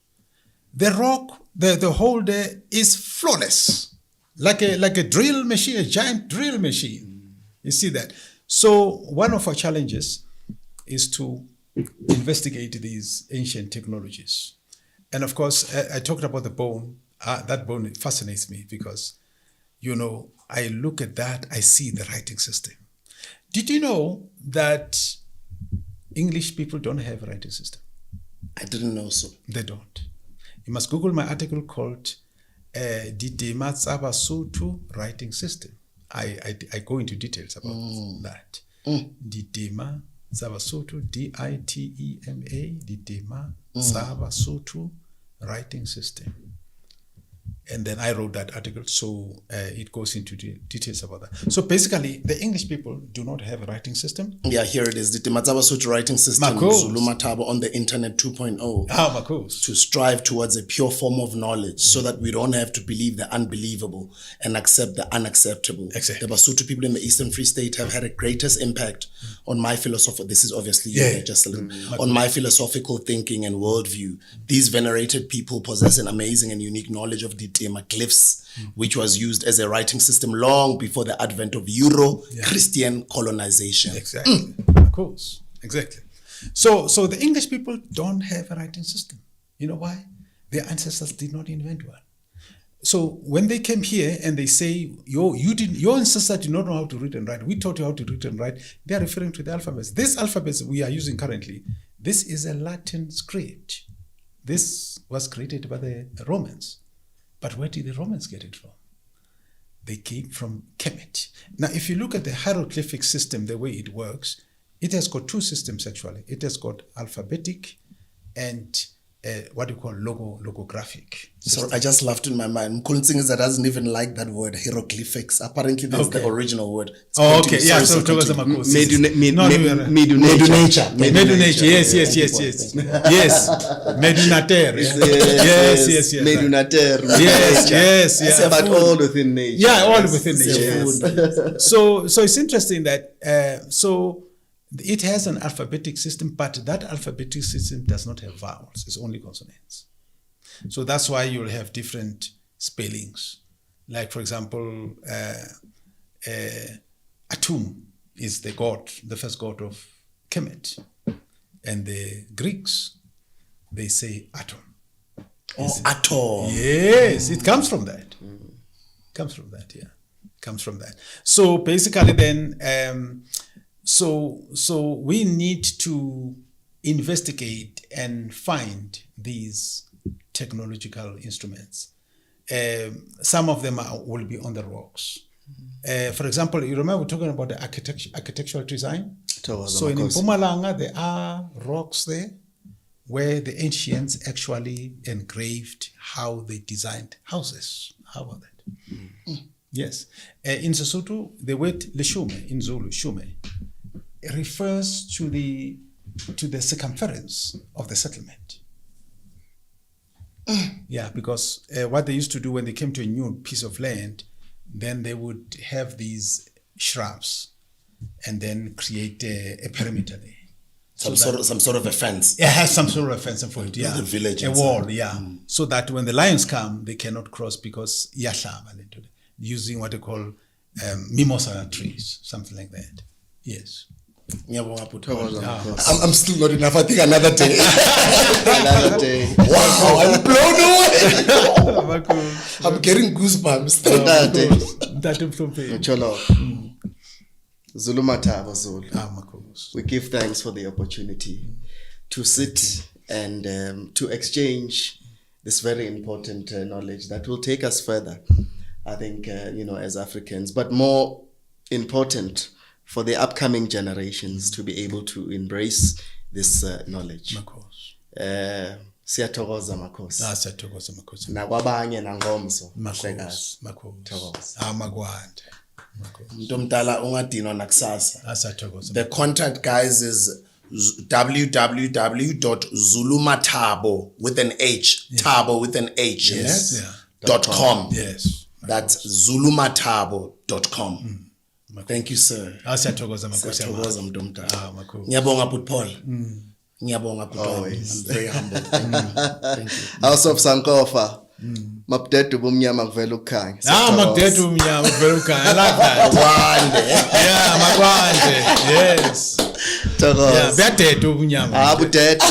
The rock, the hole there is flawless. Like a drill machine, a giant drill machine. You see that? So one of our challenges is to investigate these ancient technologies. And of course, I talked about the bone. That bone fascinates me because, I look at that, I see the writing system. Did you know that English people don't have a writing system? I didn't know so. They don't. You must Google my article called Ditema tsa Basotho Writing System. I go into details about that. Ditema tsa Basotho, Ditema, Ditema tsa Basotho Writing System. And then I wrote that article, so it goes into details about that. So basically, the English people do not have a writing system. Yeah, here it is. The Zulumathabo writing system, Makos. Zulumathabo on the internet 2.0. Makos. To strive towards a pure form of knowledge so that we don't have to believe the unbelievable and accept the unacceptable. Exactly. The Basotho people in the Eastern Free State have had a greatest impact on my philosophy. This is obviously just a little, on my philosophical thinking and worldview. These venerated people possess an amazing and unique knowledge of the glyphs, which was used as a writing system long before the advent of Euro-Christian colonization. Exactly. Of course. Exactly. So the English people don't have a writing system. You know why? Their ancestors did not invent one. So when they came here and they say, your ancestors did not know how to read and write, we taught you how to read and write, they are referring to the alphabets. This alphabets we are using currently, this is a Latin script. This was created by the Romans. But where did the Romans get it from? They came from Kemet. Now, if you look at the hieroglyphic system, the way it works, it has got two systems actually. It has got alphabetic and what you call logographic. So I just laughed in my mind. Mkhuluntsingisa doesn't even like that word, hieroglyphics. Apparently that's the original word. It's okay. Yeah, so continue. Medunature. Medunature. Yes. Yes. Medunater. Yes. Medunater. Yes. But all within nature. Yeah, all within nature. Yes. So it's interesting that so it has an alphabetic system, but that alphabetic system does not have vowels. It's only consonants. So that's why you'll have different spellings. Like, for example, Atum is the first god of Kemet. And the Greeks, they say Atom. Atom. Yes, it comes from that. Comes from that. So basically then, so we need to investigate and find these technological instruments. Some of them will be on the rocks. For example, you remember we're talking about the architectural design? So in Mpumalanga, there are rocks there where the ancients actually engraved how they designed houses. How about that? Yes. In Sesotho, the word leshume, in Zulu, shume, refers to the circumference of the settlement. Yeah, because what they used to do when they came to a new piece of land, then they would have these shrubs and then create a perimeter there. Some sort of a fence. It has some sort of a fence for it, yeah. The village a inside. wall, yeah. So that when the lions come, they cannot cross because using what they call mimosa trees, something like that. Yes. I'm still not enough. I think another day. Another day. Wow, I'm blown away. I'm getting goosebumps. Cholo. Zulumathabo Zulu. We give thanks for the opportunity to sit and to exchange this very important knowledge that will take us further, I think, as Africans, but more important for the upcoming generations to be able to embrace this knowledge. Siyathokoza Makhosi. Siyathokoza Makhosi. Nakwabanye nangomso. Makhosi. Magwande. The contact, guys, is www.zulumathabo with an H, Thabo with an H, yes, .com. Yes. That's zulumathabo.com. Thank you, sir. Siyathokoza Ngiyabonga Bhuti Paul. Ngiyabonga Bhuti. I'm very humble. Thank you. House of Sankofa. Mabdedu bumnyama kuvela ukukhanya. Mabdedu bumnyama kuvela ukukhanya. I like that. Magwande. Yeah, Magwande. Yes. Thokoza. Yeah, bededu bumnyama. Budede.